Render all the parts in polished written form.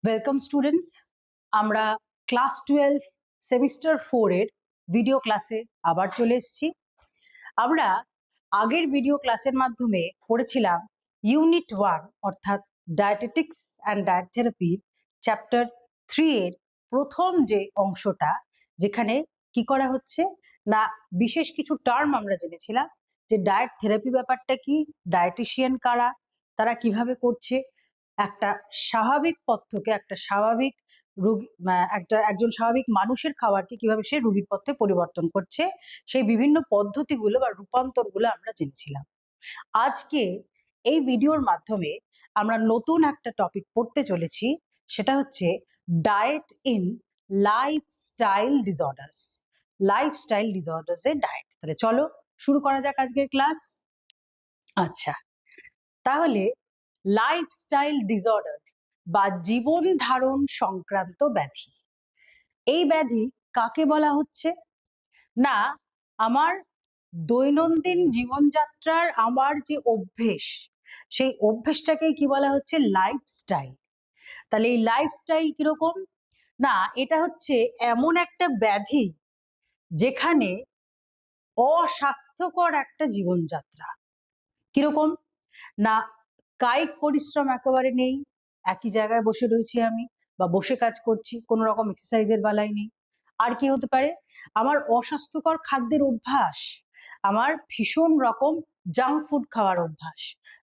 Welcome students, আমরা class 12 semester 4 এর video ক্লাসে আবার চলে এসেছি। আমরা আগের ভিডিও ক্লাসের মাধ্যমে পড়েছিলাম ইউনিট 1 অর্থাৎ dietetics and diet therapy chapter 3 এর প্রথম যে অংশটা, যেখানে কি করা হচ্ছে না বিশেষ কিছু টার্ম আমরা জেনেছিলাম যে ডায়েট থেরাপি ব্যাপারটা কি, ডায়েটিশিয়ান কারা, তারা কিভাবে করছে, একটা স্বাভাবিক পথ্যকে একটা স্বাভাবিক রোগী একজন স্বাভাবিক মানুষের খাবারকে কিভাবে সে রোগীর পথ্যে পরিবর্তন করছে, সেই বিভিন্ন পদ্ধতিগুলো বা রূপান্তরগুলো আমরা জেনেছিলাম। আজকে এই ভিডিওর মাধ্যমে আমরা নতুন একটা টপিক পড়তে চলেছি, সেটা হচ্ছে died in lifestyle disorders. Lifestyle disorders এর ডায়েট। তাহলে চলো শুরু করা যাক আজকের ক্লাস। আচ্ছা, তাহলে লাইফস্টাইল ডিসঅর্ডার বা জীবন ধারণ সংক্রান্ত ব্যাধি, এই ব্যাধি কাকে বলা হচ্ছে না আমার দৈনন্দিন জীবনযাত্রার আমার যে অভ্যেস, সেই অভ্যেসটাকে কি বলা হচ্ছে লাইফস্টাইল। তাহলে এই লাইফস্টাইল কিরকম না, এটা হচ্ছে এমন একটা ব্যাধি যেখানে অস্বাস্থ্যকর একটা জীবনযাত্রা। কিরকম না, কায়িক পরিশ্রম একেবারে নেই, একই জায়গায় বসে রয়েছি আমি বা বসে কাজ করছি, কোনো রকম এক্সারসাইজের বেলায় নেই। আর কি হতে পারে, আমার অস্বাস্থ্যকর খাদ্যের অভ্যাস, আমার ভীষণ রকম জাঙ্ক ফুড খাওয়ার অভ্যাস।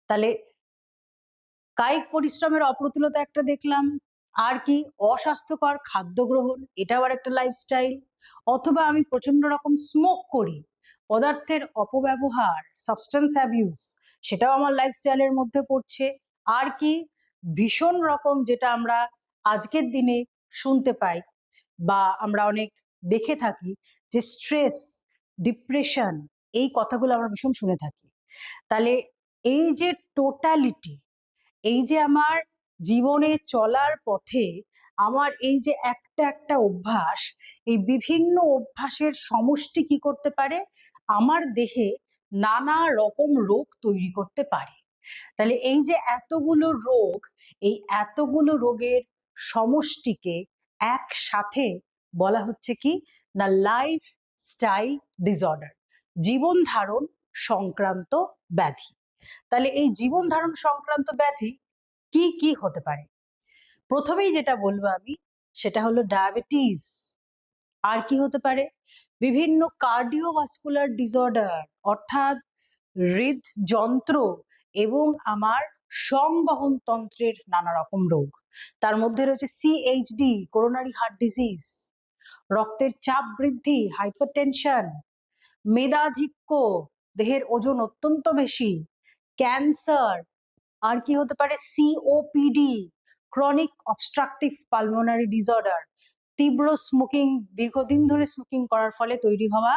তাহলে কায়িক পরিশ্রমের অপ্রতুলতা একটা দেখলাম, আর কি অস্বাস্থ্যকর খাদ্য গ্রহণ, এটাও আর একটা লাইফস্টাইল। অথবা আমি প্রচন্ড রকম স্মোক করি, পদার্থের অপব্যবহার, সাবস্টেন্স অ্যাবিউজ, সেটাও আমার লাইফস্টাইলের মধ্যে পড়ছে। আর কি ভীষণ রকম যেটা আমরা আজকের দিনে শুনতে পাই বা আমরা অনেক দেখে থাকি, যে স্ট্রেস, ডিপ্রেশন, এই কথাগুলো আমরা ভীষণ শুনে থাকি। তাহলে এই যে টোটালিটি, এই যে আমার জীবনে চলার পথে আমার এই যে একটা একটা অভ্যাস, এই বিভিন্ন অভ্যাসের সমষ্টি কি করতে পারে, আমার দেহে নানা রকম রোগ তৈরি করতে পারে। তাহলে এই যে এতগুলো রোগ, এই এতগুলো রোগের সমষ্টিকে একসাথে বলা হচ্ছে কি না লাইফস্টাইল ডিসঅর্ডার, জীবন ধারণ সংক্রান্ত ব্যাধি। তাহলে এই জীবন ধারণ সংক্রান্ত ব্যাধি কি কি হতে পারে, প্রথমেই যেটা বলবো আমি সেটা হলো ডায়াবেটিস। আর কি হতে পারে, বিভিন্ন কার্ডিওভাস্কুলার ডিসঅর্ডার অর্থাৎ হৃদযন্ত্র এবং আমার সংবহন তন্ত্রের নানা রকম রোগ। তার মধ্যে রয়েছে সিএইচডি, করোনারি হার্ট ডিজিজ, রক্তের চাপ বৃদ্ধি, হাইপারটেনশন, মেদাধিক্য, দেহের ওজন অত্যন্ত বেশি, ক্যান্সার। আর কি হতে পারে, COPD, chronic obstructive pulmonary disorder, তীব্র স্মোকিং, দীর্ঘদিন ধরে স্মোকিং করার ফলে তৈরি হওয়া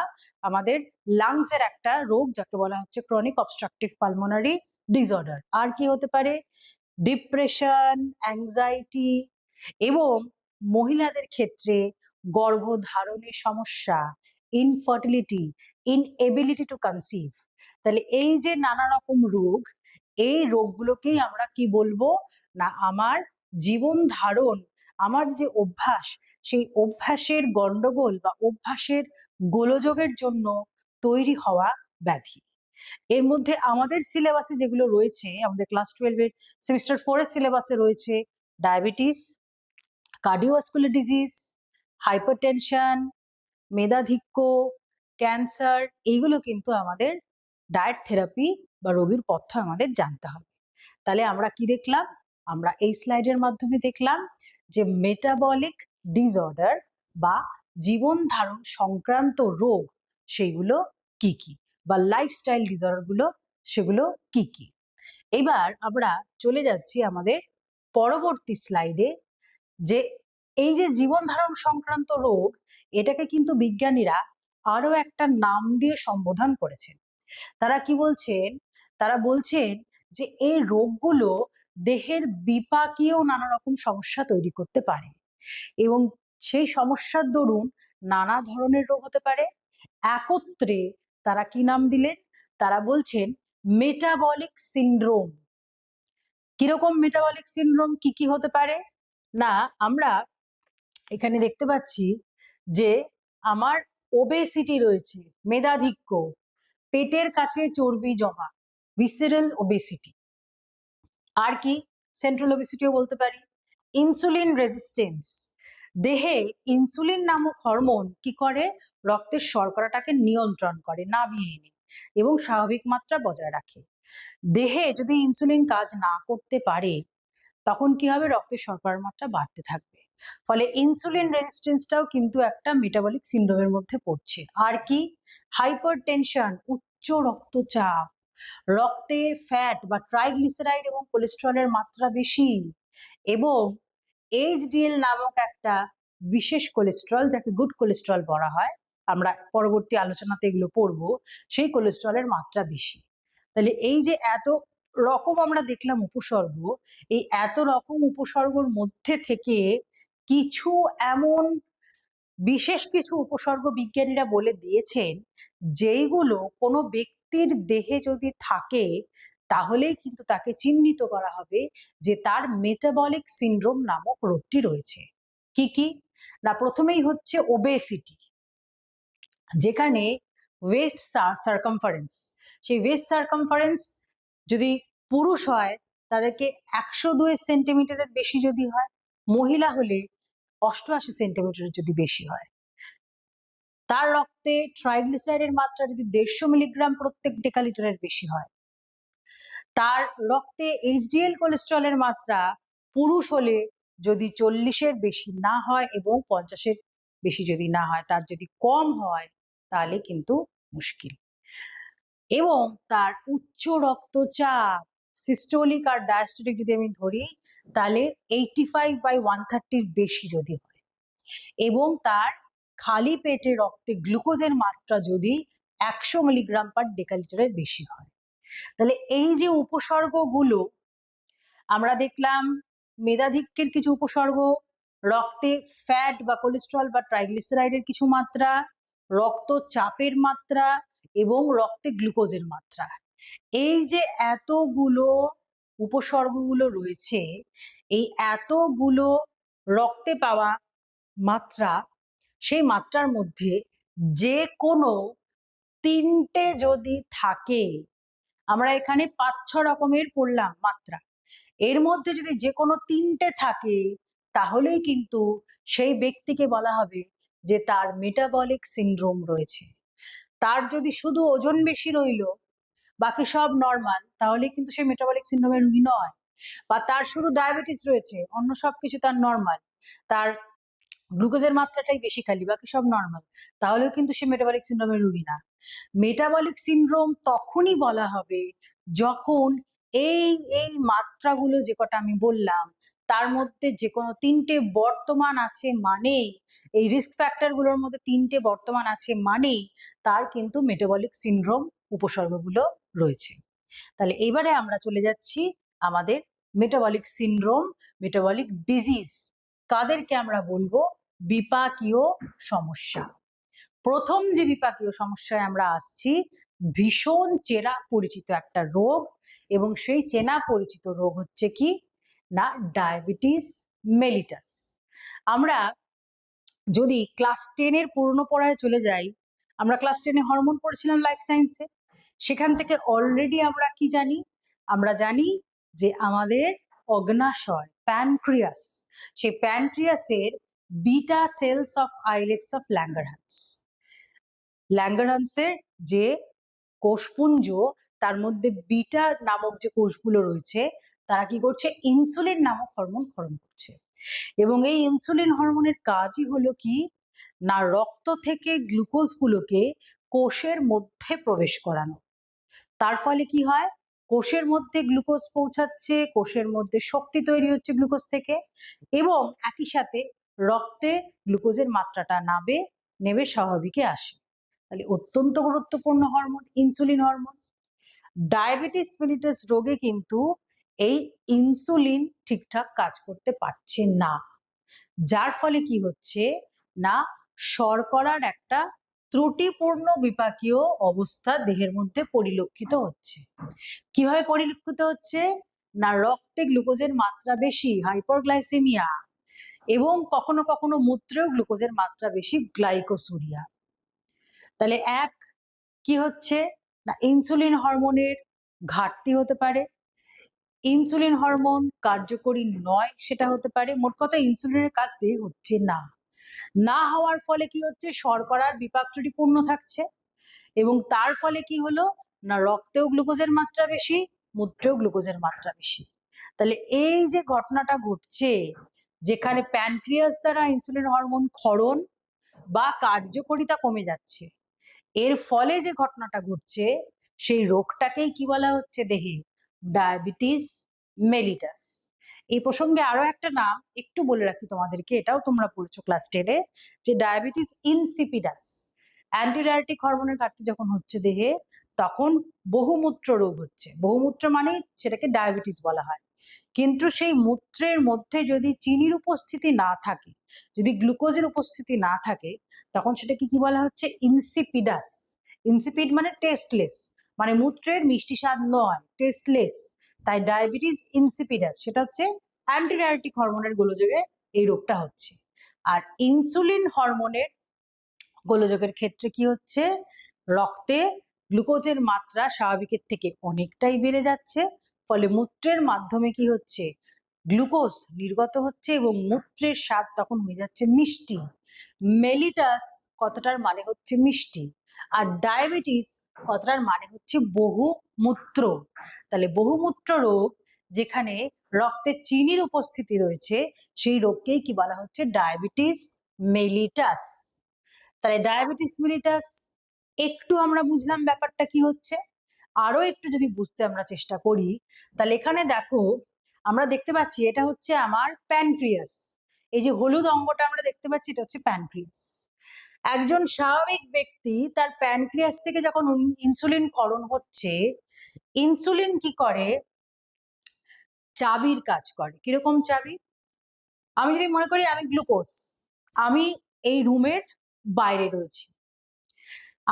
আমাদের লাংসের একটা রোগ, যাকে বলা হচ্ছে ক্রনিক অবস্ট্রাকটিভ পালমোনারি ডিসঅর্ডার। আর কি হতে পারে, ডিপ্রেশন, অ্যাংজাইটি, এবং মহিলাদের ক্ষেত্রে গর্ভধারণের সমস্যা, ইনফার্টিলিটি, ইনএবিলিটি টু কনসিভ। তাহলে এই যে নানা রকম রোগ, এই রোগগুলোকেই আমরা কি বলবো না আমার জীবন ধারণ, আমার যে অভ্যাস, সেই অভ্যাসের গন্ডগোল বা অভ্যাসের গোলযোগের জন্য তৈরি হওয়া ব্যাধি। এর মধ্যে আমাদের সিলেবাসে যেগুলো রয়েছে, আমাদের ক্লাস 12 এর সেমিস্টার 4 এর সিলেবাসে রয়েছে ডায়াবেটিস, কার্ডিওভাস্কুলার ডিজিজ, হাইপারটেনশন, মেদাধিক্য, ক্যান্সার, এইগুলো কিন্তু আমাদের ডায়েট থেরাপি বা রোগীর পথ্য আমাদের জানতে হবে। তাহলে আমরা কি দেখলাম, আমরা এই স্লাইডের মাধ্যমে দেখলাম যে মেটাবলিক ডিসঅর্ডার বা জীবন ধারণ সংক্রান্ত রোগ সেইগুলো কি কি, বা লাইফস্টাইল ডিসঅর্ডার গুলো সেগুলো কি কি। এবার আমরা চলে যাচ্ছি আমাদের পরবর্তী স্লাইডে, যে এই যে জীবন ধারণ সংক্রান্ত রোগ, এটাকে কিন্তু বিজ্ঞানীরা আরো একটা নাম দিয়ে সম্বোধন করেছেন। তারা কি বলছেন, তারা বলছেন যে এই রোগগুলো দেহের বিপাকীয় নানা রকম সমস্যা তৈরি করতে পারে, এবং সেই সমস্যার দরুন নানা ধরনের রোগ হতে পারে। একত্রে তারা কি নাম দিলেন, তারা বলছেন মেটাবলিক সিন্ড্রোম। কিরকম মেটাবলিক সিন্ড্রোম, কি কি হতে পারে না, আমরা এখানে দেখতে পাচ্ছি যে আমার ওবেসিটি রয়েছে, মেধাধিক্য, পেটের কাছে চর্বি জমা, ভিসেরাল ওবেসিটি। আর কি? সেন্ট্রাল ওবেসিটিও বলতে পারি। ইনসুলিন রেজিস্টেন্স, দেহে ইনসুলিন নামক হরমোন কি করে? রক্তের শর্করাটাকে নিয়ন্ত্রণ করে, নামিয়ে এনে এবং স্বাভাবিক মাত্রা বজায় রাখে। দেহে যদি ইনসুলিন কাজ না করতে পারে তখন কি হবে? রক্তের শর্করার মাত্রা বাড়তে থাকবে। ফলে ইনসুলিন রেজিস্ট্যান্সটাও কিন্তু একটা মেটাবলিক সিন্ড্রোমের মধ্যে পড়ছে। আর কি? হাইপারটেনশন, উচ্চ রক্তচাপ, রক্তে ফ্যাট বা ট্রাইগ্লিসারাইড এবং কোলেস্টেরলের মাত্রা বেশি, এবং এইচডিএল নামক একটা বিশেষ কোলেস্টেরল, যাকে গুড কোলেস্টেরল বলা হয়, আমরা পরবর্তী আলোচনাতে এগুলো পড়বো, সেই কোলেস্টেরলের মাত্রা বেশি। তাহলে এই যে এত রকম আমরা দেখলাম উপসর্গ, এই এত রকম উপসর্গের মধ্যে থেকে কিছু এমন বিশেষ কিছু উপসর্গ বিজ্ঞানীরা বলে দিয়েছেন যেইগুলো কোনো ব্যক্তির দেহে যদি থাকে তাহলেই কিন্তু তাকে চিহ্নিত করা হবে যে তার মেটাবলিক সিন্ড্রোম নামক রোগটি রয়েছে। কি কি? না, প্রথমেই হচ্ছে ওবেসিটি, যেখানে ওয়েস্ট সার্কামফারেন্স, সেই ওয়েস্ট সার্কামফারেন্স যদি পুরুষ হয় তাদেরকে 102 সেন্টিমিটারের বেশি যদি হয়, মহিলা হলে 88 সেন্টিমিটারের যদি বেশি হয়, তার রক্তে ট্রাইগ্লিসারাইডের মাত্রা যদি 150 মিলিগ্রাম প্রত্যেক ডেকালিটারের বেশি হয়, তার রক্তে এইচডিএল কোলেস্টেরলের মাত্রা পুরুষ হলে যদি 40-এর বেশি না হয় এবং 50-এর বেশি যদি না হয়, তার যদি কম হয় তাহলে কিন্তু মুশকিল। এবং তার উচ্চ রক্তচাপ, সিস্টোলিক আর ডায়াস্টোলিক যদি আমি ধরি, তাহলে 85/130 বেশি যদি হয়, এবং তার খালি পেটে রক্তে গ্লুকোজের মাত্রা যদি 100 মিলিগ্রাম পার ডেকালিটারের বেশি হয়। তাহলে এই যে উপসর্গগুলো আমরা দেখলাম, মেধাধিক্যের কিছু উপসর্গ, রক্তে ফ্যাট বা কোলেস্টেরল বা ট্রাইগ্লিসারাইডের কিছু মাত্রা, রক্তচাপের মাত্রা এবং রক্তে গ্লুকোজের মাত্রা, এই যে এতগুলো উপসর্গগুলো রয়েছে, এই এতগুলো রক্তে পাওয়া মাত্রা, সেই মাত্রার মধ্যে যে কোনো 3টে যদি থাকে, আমরা এখানে 5-6 রকমের পড়লাম মাত্রা, এর মধ্যে যদি যে কোনো 3টে থাকে তাহলেই কিন্তু সেই ব্যক্তিকে বলা হবে যে তার মেটাবলিক সিন্ড্রোম রয়েছে। তার যদি শুধু ওজন বেশি রইল, বাকি সব নর্মাল, তাহলে কিন্তু সে মেটাবলিক সিন্ড্রোমের রোগী নয়। বা তার শুধু ডায়াবেটিস রয়েছে, অন্য সবকিছু তার নর্মাল, তার গ্লুকোজের মাত্রাটাই বেশি খালি, বাকি সব নর্মাল, তাহলেও কিন্তু সে মেটাবলিক সিন্ড্রোমের রোগী না। মেটাবলিক সিন্ড্রোম তখনই বলা হবে যখন এই এই মাত্রাগুলো যে কটা আমি বললাম তার মধ্যে যে কোনো 3টে বর্তমান আছে, মানেই এই রিস্ক ফ্যাক্টরগুলোর মধ্যে 3টে বর্তমান আছে মানেই তার কিন্তু মেটাবলিক সিন্ড্রোম উপসর্গগুলো রয়েছে। তাহলে এইবারে আমরা চলে যাচ্ছি আমাদের মেটাবলিক সিন্ড্রোম, মেটাবলিক ডিজিজ কাদেরকে আমরা বলবো? বিপাকীয় সমস্যা। প্রথম যে বিপাকীয় সমস্যায় আমরা আসছি, ভীষণ চেনা পরিচিত একটা রোগ, এবং সেই চেনা পরিচিত রোগ হচ্ছে কি না, ডায়াবেটিস মেলিটাস। আমরা যদি ক্লাস 10-এর পুরনো পড়ায় চলে যাই, আমরা ক্লাস 10-এ হরমোন পড়েছিলাম লাইফ সায়েন্সে, সেখান থেকে অলরেডি আমরা কি জানি? আমরা জানি যে আমাদের অগ্নাশয়, প্যানক্রিয়াস, সেই প্যানক্রিয়াসের beta cells of islets of Langerhans, ল্যাঙ্গারহ্যান্সের যে কোষপুঞ্জ, তার মধ্যে বিটা নামক যে কোষগুলো রয়েছে তারা কি করছে? ইনসুলিন নামক হরমোন ক্ষরণ করছে। এবং এই ইনসুলিন হরমোনের কাজই হলো কি না, রক্ত থেকে গ্লুকোজগুলোকে কোষের মধ্যে প্রবেশ করানো। তার ফলে কি হয়? কোষের মধ্যে গ্লুকোজ পৌঁছাচ্ছে, কোষের মধ্যে শক্তি তৈরি হচ্ছে গ্লুকোজ থেকে, এবং একই সাথে রক্তে গ্লুকোজের মাত্রাটা নেবে স্বাভাবিকে আসে। তাহলে অত্যন্ত গুরুত্বপূর্ণ hormone insulin hormone. Diabetes mellitus রোগে কিন্তু এই ইনসুলিন ঠিকঠাক কাজ করতে পারছে না, যার ফলে কি হচ্ছে না, শর্করার একটা ত্রুটিপূর্ণ বিপাকীয় অবস্থা দেহের মধ্যে পরিলক্ষিত হচ্ছে। কিভাবে পরিলক্ষিত হচ্ছে না, রক্তে গ্লুকোজের মাত্রা বেশি, হাইপারগ্লাইসেমিয়া, এবং কখনো কখনো মূত্রেও গ্লুকোজের মাত্রা বেশি, গ্লাইকোসুরিয়া। তাহলে এক কি হচ্ছে না, ইনসুলিন হরমোনের ঘাটতি হতে পারে, ইনসুলিন হরমোন কার্যকরী নয় সেটা হতে পারে, মোট কথা ইনসুলিনের কাজ দেহে হচ্ছে না। না হওয়ার ফলে কি হচ্ছে, শর্করার বিপাকটি পূর্ণ থাকছে এবং তার ফলে কি হলো না, রক্তেও গ্লুকোজের মাত্রা বেশি, মূত্রেও গ্লুকোজের মাত্রা বেশি। তাহলে এই যে ঘটনাটা ঘটছে, যেখানে প্যানক্রিয়াস দ্বারা ইনসুলিন হরমোন ক্ষরণ বা কার্যকারিতা কমে যাচ্ছে, এর ফলে যে ঘটনাটা ঘটছে সেই রোগটাকেই কি বলা হচ্ছে দেহে, ডায়াবেটিস মেলিটাস। এই প্রসঙ্গে আরো একটা নাম একটু বলে রাখি তোমাদেরকে, এটাও তোমরা পড়েছো ক্লাস 10-এ, যে ডায়াবেটিস ইনসিপিডাস। অ্যান্টিডায়াবেটিক হরমোনের ঘাটতি যখন হচ্ছে দেহে, তখন বহুমূত্র রোগ হচ্ছে। বহুমূত্র মানে সেটাকে ডায়াবেটিস বলা হয়। কিন্তু সেই মূত্রের মধ্যে যদি চিনির উপস্থিতি না থাকে, যদি গ্লুকোজের উপস্থিতি না থাকে, তখন সেটাকে কি বলা হচ্ছে, ইনসিপিডাস। ইনসিপিড মানে টেস্টলেস, মানে মূত্রের মিষ্টি স্বাদ নয়, টেস্টলেস। তাই ডায়াবেটিস ইনসিপিডাস, সেটা হচ্ছে অ্যান্টিডায়াবেটিক হরমোনের গোলযোগে এই রোগটা হচ্ছে। আর ইনসুলিন হরমোনের গোলযোগের ক্ষেত্রে কি হচ্ছে, রক্তে গ্লুকোজের মাত্রা স্বাভাবিকের থেকে অনেকটাই বেড়ে যাচ্ছে, ফলে মূত্রের মাধ্যমে কি হচ্ছে, গ্লুকোজ নির্গত হচ্ছে এবং মূত্রের স্বাদ তখন হয়ে যাচ্ছে মিষ্টি। মেলিটাস কথাটার মানে হচ্ছে মিষ্টি, আর ডায়াবেটিস কথাটার মানে হচ্ছে বহুমূত্র। তাহলে বহুমূত্র রোগ, যেখানে রক্তে চিনির উপস্থিতি রয়েছে, সেই রোগকেই কি বলা হচ্ছে, ডায়াবেটিস মেলিটাস। তাহলে ডায়াবেটিস মেলিটাস একটু আমরা বুঝলাম ব্যাপারটা কি হচ্ছে। আরো একটু যদি বুঝতে আমরা চেষ্টা করি, তাহলে এখানে দেখো আমরা দেখতে পাচ্ছি এটা হচ্ছে আমার প্যানক্রিয়াস। এই যে হলুদ অঙ্গটা আমরা দেখতে পাচ্ছি, এটা হচ্ছে প্যানক্রিয়াস। একজন স্বাভাবিক ব্যক্তি তার প্যানক্রিয়াস থেকে যখন ইনসুলিন ক্ষরণ হচ্ছে, ইনসুলিন কি করে, চাবির কাজ করে। কিরকম চাবি? আমি যদি মনে করি আমি গ্লুকোজ, আমি এই রুমের বাইরে রয়েছি,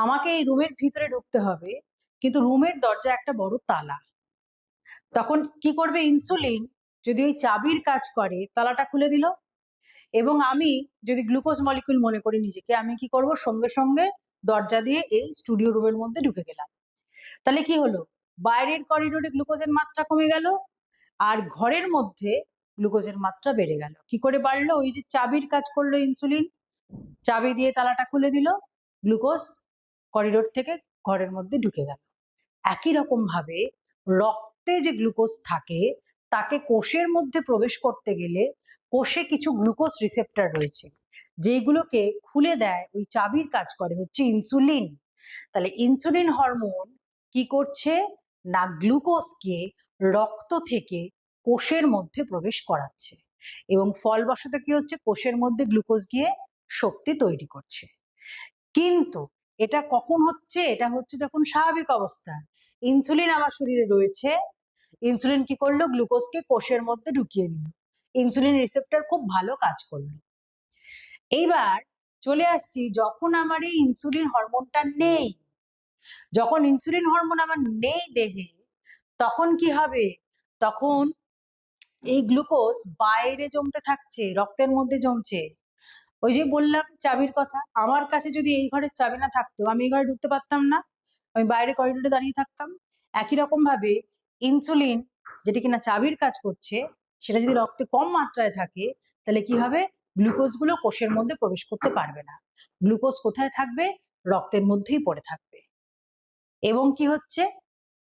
আমাকে এই রুমের ভিতরে ঢুকতে হবে, কিন্তু রুমের দরজা একটা বড় তালা। তখন কি করবে ইনসুলিন, যদি ওই চাবির কাজ করে, তালাটা খুলে দিল, এবং আমি যদি গ্লুকোজ মলিকিউল মনে করি নিজেকে, আমি কি করব, সঙ্গে সঙ্গে দরজা দিয়ে এই স্টুডিও রুমের মধ্যে ঢুকে গেলাম। তাহলে কি হলো, বাইরের করিডোরে গ্লুকোজের মাত্রা কমে গেল, আর ঘরের মধ্যে গ্লুকোজের মাত্রা বেড়ে গেল। কি করে বাড়লো? ওই যে চাবির কাজ করলো ইনসুলিন, চাবি দিয়ে তালাটা খুলে দিল, গ্লুকোজ করিডোর থেকে ঘরের মধ্যে ঢুকে গেল। একই রকম ভাবে রক্তে যে গ্লুকোজ থাকে, তাকে কোষের মধ্যে প্রবেশ করতে গেলে কোষে কিছু গ্লুকোজ রিসেপ্টর রয়েছে, যেগুলোকে খুলে দেয়, ওই চাবির কাজ করে হচ্ছে ইনসুলিন। তাহলে ইনসুলিন হরমোন কি করছে না, গ্লুকোজকে রক্ত থেকে কোষের মধ্যে প্রবেশ করাচ্ছে, এবং ফলবশত কি হচ্ছে, কোষের মধ্যে গ্লুকোজ গিয়ে শক্তি তৈরি করছে। কিন্তু এটা কখন হচ্ছে? এটা হচ্ছে যখন স্বাভাবিক অবস্থা, ইনসুলিন আমার শরীরে রয়েছে, ইনসুলিন কি করলো, গ্লুকোজকে কোষের মধ্যে ঢুকিয়ে দিল, ইনসুলিন রিসেপ্টর খুব ভালো কাজ করলো। এইবার চলে আসছি, যখন আমার এই ইনসুলিন হরমোনটা নেই, যখন ইনসুলিন হরমোন আমার নেই দেহে, তখন কি হবে, তখন এই গ্লুকোজ বাইরে জমতে থাকছে, রক্তের মধ্যে জমছে। ওই যে বললাম চাবির কথা, আমার কাছে যদি এই ঘরের চাবি না থাকতো, আমি এই ঘরে ঢুকতে পারতাম না, আমি বাইরে করিডোরে দাঁড়িয়ে থাকতাম। একই রকম ভাবে ইনসুলিন, যেটা কিনা চাবির কাজ করছে, সেটা যদি রক্তে কম মাত্রায় থাকে, তাহলে কি হবে, গ্লুকোজ গুলো কোষের মধ্যে প্রবেশ করতে পারবে না। গ্লুকোজ কোথায় থাকবে? রক্তের মধ্যেই পড়ে থাকবে, এবং কি হচ্ছে,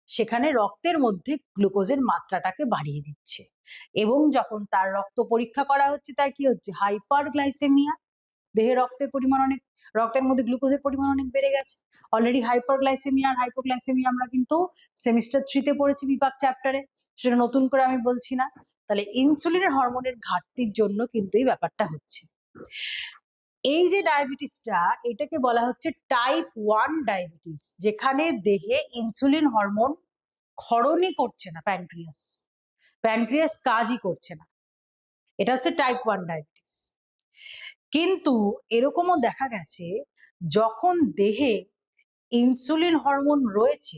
সেখানে রক্তের মধ্যে গ্লুকোজের মাত্রাটাকে বাড়িয়ে দিচ্ছে। এবং যখন তার রক্ত পরীক্ষা করা হচ্ছে, তার কি হচ্ছে, হাইপার গ্লাইসেমিয়া। দেহে রক্তের পরিমাণ অনেক, রক্তের মধ্যে গ্লুকোজের পরিমাণ অনেক বেড়ে গেছে। অলরেডি হাইপারগ্লাইসেমিয়া আর হাইপোগ্লাইসেমিয়া আমরা কিন্তু সেমিস্টার 3-তে পড়েছি বিপাক চ্যাপ্টারে, সেটা নতুন করে আমি বলছি না। তাহলে ইনসুলিনের হরমোনের ঘাটতির জন্য কিন্তু এই ব্যাপারটা হচ্ছে। এই যে ডায়াবেটিসটা, এটাকে বলা হচ্ছে টাইপ 1 ডায়াবেটিস, যেখানে দেহে ইনসুলিন হরমোন ক্ষরণই করছে না, প্যানক্রিয়াস কাজই করছে না, এটা হচ্ছে টাইপ 1 ডায়াবেটিস। কিন্তু এরকমও দেখা গেছে, যখন দেহে ইনসুলিন হরমোন রয়েছে,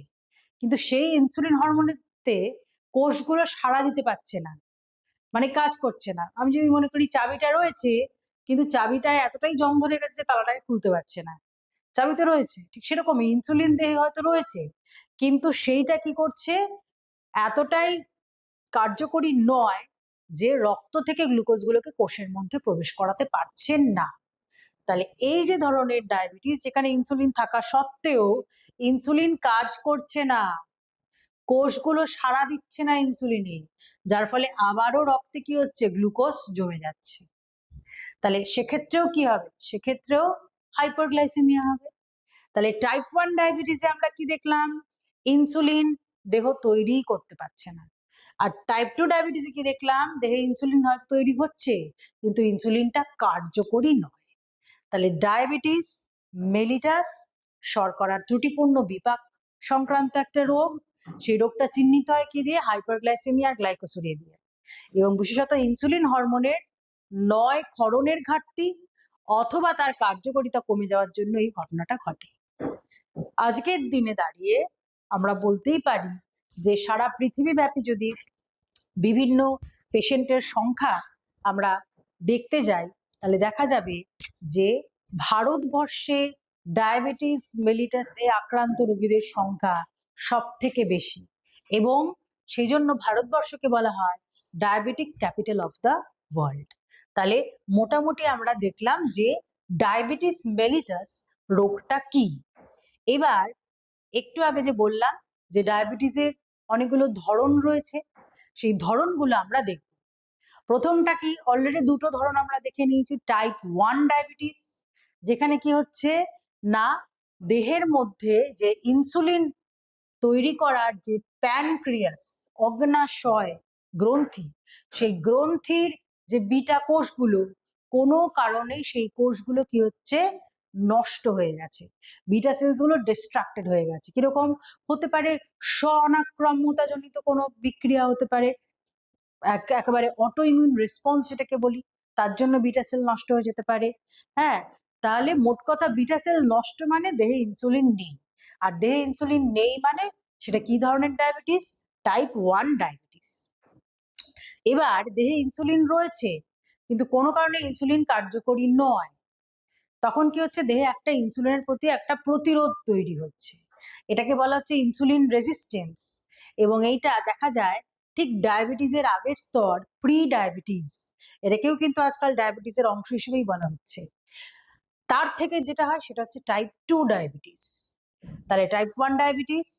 কিন্তু সেই ইনসুলিন হরমোনেতে কোষগুলো সাড়া দিতে পারছে না, মানে কাজ করছে না। আমি যদি মনে করি চাবিটা রয়েছে, কিন্তু চাবিটায় এতটাই জং ধরে গেছে যে তালাটাকে খুলতে পারছে না, চাবি তো রয়েছে। ঠিক সেরকম ইনসুলিন দেহে হয়তো রয়েছে, কিন্তু সেইটা কি করছে, এতটাই কার্যকরী নয় যে রক্ত থেকে গ্লুকোজ গুলোকে কোষের মধ্যে প্রবেশ করাতে পারছেন না। তাহলে এই যে ধরনের ডায়াবেটিস, যেখানে ইনসুলিন থাকা সত্ত্বেও ইনসুলিন কাজ করছে না, কোষগুলো সাড়া দিচ্ছে না ইনসুলিনে, যার ফলে আবারও রক্তে কি হচ্ছে, গ্লুকোজ জমে যাচ্ছে। তাহলে সেক্ষেত্রেও কি হবে, সেক্ষেত্রেও হাইপারগ্লাইসেমিয়া হবে। তাহলে টাইপ 1 ডায়াবেটিসে আমরা কি দেখলাম, ইনসুলিন দেহ তৈরি করতে পারছে না। আর টাইপ 2 ডায়াবেটিসে কি দেখলাম, দেহে ইনসুলিন হয়তো তৈরি হচ্ছে, কিন্তু ইনসুলিনটা কার্যকরী নয়। তাহলে ডায়াবেটিস মেলিটাস শর্করার ত্রুটিপূর্ণ বিপাক সংক্রান্ত একটা রোগ। সেই রোগটা চিহ্নিত হয় কি দিয়ে, হাইপারগ্লাইসেমিয়া আর গ্লাইকোসুরিয়া দিয়ে। এবং বিশেষত ইনসুলিন হরমোনের নয় ক্ষরণের ঘাটতি অথবা তার কার্যকারিতা কমে যাওয়ার জন্য এই ঘটনাটা ঘটে। আজকের দিনে দাঁড়িয়ে আমরা বলতেই পারি যে সারা পৃথিবীব্যাপী যদি বিভিন্ন পেশেন্টের সংখ্যা আমরা দেখতে যাই, তাহলে দেখা যাবে যে ভারতবর্ষে ডায়াবেটিস মেলিটাসে আক্রান্ত রোগীদের সংখ্যা সব থেকে বেশি, এবং সেই জন্য ভারতবর্ষকে বলা হয় diabetic capital of the world. তাহলে মোটামুটি আমরা দেখলাম যে ডায়াবেটিস মেলিটাস রোগটা কি। এবার একটু আগে যে বললাম যে ডায়াবেটিসের অনেকগুলো ধরন রয়েছে, সেই ধরনগুলো আমরা দেখব। প্রথমটা কি, অলরেডি দুটো ধরন আমরা দেখে নিয়েছি। টাইপ 1 ডায়াবেটিস, যেখানে কি হচ্ছে না, দেহের মধ্যে যে ইনসুলিন তৈরি করার যে প্যানক্রিয়াস অগ্নাশয় গ্রন্থি, সেই গ্রন্থির যে বিটা কোষগুলো, কোনো কারণে সেই কোষগুলো কি হচ্ছে, নষ্ট হয়ে গেছে, বিটা সেলস গুলো ডিস্ট্রাক্টেড হয়ে গেছে। কিরকম হতে পারে, স্ব-অনাক্রম্যতাজনিত কোনো বিক্রিয়া হতে পারে, একেবারে অটো ইমিউন রেসপন্স যেটাকে বলি, তার জন্য বিটা সেল নষ্ট হয়ে যেতে পারে। হ্যাঁ, তাহলে মোট কথা বিটা সেল নষ্ট মানে দেহে ইনসুলিন নেই, আর দেহে ইনসুলিন নেই মানে সেটা কি ধরনের ডায়াবেটিস, টাইপ 1 ডায়াবেটিস। এবার দেহে ইনসুলিন রয়েছে কিন্তু কোনো কারণে ইনসুলিন কার্যকরী নয়, তখন কি হচ্ছে, দেহে একটা ইনসুলিনের প্রতি একটা প্রতিরোধ তৈরি হচ্ছে, এটাকে বলা হচ্ছে ইনসুলিন রেজিস্টেন্স। এবং এইটা দেখা যায় ঠিক ডায়াবেটিসের আগের স্তর, প্রি ডায়াবেটিস, এটাকেও কিন্তু আজকাল ডায়াবেটিসের অংশ হিসেবেই বলা হচ্ছে। তার থেকে যেটা হয় সেটা হচ্ছে টাইপ 2 ডায়াবেটিস। তাহলে টাইপ 1 ডায়াবেটিস,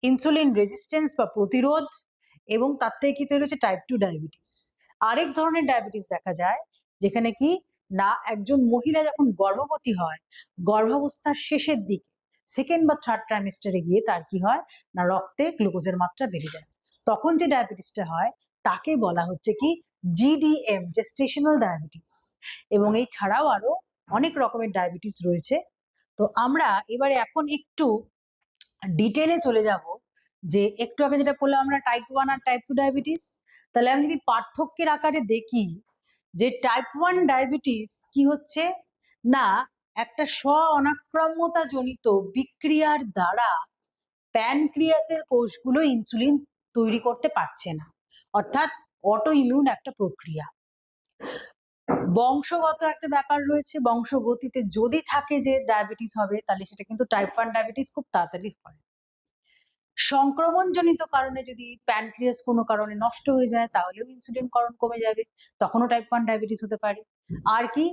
ইনসুলিন রেজিস্টেন্স বা প্রতিরোধ, এবং তার থেকে কি তৈরি হচ্ছে টাইপ 2 ডায়াবেটিস। আরেক ধরনের ডায়াবেটিস দেখা যায় যেখানে কি না, একজন মহিলা যখন গর্ভবতী হয়, গর্ভাবস্থার শেষের দিকে সেকেন্ড বা থার্ড ট্রাইমেস্টারে গিয়ে তার কি হয় না, রক্তে গ্লুকোজের মাত্রা বেড়ে যায়, তখন যে ডায়াবেটিসটা হয় তাকে বলা হচ্ছে কি জিডিএম, জেস্টেশনাল ডায়াবেটিস। এবং এই ছাড়াও আরো অনেক রকমের ডায়াবেটিস রয়েছে। তো আমরা এবারে এখন একটু ডিটেলে চলে যাব, যে একটু আগে যেটা বললাম আমরা টাইপ 1 আর টাইপ 2 ডায়াবেটিস, তাহলে আমি যদি পার্থক্যের আকারে দেখি যে টাইপ 1 ডায়াবেটিস কি হচ্ছে না, একটা স্ব-অনাক্রম্যতা জনিত বিক্রিয়ার দ্বারা প্যানক্রিয়াসের কোষগুলো ইনসুলিন তৈরি করতে পারছে না, অর্থাৎ অটো ইমিউন একটা প্রক্রিয়া। বংশগত একটা ব্যাপার রয়েছে, বংশগতিতে যদি থাকে যে ডায়াবেটিস হবে, তাহলে সেটা কিন্তু টাইপ 1 ডায়াবেটিস খুব তাড়াতাড়ি হয়। সংক্রমণজনিত কারণে যদি প্যানক্রিয়াস কোনো কারণে নষ্ট হয়ে যায়, তাহলেও ইনসুলিন করণ কমে যাবে, তখনও টাইপ 1 ডায়াবেটিস হতে পারে। আর কি,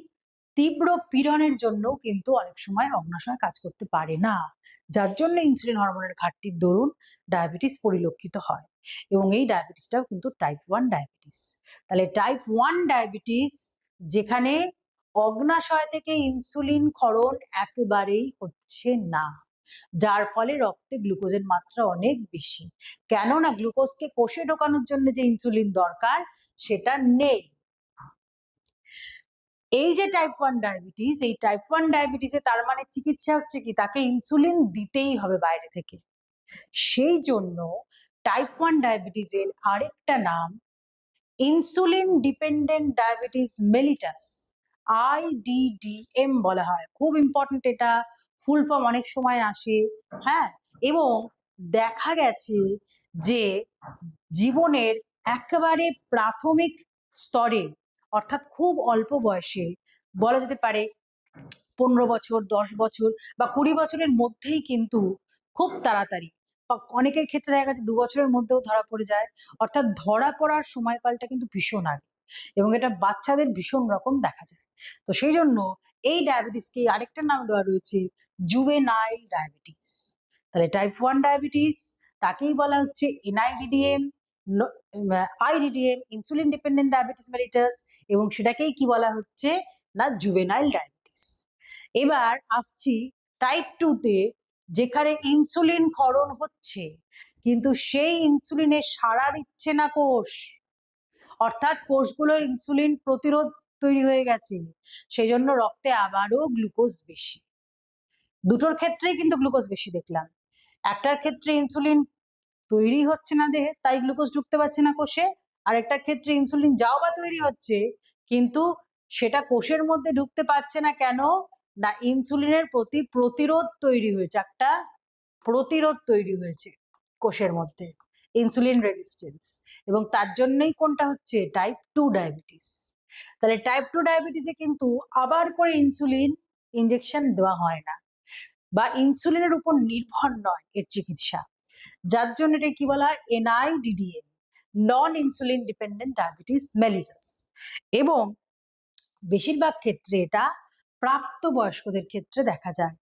তীব্র পীড়নের জন্য কিন্তু অনেক সময় অগ্নাশয় কাজ করতে পারে না, যার জন্য ইনসুলিন হরমোনের ঘাটতির দরুন ডায়াবেটিস পরিলক্ষিত হয়, এবং এই ডায়াবেটিসটাও কিন্তু টাইপ 1 ডায়াবেটিস। তাহলে টাইপ 1 ডায়াবেটিস যেখানে অগ্নাশয় থেকে ইনসুলিন ক্ষরণ একেবারেই হচ্ছে না, যার ফলে রক্তে গ্লুকোজের মাত্রা অনেক বেশি, কেননা গ্লুকোজকে কোষে ঢোকানোর জন্য যে ইনসুলিন দরকার সেটা নেই। এই যে টাইপ 1 ডায়াবেটিস, এই টাইপ 1 ডায়াবেটিসে তার মানে চিকিৎসা হচ্ছে কি, তাকে ইনসুলিন দিতেই হবে বাইরে থেকে। সেই জন্য টাইপ 1 ডায়াবেটিসের আরেকটা নাম insulin dependent diabetes mellitus, IDDM বলা হয়। খুব ইম্পর্টেন্ট, এটা ফুল ফর্ম অনেক সময় আসে। হ্যাঁ, এবং দেখা গেছে যে জীবনের একেবারে প্রাথমিক স্তরে, অর্থাৎ খুব অল্প বয়সে, বলা যেতে পারে 15 বছর, 10 বছর বা 20 বছরের মধ্যেই কিন্তু খুব তাড়াতাড়ি, বা অনেকের ক্ষেত্রে দেখা গেছে 2 বছরের মধ্যেও ধরা পড়ে যায়। অর্থাৎ ধরা পড়ার সময়কালটা কিন্তু ভীষণ আগে, এবং এটা বাচ্চাদের ভীষণ রকম দেখা যায়। তো সেই জন্য এই ডায়াবেটিসকে আরেকটা নাম দেওয়া রয়েছে জুভেনাইল ডায়াবেটিস। তাহলে টাইপ 1 ডায়াবেটিস, তাকেই বলা হচ্ছে এনআইডিডিএম, আইডিডিএম, ইনসুলিন ডিপেন্ডেন্ট ডায়াবেটিস মেলিটাস, এবং সেটাকেই কি বলা হচ্ছে না জুভেনাইল ডায়াবেটিস। এবার আসছি টাইপ 2-তে, যেখানে ইনসুলিন ক্ষরণ হচ্ছে কিন্তু সেই ইনসুলিনে সাড়া দিচ্ছে না কোষ, অর্থাৎ কোষগুলো ইনসুলিন প্রতিরোধ তৈরি হয়ে গেছে, সেই জন্য রক্তে আবারও গ্লুকোজ বেশি। দুটোর ক্ষেত্রেই কিন্তু গ্লুকোজ বেশি দেখলাম। একটার ক্ষেত্রে ইনসুলিন তৈরি হচ্ছে না দেহে, তাই গ্লুকোজ ঢুকতে পারছে না কোষে। আর একটার ক্ষেত্রে ইনসুলিন যাও বা তৈরি হচ্ছে, কিন্তু সেটা কোষের মধ্যে ঢুকতে পারছে না। কেন না ইনসুলিনের প্রতি প্রতিরোধ তৈরি হয়েছে, একটা প্রতিরোধ তৈরি হয়েছে কোষের মধ্যে, ইনসুলিন রেজিস্ট্যান্স, এবং তার জন্যই কোনটা হচ্ছে টাইপ 2 ডায়াবেটিস। তাহলে টাইপ 2 ডায়াবেটিসে কিন্তু আবার করে ইনসুলিন ইনজেকশন দেওয়া হয় না, বা ইনসুলিনের উপর নির্ভর নয় এর চিকিৎসা, যার জন্য এটা কি বলা হয় NIDDM, non insulin dependent diabetes mellitus. এবং বেশিরভাগ ক্ষেত্রে এটা প্রাপ্তবয়স্কদের ক্ষেত্রে দেখা যায়,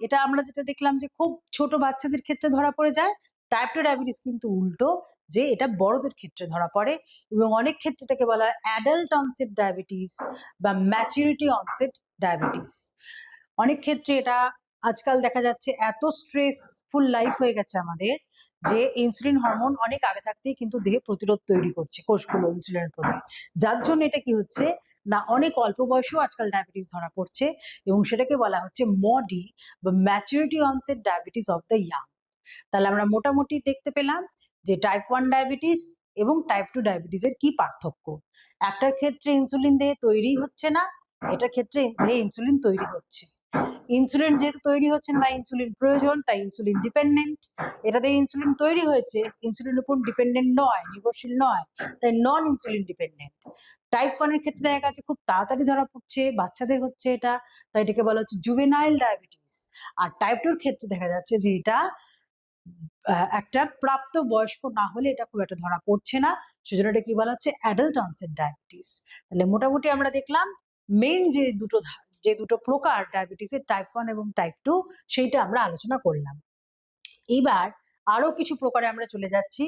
এটা আমরা যেটা দেখলাম যে খুব ছোট বাচ্চাদের ক্ষেত্রে ধরা পড়ে যায়। টাইপ 2 ডায়াবেটিস কিন্তু উল্টো, যে এটা বড়দের ক্ষেত্রে ধরা পড়ে, এবং অনেক ক্ষেত্রে এটাকে বলা হয় অ্যাডাল্ট অনসেট ডায়াবেটিস বা ম্যাচুরিটি অনসেট ডায়াবেটিস। অনেক ক্ষেত্রে এটা আজকাল দেখা যাচ্ছে এত স্ট্রেসফুল লাইফ হয়ে গেছে আমাদের, যে ইনসুলিন হরমোন অনেক আগে থাকতেই কিন্তু দেহে প্রতিরোধ তৈরি করছে কোষগুলো ইনসুলিনের প্রতি, যার জন্য এটা কি হচ্ছে না অনেক অল্প বয়সেও আজকাল ডায়াবেটিস ধরা পড়ছে, এবং সেটাকে বলা হচ্ছে মডি বা maturity onset diabetes of the young. তাহলে আমরা মোটামুটি দেখতে পেলাম যে টাইপ 1 ডায়াবেটিস এবং টাইপ 2 ডায়াবেটিসের কি পার্থক্য। একটার ক্ষেত্রে ইনসুলিন দেহে তৈরি হচ্ছে না, এটার ক্ষেত্রে দেহে ইনসুলিন তৈরি হচ্ছে। ইনসুলিন যেহেতু তৈরি হচ্ছে না, ইনসুলিন প্রয়োজন, তাই ইনসুলিন ডিপেন্ডেন্ট। এটাতে ইনসুলিন তৈরি হয়েছে, ইনসুলিনের উপর ডিপেন্ডেন্ট নয়, নির্ভরশীল নয়, তাই নন ইনসুলিন ডিপেন্ডেন্ট। টাইপ 1 এর ক্ষেত্রে দেখা গেছে খুব তাড়াতাড়ি ধরা পড়ছে, বাচ্চাদের হচ্ছে এটা, তাই এটাকে বলা হচ্ছে জুভেনাইল ডায়াবেটিস। আর টাইপ 2 এর ক্ষেত্রে দেখা যাচ্ছে যে এটা একটা প্রাপ্ত বয়স্ক না হলে এটা খুব একটা ধরা পড়ছে না, সেজন্য এটা কি বলা হচ্ছে অ্যাডাল্ট অনসেট ডায়াবেটিস। তাহলে মোটামুটি আমরা দেখলাম মেইন যে দুটো প্রকার ডায়াবেটিসের, টাইপ 1 এবং টাইপ 2, সেইটা আমরা আলোচনা করলাম। এবার আরো কিছু প্রকারে আমরা চলে যাচ্ছি।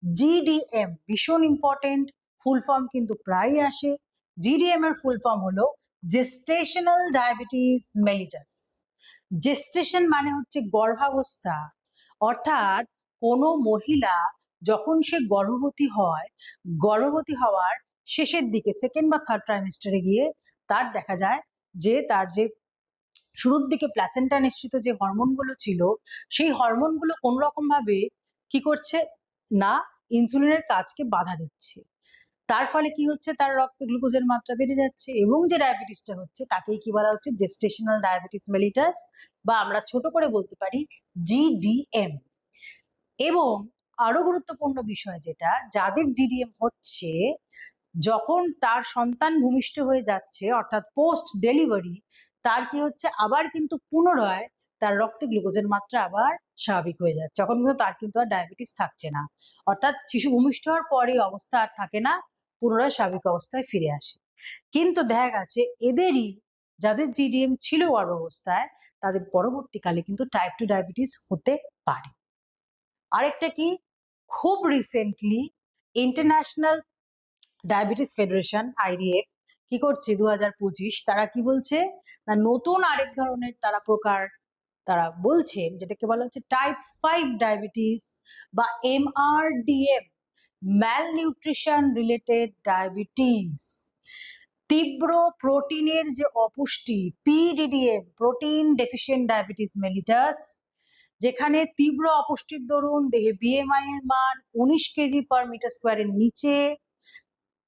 জিডিএম ভীষণ ইম্পর্টেন্ট, ফুল ফর্ম কিন্তু প্রায়ই আসে। জিডিএম এর ফুল ফর্ম হলো জেস্টেশনাল ডায়াবেটিস মেলিটাস। জেস্টেশন মানে হচ্ছে গর্ভাবস্থা, অর্থাৎ কোনো মহিলা যখন সে গর্ভবতী হয়, গর্ভবতী হওয়ার শেষের দিকে সেকেন্ড বা থার্ড ট্রাইমেস্টারে গিয়ে তার দেখা যায় যে তার যে শুরুর দিকে প্ল্যাসেন্টা নিঃসৃত যে হরমোনগুলো ছিল, সেই হরমোনগুলো কোন রকম ভাবে কি করছে না ইনসুলিনের কাজকে বাধা দিচ্ছে। তার ফলে কি হচ্ছে, তার রক্তে গ্লুকোজের মাত্রা বেড়ে যাচ্ছে, এবং যে ডায়াবেটিসটা হচ্ছে তাকেই কি বলা হচ্ছে জেস্টেশনাল ডায়াবেটিস মেলিটাস, বা আমরা ছোট করে বলতে পারি জিডিএম। এবং আরো গুরুত্বপূর্ণ বিষয় যেটা, যাদের জিডিএম হচ্ছে, যখন তার সন্তান ভূমিষ্ঠ হয়ে যাচ্ছে অর্থাৎ পোস্ট ডেলিভারি, তার কি হচ্ছে আবার কিন্তু পুনরায় তার রক্তে গ্লুকোজের মাত্রা আবার স্বাভাবিক হয়ে যাচ্ছে, তখন কিন্তু তার কিন্তু আর ডায়াবেটিস থাকছে না। অর্থাৎ শিশু ভূমিষ্ঠ হওয়ার পরে অবস্থা আর থাকে না, পুনরায় স্বাভাবিক অবস্থায় ফিরে আসে। কিন্তু দেখা গেছে এদেরই, যাদের জিডিএম ছিল গর্ভাবস্থায়, তাদের পরবর্তীকালে কিন্তু টাইপ 2 ডায়াবেটিস হতে পারে। আরেকটা কি, খুব recently international diabetes federation IDF কি করছে 2025, তারা কি বলছে না নতুন আরেক ধরনের তারা প্রকার তারা বলছেন, যেটাকে বলা হচ্ছে টাইপ 5 ডায়াবেটিস বা এমআরডিএম, ম্যাল নিউট্রিশন রিলেটেড ডায়াবেটিস। তীব্র প্রোটিনের যে অপুষ্টি, পিডিডিএম, প্রোটিন ডেফিসিয়েন্ট ডায়াবেটিস মেলিটাস, যেখানে তীব্র অপুষ্টির দরুন দেহে বিএমআই এর মান 19 কেজি পার মিটার স্কোয়ারের নিচে,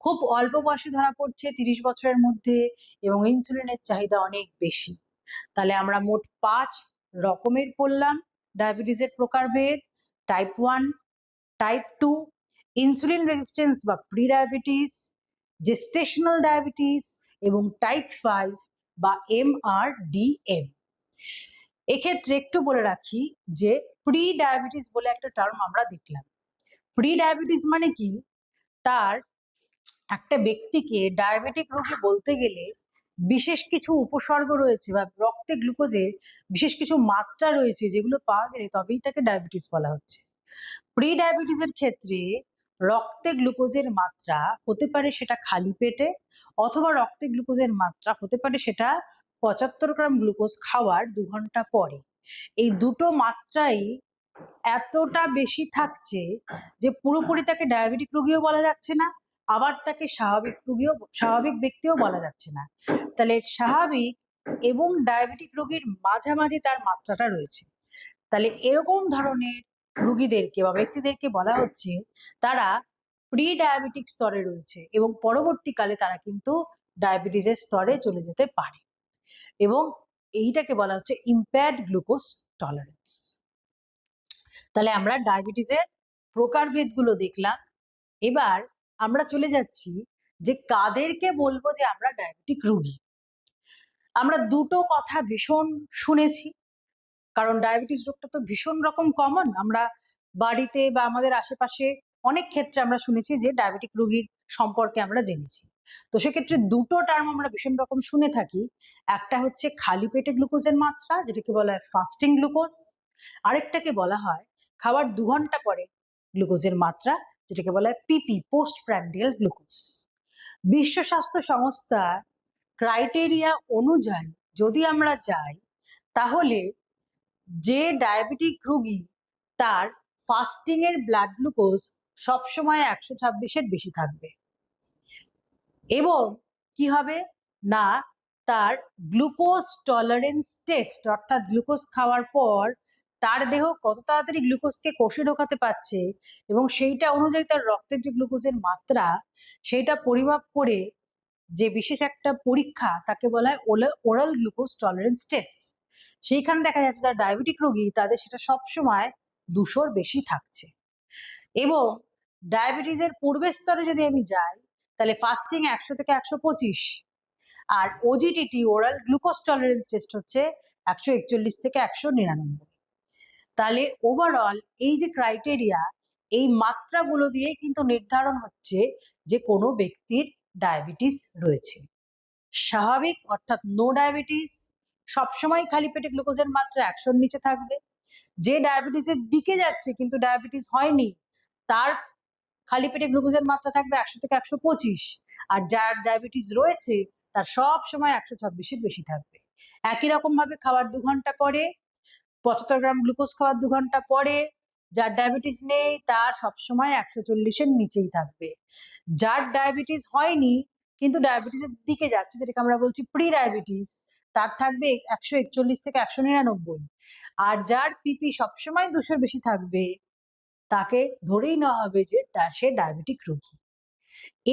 খুব অল্প বয়সে ধরা পড়ছে 30 বছরের মধ্যে, এবং ইনসুলিনের চাহিদা অনেক বেশি। তাহলে আমরা মোট 5 রকমের পড়লাম ডায়াবেটিসের প্রকারভেদ। টাইপ 1, টাইপ 2, ইনসুলিন রেজিস্ট্যান্স বা প্রি ডায়াবেটিস, জেস্টেশনাল ডায়াবেটিস এবং টাইপ 5 বা MRDM। এক্ষেত্রে একটু বলে রাখি যে প্রি ডায়াবেটিস বলে একটা টার্ম আমরা দেখলাম। প্রি ডায়াবেটিস মানে কি, তার একটা ব্যক্তিকে ডায়াবেটিক রোগী বলতে গেলে বিশেষ কিছু উপসর্গ রয়েছে বা রক্তে গ্লুকোজের বিশেষ কিছু মাত্রা রয়েছে যেগুলো পাওয়া গেলে তবেই তাকে ডায়াবেটিস বলা হচ্ছে। প্রি ডায়াবেটিসের ক্ষেত্রে রক্তে গ্লুকোজের মাত্রা হতে পারে সেটা খালি পেটে, অথবা রক্তে গ্লুকোজের মাত্রা হতে পারে সেটা 75 গ্রাম গ্লুকোজ খাওয়ার 2 ঘন্টা পরে। এই দুটো মাত্রাই এতটা বেশি থাকছে যে পুরোপুরি তাকে ডায়াবেটিক রোগীও বলা যাচ্ছে না, আবার তাকে স্বাভাবিক ব্যক্তিও বলা যাচ্ছে না। তাহলে স্বাভাবিক এবং ডায়াবেটিক রোগীর মাঝামাঝি তার মাত্রাটা রয়েছে। তাহলে এরকম ধরনের রোগীদেরকে বা ব্যক্তিদেরকে বলা হচ্ছে তারা প্রি ডায়াবেটিক স্তরে রয়েছে এবং পরবর্তীকালে তারা কিন্তু ডায়াবেটিসের স্তরে চলে যেতে পারে, এবং এইটাকে বলা হচ্ছে ইম্পেয়ার্ড গ্লুকোজ টলারেন্স। তাহলে আমরা ডায়াবেটিসের প্রকারভেদগুলো দেখলাম। এবার আমরা চলে যাচ্ছি যে কাদেরকে বলবো যে আমরা ডায়াবেটিক রোগী। আমরা দুটো কথা ভীষণ শুনেছি, কারণ ডায়াবেটিস রোগটা তো ভীষণ রকম কমন। আমরা বাড়িতে বা আমাদের আশেপাশে অনেক ক্ষেত্রে আমরা শুনেছি যে ডায়াবেটিক রোগীর সম্পর্কে আমরা জেনেছি। তো সেক্ষেত্রে দুটো টার্ম আমরা ভীষণ রকম শুনে থাকি। একটা হচ্ছে খালি পেটে গ্লুকোজের মাত্রা, যেটাকে বলা হয় ফাস্টিং গ্লুকোজ। আরেকটাকে বলা হয় খাবার 2 ঘন্টা পরে গ্লুকোজের মাত্রা, যেটাকে বলা হয় পিপি, পোস্ট প্র্যান্ডিয়াল গ্লুকোজ। বিশ্ব স্বাস্থ্য সংস্থার ক্রাইটেরিয়া অনুযায়ী যদি আমরা যাই, তাহলে যে ডায়াবেটিক রোগী তার ফাস্টিং এর ব্লাড গ্লুকোজ সবসময় 126-এর বেশি থাকবে, এবং কি হবে না, তার গ্লুকোজ টলারেন্স টেস্ট, অর্থাৎ গ্লুকোজ খাওয়ার পর তার দেহ কত তাড়াতাড়ি গ্লুকোজকে কোষে ঢোকাতে পারছে এবং সেইটা অনুযায়ী তার রক্তের যে গ্লুকোজের মাত্রা সেইটা পরিমাপ করে যে বিশেষ একটা পরীক্ষা তাকে বলা হয় ওরাল গ্লুকোজ টলারেন্স টেস্ট। সেইখানে দেখা যাচ্ছে যারা ডায়াবেটিক রোগী তাদের সেটা সবসময় 200-র বেশি থাকছে। এবং ডায়াবেটিসের পূর্বের স্তরে যদি আমি যাই, তাহলে ফাস্টিং 100 থেকে 125, আর OGTT oral glucose tolerance test হচ্ছে 141 থেকে 199। তাহলে ওভারঅল এই যে ক্রাইটেরিয়া, এই মাত্রাগুলো দিয়ে কিন্তু নির্ধারণ হচ্ছে যে কোনো ব্যক্তির ডায়াবেটিস রয়েছে। স্বাভাবিক অর্থাৎ নো ডায়াবেটিস সবসময় খালি পেটে গ্লুকোজের মাত্রা 100-র নিচে থাকবে। যে ডায়াবেটিসের দিকে যাচ্ছে কিন্তু ডায়াবেটিস হয়নি, তার খালি পেটে গ্লুকোজের মাত্রা থাকবে 100 থেকে 125, আর যার ডায়াবেটিস রয়েছে তার সব সময় 126-এর বেশি থাকবে। একই রকম ভাবে খাওয়ার 2 ঘন্টা পরে 75 গ্রাম গ্লুকোজ খাওয়ার 2 ঘন্টা পরে যার ডায়াবেটিস নেই তার সবসময় 140-এর নিচেই থাকবে। যার ডায়াবেটিস হয়নি কিন্তু ডায়াবেটিসের দিকে যাচ্ছে, যেটাকে আমরা বলছি প্রি ডায়াবেটিস, তার থাকবে 141 থেকে 199। আর যার পিপি সবসময় 200-এর বেশি থাকবে তাকে ধরেই নেওয়া হবে যে সে ডায়াবেটিক রোগী।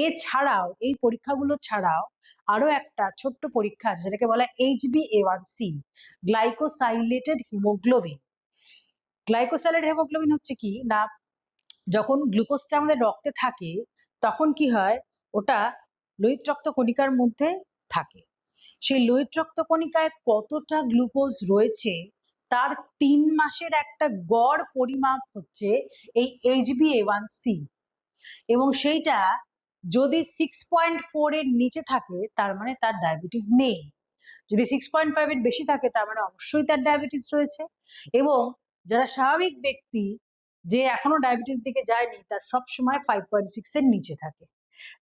এছাড়াও এই পরীক্ষাগুলো ছাড়াও আরো একটা ছোট্ট পরীক্ষা আছে যেটাকে বলা HbA1c, গ্লাইকোসাইলেটেড হিমোগ্লোবিন। গ্লাইকোসাইলেটেড হিমোগ্লোবিন হচ্ছে কি না, যখন গ্লুকোজটা আমাদের রক্তে থাকে তখন কি হয়, ওটা লোহিত রক্ত কণিকার মধ্যে থাকে। সেই লোহিত রক্ত কণিকায় কতটা গ্লুকোজ রয়েছে তার 3 মাসের একটা গড় পরিমাপ হচ্ছে এই HbA1c, এবং সেইটা যদি 6.4 এর নিচে থাকে তার মানে তার ডায়াবেটিস নেই, যদি 6.5 এর বেশি থাকে তার মানে অবশ্যই তার ডায়াবেটিস রয়েছে। এবং যারা স্বাভাবিক ব্যক্তি যে এখনো ডায়াবেটিস দিকে যায়নি তার সবসময় 5.6 এর নিচে থাকে।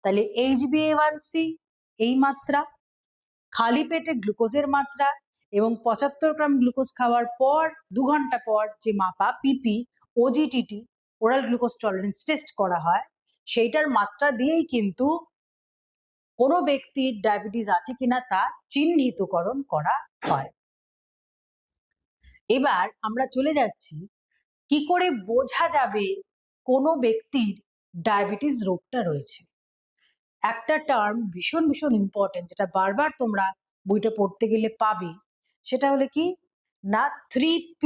তাহলে HbA1c এই মাত্রা, খালি পেটে গ্লুকোজের মাত্রা এবং 75 গ্রাম গ্লুকোজ খাওয়ার পর 2 ঘন্টা পর যে মাপা PP, OGTT oral glucose tolerance test করা হয়, সেইটার মাত্রা দিয়েই কিন্তু কোনো ব্যক্তির ডায়াবেটিস আছে কিনা তা চিহ্নিতকরণ করা হয়। এবার আমরা চলে যাচ্ছি কি করে বোঝা যাবে কোনো ব্যক্তির ডায়াবেটিস রোগটা রয়েছে। একটা টার্ম ভীষণ ভীষণ ইম্পর্টেন্ট, যেটা বারবার তোমরা বইটা পড়তে গেলে পাবে, সেটা হলো কি না 3P,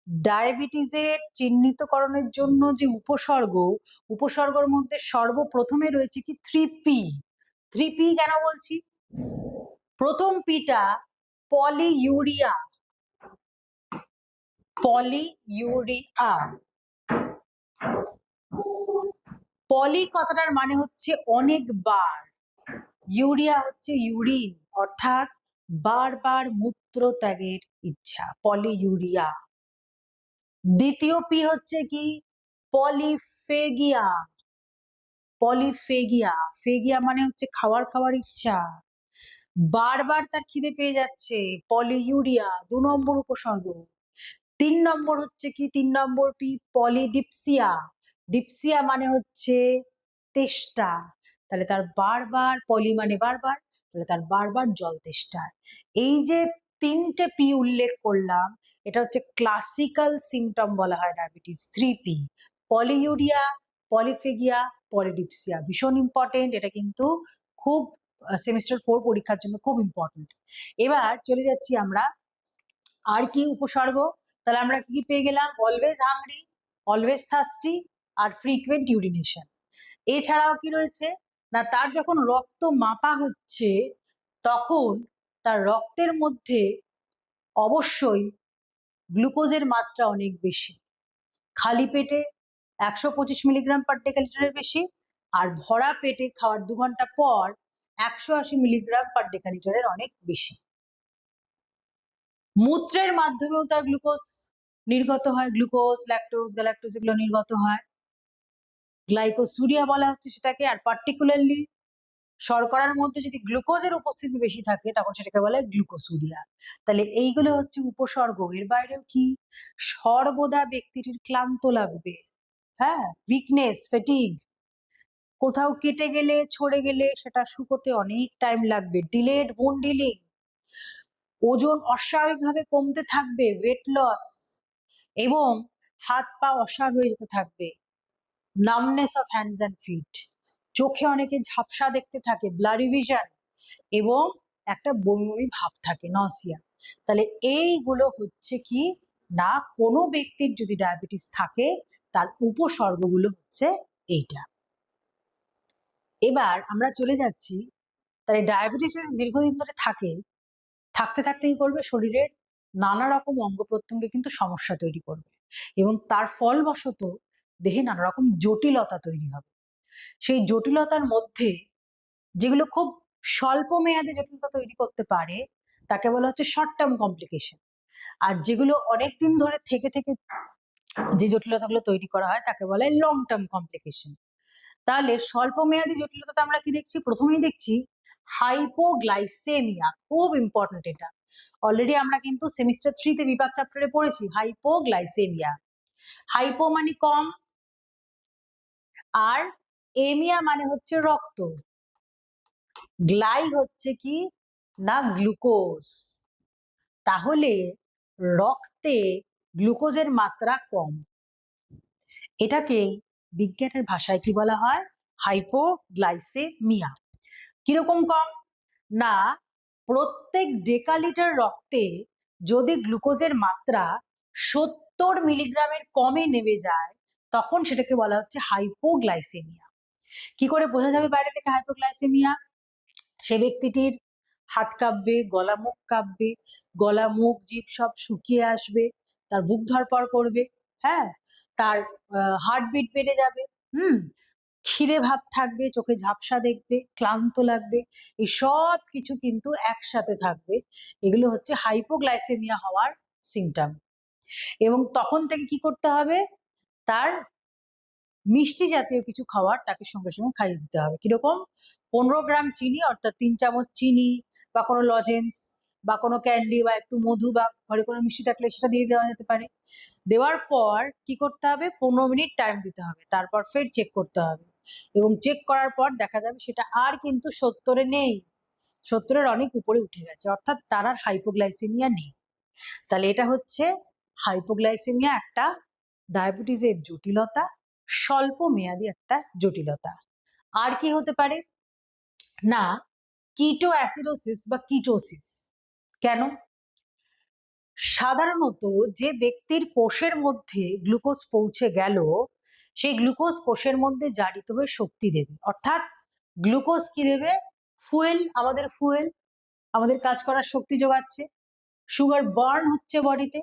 ডায়াবেটিসের চিহ্নিতকরণের জন্য যে উপসর্গর মধ্যে সর্বপ্রথমে রয়েছে কি 3P। 3P কেন বলছি? প্রথম পিটা পলিইউরিয়া। পলিইউরিয়া, পলি কথাটার মানে হচ্ছে অনেকবার, ইউরিয়া হচ্ছে ইউরিন, অর্থাৎ বারবার মূত্র ত্যাগের ইচ্ছা, পলিইউরিয়া। দ্বিতীয় পি হচ্ছে কি পলিফেগিয়া। পলিফেগিয়া, ফেগিয়া মানে হচ্ছে খাওয়ার ইচ্ছা, বারবার তার খিদে পেয়ে যাচ্ছে, পলিইউরিয়া 2 নম্বর উপসর্গ। 3 নম্বর হচ্ছে কি 3 নম্বর পি পলিডিপসিয়া। ডিপসিয়া মানে হচ্ছে তেষ্টা, তাহলে তার বারবার, পলি মানে বারবার, তাহলে তার বারবার জল তেষ্টা। এই যে 3টে পি উল্লেখ করলাম, এটা হচ্ছে ক্লাসিক্যাল সিমটম বলা হয় ডায়াবেটিস। 3P, পলিইউরিয়া, পলিফেগিয়া, পলিডিপসিয়া, ভীষণ ইম্পর্টেন্ট। এটা কিন্তু খুব সেমিস্টার 4 পরীক্ষার জন্য খুব ইম্পর্টেন্ট। এবার চলে যাচ্ছি আমরা আর কি উপসর্গ। তাহলে আমরা কি পেয়ে গেলাম? অলওয়েজ হাংরি, অলওয়েজ থার্স্টি, আর ফ্রিকুয়েন্ট ইউরিনেশন। এছাড়াও কি রয়েছে না, তার যখন রক্ত মাপা হচ্ছে তখন তার রক্তের মধ্যে অবশ্যই গ্লুকোজের মাত্রা অনেক বেশি। খালি পেটে 125 মিলিগ্রাম পার ডেকালিটারের বেশি, আর ভরা পেটে খাওয়ার 2 ঘন্টা পর 180 মিলিগ্রাম পার ডেকালিটারের অনেক বেশি। মূত্রের মাধ্যমেও তার গ্লুকোজ নির্গত হয়, গ্লুকোজ, ল্যাকটোজ, গ্যালাক্টোজ এগুলো নির্গত হয়, গ্লাইকোসুরিয়া বলা হচ্ছে সেটাকে। আর পার্টিকুলারলি শর্করার মধ্যে যদি গ্লুকোজের উপস্থিতি বেশি থাকে তখন সেটাকে বলে গ্লুকোসুরিয়া। তাহলে এইগুলো হচ্ছে উপসর্গ। এর বাইরেও কি সর্বদা ব্যক্তিটির ক্লান্ত লাগবে, হ্যাঁ, উইকনেস, ফ্যাটিগ, কোথাও কেটে গেলে ছড়ে গেলে সেটা শুকোতে অনেক টাইম লাগবে, ডিলেড বোন হিলিং, ওজন অস্বাভাবিকভাবে কমতে থাকবে, ওয়েট লস, এবং হাত পা অসাড় হয়ে যেতে থাকবে, numbness of hands and feet, চোখে অনেকে ঝাপসা দেখতে থাকে, ব্লারি ভিশন, এবং একটা বমি বমি ভাব থাকে, নসিয়া। তাহলে এইগুলো হচ্ছে কি না, কোনো ব্যক্তির যদি ডায়াবেটিস থাকে তার উপসর্গগুলো হচ্ছে এইটা। এবার আমরা চলে যাচ্ছি, তাহলে ডায়াবেটিস দীর্ঘদিন ধরে থাকতে থাকতে কি করবে, শরীরের নানা রকম অঙ্গ প্রত্যঙ্গে কিন্তু সমস্যা তৈরি করবে, এবং তার ফলবশত দেহে নানা রকম জটিলতা তৈরি হবে। সেই জটিলতার মধ্যে যেগুলো খুব স্বল্প মেয়াদে জটিলতা তৈরি করতে পারে তাকে বলা হচ্ছে শর্ট টার্ম কমপ্লিকেশন, আর যেগুলো অনেকদিন ধরে থেকে থেকে যে জটিলতাগুলো তৈরি করা হয় তাকে বলা হয় লং টার্ম কমপ্লিকেশন। তাহলে স্বল্প মেয়াদী জটিলতাতে আমরা কি দেখছি? প্রথমেই দেখছি হাইপোগ্লাইসেমিয়া, খুব ইম্পর্টেন্ট এটা। অলরেডি আমরা কিন্তু সেমিস্টার 3 তে বিপাক চ্যাপ্টারে পড়েছি হাইপোগ্লাইসেমিয়া। হাইপো মানে কম, আর এমিয়া মানে হচ্ছে রক্ত, গ্লাই হচ্ছে কি না গ্লুকোজ। তাহলে রক্তে গ্লুকোজের মাত্রা কম, এটাকেই বিজ্ঞানের ভাষায় কি বলা হয়? হাইপোগ্লাইসেমিয়া। কিরকম কম না, প্রত্যেক ডেকালিটার রক্তে যদি গ্লুকোজের মাত্রা 70 মিলিগ্রামের কমে নেমে যায় তখন সেটাকে বলা হচ্ছে হাইপোগ্লাইসেমিয়া। কি করে বোঝা যাবে বাইরে থেকে হাইপোগ্লাইসেমিয়া? সে ব্যক্তিটির হাত কাঁপবে, গলা মুখ কাঁপবে, গলা মুখ জিভ সব শুকিয়ে আসবে, তার বুক ধড়ফড় করবে, হ্যাঁ, তার হার্টবিট বেড়ে যাবে, খিদে ভাব থাকবে, চোখে ঝাপসা দেখবে, ক্লান্ত লাগবে, এই সব কিছু কিন্তু একসাথে থাকবে। এগুলো হচ্ছে হাইপোগ্লাইসেমিয়া হওয়ার সিমটম। এবং তখন থেকে কি করতে হবে? তার মিষ্টি জাতীয় কিছু খাবার তাকে সঙ্গে সঙ্গে খাইয়ে দিতে হবে। কিরকম? 15 গ্রাম চিনি, অর্থাৎ 3 চামচ চিনি, বা কোনো লজেন্স বা কোনো ক্যান্ডি বা একটু মধু বা ঘরে কোনো মিষ্টি থাকলে সেটা দিয়ে দেওয়া যেতে পারে। দেওয়ার পর কি করতে হবে? 15 মিনিট টাইম দিতে হবে, তারপর ফের চেক করতে হবে, এবং চেক করার পর দেখা যাবে সেটা আর কিন্তু 70-এ নেই, 70-এর অনেক উপরে উঠে গেছে, অর্থাৎ তার আর হাইপোগ্লাইসেমিয়া নেই। তাহলে এটা হচ্ছে হাইপোগ্লাইসেমিয়া, একটা ডায়াবেটিসের জটিলতা, স্বল্প মেয়াদী একটা জটিলতা। আর কি হতে পারে না, কিটো অ্যাসিডোসিস বা কিটোসিস। কেন? সাধারণত যে ব্যক্তির কোষের মধ্যে গ্লুকোজ পৌঁছে গেল, সেই গ্লুকোজ কোষের মধ্যে জারিত হয়ে শক্তি দেবে। অর্থাৎ গ্লুকোজ কি দেবে? ফুয়েল, আমাদের কাজ করার শক্তি যোগাচ্ছে। সুগার বার্ন হচ্ছে বডিতে,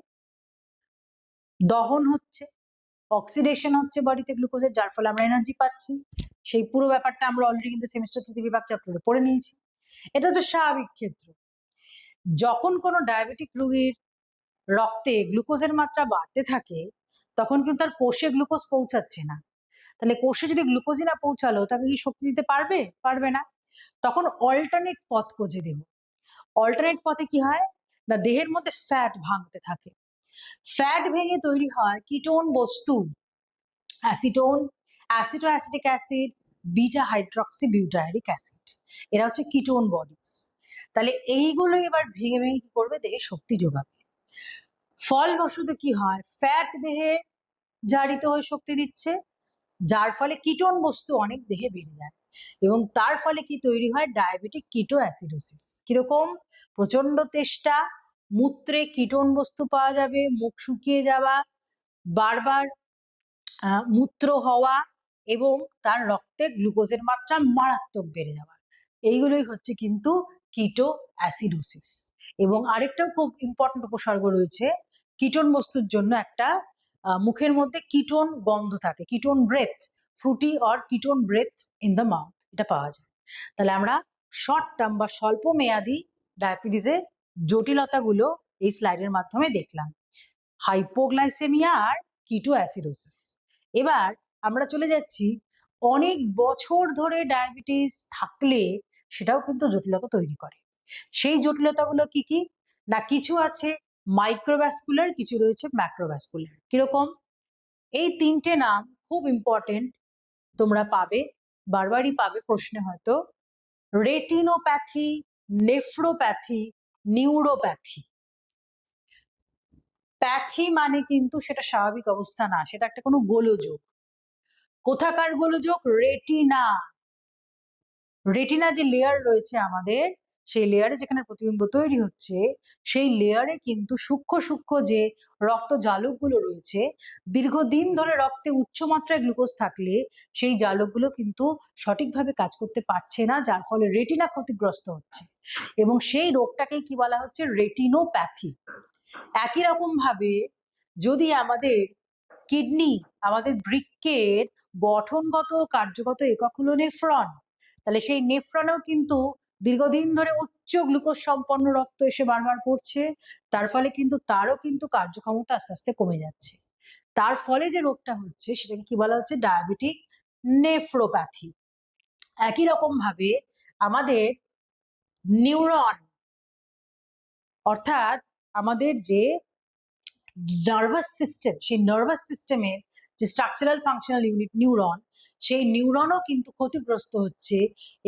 দহন হচ্ছে, অক্সিডেশন হচ্ছে বডিতে গ্লুকোজের, যার ফলে আমরা এনার্জি পাচ্ছি। সেই পুরো ব্যাপারটা আমরা অলরেডি কিন্তু সেমিস্টার 3 বিভাগ চ্যাপ্টারে পড়ে নিয়েছি। এটা হচ্ছে স্বাভাবিক ক্ষেত্র। যখন কোনো ডায়াবেটিক রোগীর রক্তে গ্লুকোজের মাত্রা বাড়তে থাকে, তখন কিন্তু তার কোষে গ্লুকোজ পৌঁছাচ্ছে না। তাহলে কোষে যদি গ্লুকোজই না পৌঁছালো, তাকে কি শক্তি দিতে পারবে? পারবে না। তখন অল্টারনেট পথ খুঁজে দেব। অল্টারনেট পথে কি হয় না, দেহের মধ্যে ফ্যাট ভাঙতে থাকে। ফ্যাট ভেঙে তৈরি হয় কিটোন বস্তু, acetone, aceto acetic acid, beta hydroxy butyric acid. এরা হচ্ছে কিটোন বডিজ। তাহলে এইগুলো এবার ভেঙে ভেঙে কি করবে? দেহে শক্তি যোগাবে। ফলবশত কি হয়, ফ্যাট দেহে জারিত হয়ে শক্তি দিচ্ছে, যার ফলে কিটোন বস্তু অনেক দেহে বেড়ে যায়, এবং তার ফলে কি তৈরি হয়? ডায়াবেটিক কিটো অ্যাসিডোসিস। কিরকম? প্রচন্ড তেষ্টা, মূত্রে কিটোন বস্তু পাওয়া যাবে, মুখ শুকিয়ে যাওয়া, বারবার মূত্র হওয়া, এবং তার রক্তে গ্লুকোজের মাত্রা মারাত্মক বেড়ে যাওয়া। এইগুলোই হচ্ছে কিন্তু কিটো অ্যাসিডোসিস। এবং আরেকটাও খুব ইম্পর্টেন্ট উপসর্গ রয়েছে, কিটোন বস্তুর জন্য একটা মুখের মধ্যে কিটোন গন্ধ থাকে, ketone breath, fruity or ketone breath in the mouth, এটা পাওয়া যায়। তাহলে আমরা শর্ট টার্ম বা স্বল্প মেয়াদী ডায়াবেটিসের জটিলতাগুলো এই স্লাইডের মাধ্যমে দেখলাম, হাইপোগ্লাইসেমিয়া আর কিটো অ্যাসিডোসিস। এবার আমরা চলে যাচ্ছি, অনেক বছর ধরে ডায়াবেটিস থাকলে সেটাও কিন্তু জটিলতা তৈরি করে। সেই জটিলতাগুলো কি কি না, কিছু আছে মাইক্রোভ্যাসকুলার, কিছু রয়েছে ম্যাক্রোভ্যাসকুলার। কিরকম? এই তিনটে নাম খুব ইম্পর্টেন্ট, তোমরা পাবে, বারবারই পাবে প্রশ্নে হয়তো। Retinopathy, nephropathy, neuropathy. প্যাথি মানে কিন্তু সেটা স্বাভাবিক অবস্থা না, সেটা একটা কোনো গোলযোগ। কোথাকার গোলযোগ? রেটিনা। রেটিনা যে লেয়ার রয়েছে আমাদের, সেই লেয়ারে যেখানে প্রতিবিম্ব তৈরি হচ্ছে, সেই লেয়ারে কিন্তু সূক্ষ্ম সূক্ষ্ম যে রক্ত জালকগুলো রয়েছে, দীর্ঘদিন ধরে রক্তে উচ্চমাত্রায় গ্লুকোজ থাকলে সেই জালকগুলো কিন্তু সঠিকভাবে কাজ করতে পারছে না, যার ফলে রেটিনা ক্ষতিগ্রস্ত হচ্ছে, এবং সেই রোগটাকেই কি বলা হচ্ছে? রেটিনোপ্যাথি। একই রকম ভাবে যদি আমাদের কিডনি, আমাদের বৃক্কের গঠনগত কার্যগত একক হলো নেফ্রন, তাহলে সেই নেফ্রনেও কিন্তু দীর্ঘদিন ধরে উচ্চ গ্লুকোজ সম্পন্ন রক্ত এসে বারবার পড়ছে, তার ফলে কিন্তু তারও কিন্তু কার্যক্ষমতা আস্তে আস্তে কমে যাচ্ছে। তার ফলে যে রোগটা হচ্ছে সেটাকে কি বলা হচ্ছে? Diabetic nephropathy. একই রকম ভাবে আমাদের নিউরন, অর্থাৎ আমাদের যে নার্ভাস সিস্টেম, সেই নার্ভাস সিস্টেমের যে স্ট্রাকচারাল ফাংশনাল ইউনিট নিউরন, সেই নিউরনও কিন্তু ক্ষতিগ্রস্ত হচ্ছে,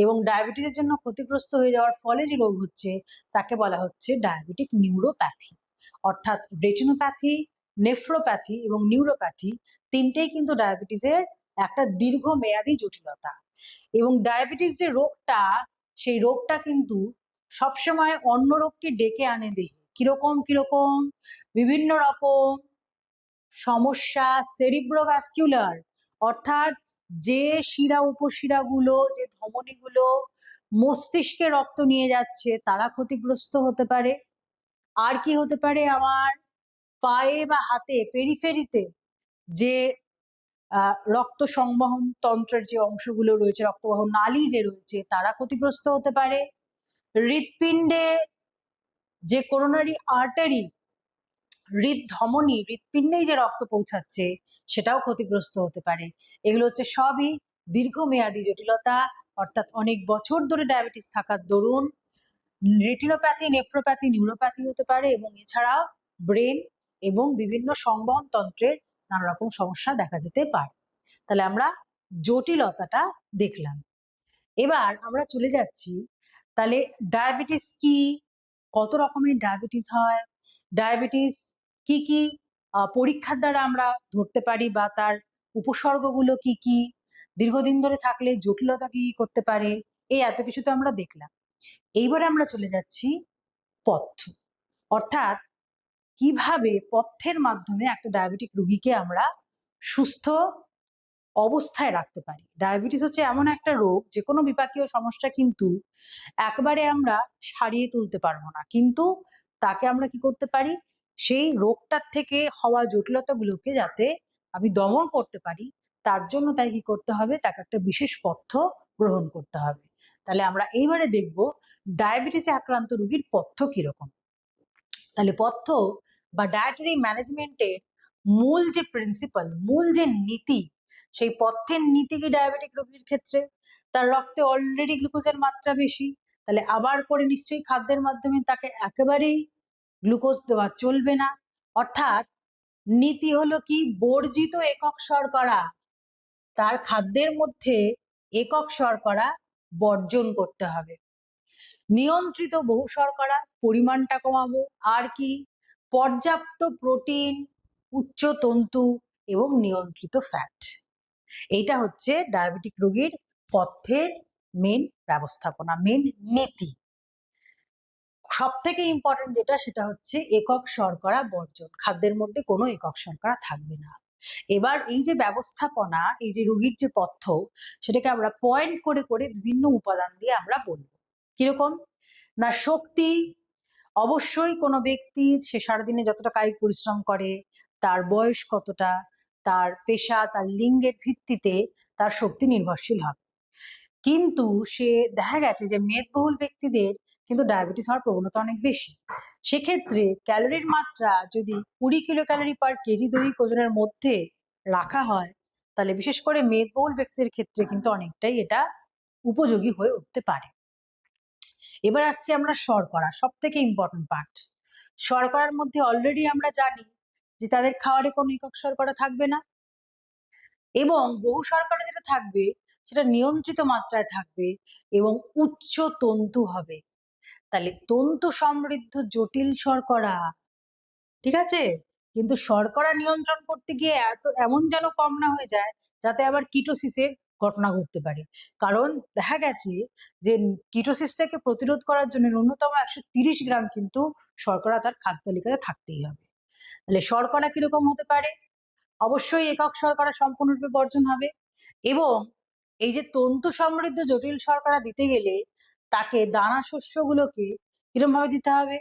এবং ডায়াবেটিসের জন্য ক্ষতিগ্রস্ত হয়ে যাওয়ার ফলে যে রোগ হচ্ছে তাকে বলা হচ্ছে ডায়াবেটিক নিউরোপ্যাথি। অর্থাৎ রেটিনোপ্যাথি, নেফ্রোপ্যাথি এবং নিউরোপ্যাথি তিনটেই কিন্তু ডায়াবেটিসের একটা দীর্ঘমেয়াদী জটিলতা। এবং ডায়াবেটিস যে রোগটা, সেই রোগটা কিন্তু সবসময় অন্য রোগকে ডেকে আনে দেহে। কিরকম কিরকম? বিভিন্ন রকম সমস্যা, সেরিব্রোভাস্কুলার, অর্থাৎ যে শিরা উপশিরাগুলো, যে ধমনীগুলো মস্তিষ্কে রক্ত নিয়ে যাচ্ছে, তারা ক্ষতিগ্রস্ত হতে পারে। আর কি হতে পারে? আমার পায়ে বা হাতে পেরিফেরিতে যে রক্ত সংবহন তন্ত্রের যে অংশগুলো রয়েছে, রক্তবাহন নালী যে রয়েছে, তারা ক্ষতিগ্রস্ত হতে পারে। হৃৎপিণ্ডে যে করোনারি আর্টারি, হৃদধমনী, হৃৎপিণ্ডেই যে রক্ত পৌঁছাচ্ছে, সেটাও ক্ষতিগ্রস্ত হতে পারে। এগুলো হচ্ছে সবই দীর্ঘমেয়াদী জটিলতা, অর্থাৎ অনেক বছর ধরে ডায়াবেটিস থাকার দরুন রেটিনোপ্যাথি, নেফ্রোপ্যাথি, নিউরোপ্যাথি হতে পারে, এবং এছাড়াও ব্রেন এবং বিভিন্ন সংবহন তন্ত্রের নানা রকম সমস্যা দেখা যেতে পারে। তাহলে আমরা জটিলতাটা দেখলাম। এবার আমরা চলে যাচ্ছি, তাহলে ডায়াবেটিস কি, কত রকমের ডায়াবেটিস হয়, ডায়াবেটিস কি কি পরীক্ষার দ্বারা আমরা ধরতে পারি, বা তার উপসর্গগুলো কি কি, দীর্ঘদিন ধরে থাকলে জটিলতা কি করতে পারে, এই এত কিছু তো আমরা দেখলাম। এইবারে আমরা চলে যাচ্ছি পথ্য, অর্থাৎ কিভাবে পথ্যের মাধ্যমে একটা ডায়াবেটিক রোগীকে আমরা সুস্থ অবস্থায় রাখতে পারি। ডায়াবেটিস হচ্ছে এমন একটা রোগ, যে কোনো বিপাকীয় সমস্যা কিন্তু একবারে আমরা সারিয়ে তুলতে পারবো না, কিন্তু তাকে আমরা কি করতে পারি, সেই রোগটার থেকে হওয়া জটিলতাগুলোকে যাতে আমি দমন করতে পারি, তার জন্য তাই কি করতে হবে, তাকে একটা বিশেষ পথ্য গ্রহণ করতে হবে। তাহলে আমরা এইবারে দেখব ডায়াবেটিসে আক্রান্ত রোগীর পথ্য কিরকম। তাহলে পথ্য বা ডায়েটারি ম্যানেজমেন্টের মূল যে প্রিন্সিপাল, মূল যে নীতি, সেই পথ্যের নীতি কি ডায়াবেটিক রোগীর ক্ষেত্রে, তার রক্তে অলরেডি গ্লুকোজের মাত্রা বেশি, তাহলে আবার করে নিশ্চয়ই খাদ্যের মাধ্যমে তাকে একেবারেই গ্লুকোজ দেওয়া চলবে না। অর্থাৎ নীতি হলো কি, বর্জিত একক শর্করা, তার খাদ্যের মধ্যে একক শর্করা বর্জন করতে হবে। নিয়ন্ত্রিত বহু শর্করা, পরিমাণটা কমাবো। আর কি, পর্যাপ্ত প্রোটিন, উচ্চ তন্তু এবং নিয়ন্ত্রিত ফ্যাট। এইটা হচ্ছে ডায়াবেটিক রোগীর পথ্যের মেন ব্যবস্থাপনা, মেন নীতি। সব থেকে ইম্পর্টেন্ট যেটা, সেটা হচ্ছে একক শর্করা বর্জন, খাদ্যের মধ্যে কোনো একক শর্করা থাকবে না। এবার এই যে ব্যবস্থাপনা, এই যে রোগীর যে পথ্য, সেটাকে আমরা পয়েন্ট করে করে বিভিন্ন উপাদান দিয়ে আমরা বলবো। কিরকম না, শক্তি, অবশ্যই কোনো ব্যক্তি সে সারাদিনে যতটা কায়িক পরিশ্রম করে, তার বয়স কতটা, তার পেশা, তার লিঙ্গের ভিত্তিতে তার শক্তি নির্ভরশীল হবে। কিন্তু সে দেখা গেছে যে মেদবহুল ব্যক্তিদের কিন্তু ডায়াবেটিস হওয়ার প্রবণতা অনেক বেশি। সেক্ষেত্রে ক্যালোরির মাত্রা যদি 20 কিলো ক্যালোরি পার কেজি দৈহিক ওজনের মধ্যে রাখা হয়, তাহলে বিশেষ করে মেদবহুল ব্যক্তিদের ক্ষেত্রে কিন্তু অনেকটাই এটা উপযোগী হয়ে উঠতে পারে। এবার আসছি আমরা শর্করা, সব থেকে ইম্পর্টেন্ট পার্ট। শর্করার মধ্যে অলরেডি আমরা জানি যে তাদের খাওয়ারে কোনো একক শর্করা থাকবে না, এবং বহু শর্করা যেটা থাকবে সেটা নিয়ন্ত্রিত মাত্রায় থাকবে এবং উচ্চ তন্তু হবে। তাহলে তন্তু সমৃদ্ধ জটিল শর্করা, ঠিক আছে, কিন্তু শর্করা নিয়ন্ত্রণ করতে গিয়ে এমন যেন কম না হয়ে যায় যাতে আবার কিটোসিসের ঘটনা ঘটতে পারে। কারণ দেখা গেছে যে কিটোসিসটাকে প্রতিরোধ করার জন্য ন্যূনতম 130 গ্রাম কিন্তু শর্করা তার খাদ্য তালিকায় থাকতেই হবে। তাহলে শর্করা কিরকম হতে পারে, অবশ্যই একক শর্করা সম্পূর্ণরূপে বর্জন হবে। এবং এই যে তন্তু সমৃদ্ধ জটিল শর্করা দিতে গেলে তাকে দানা শস্যগুলোকে কিরকম ভাবে দিতে হবে,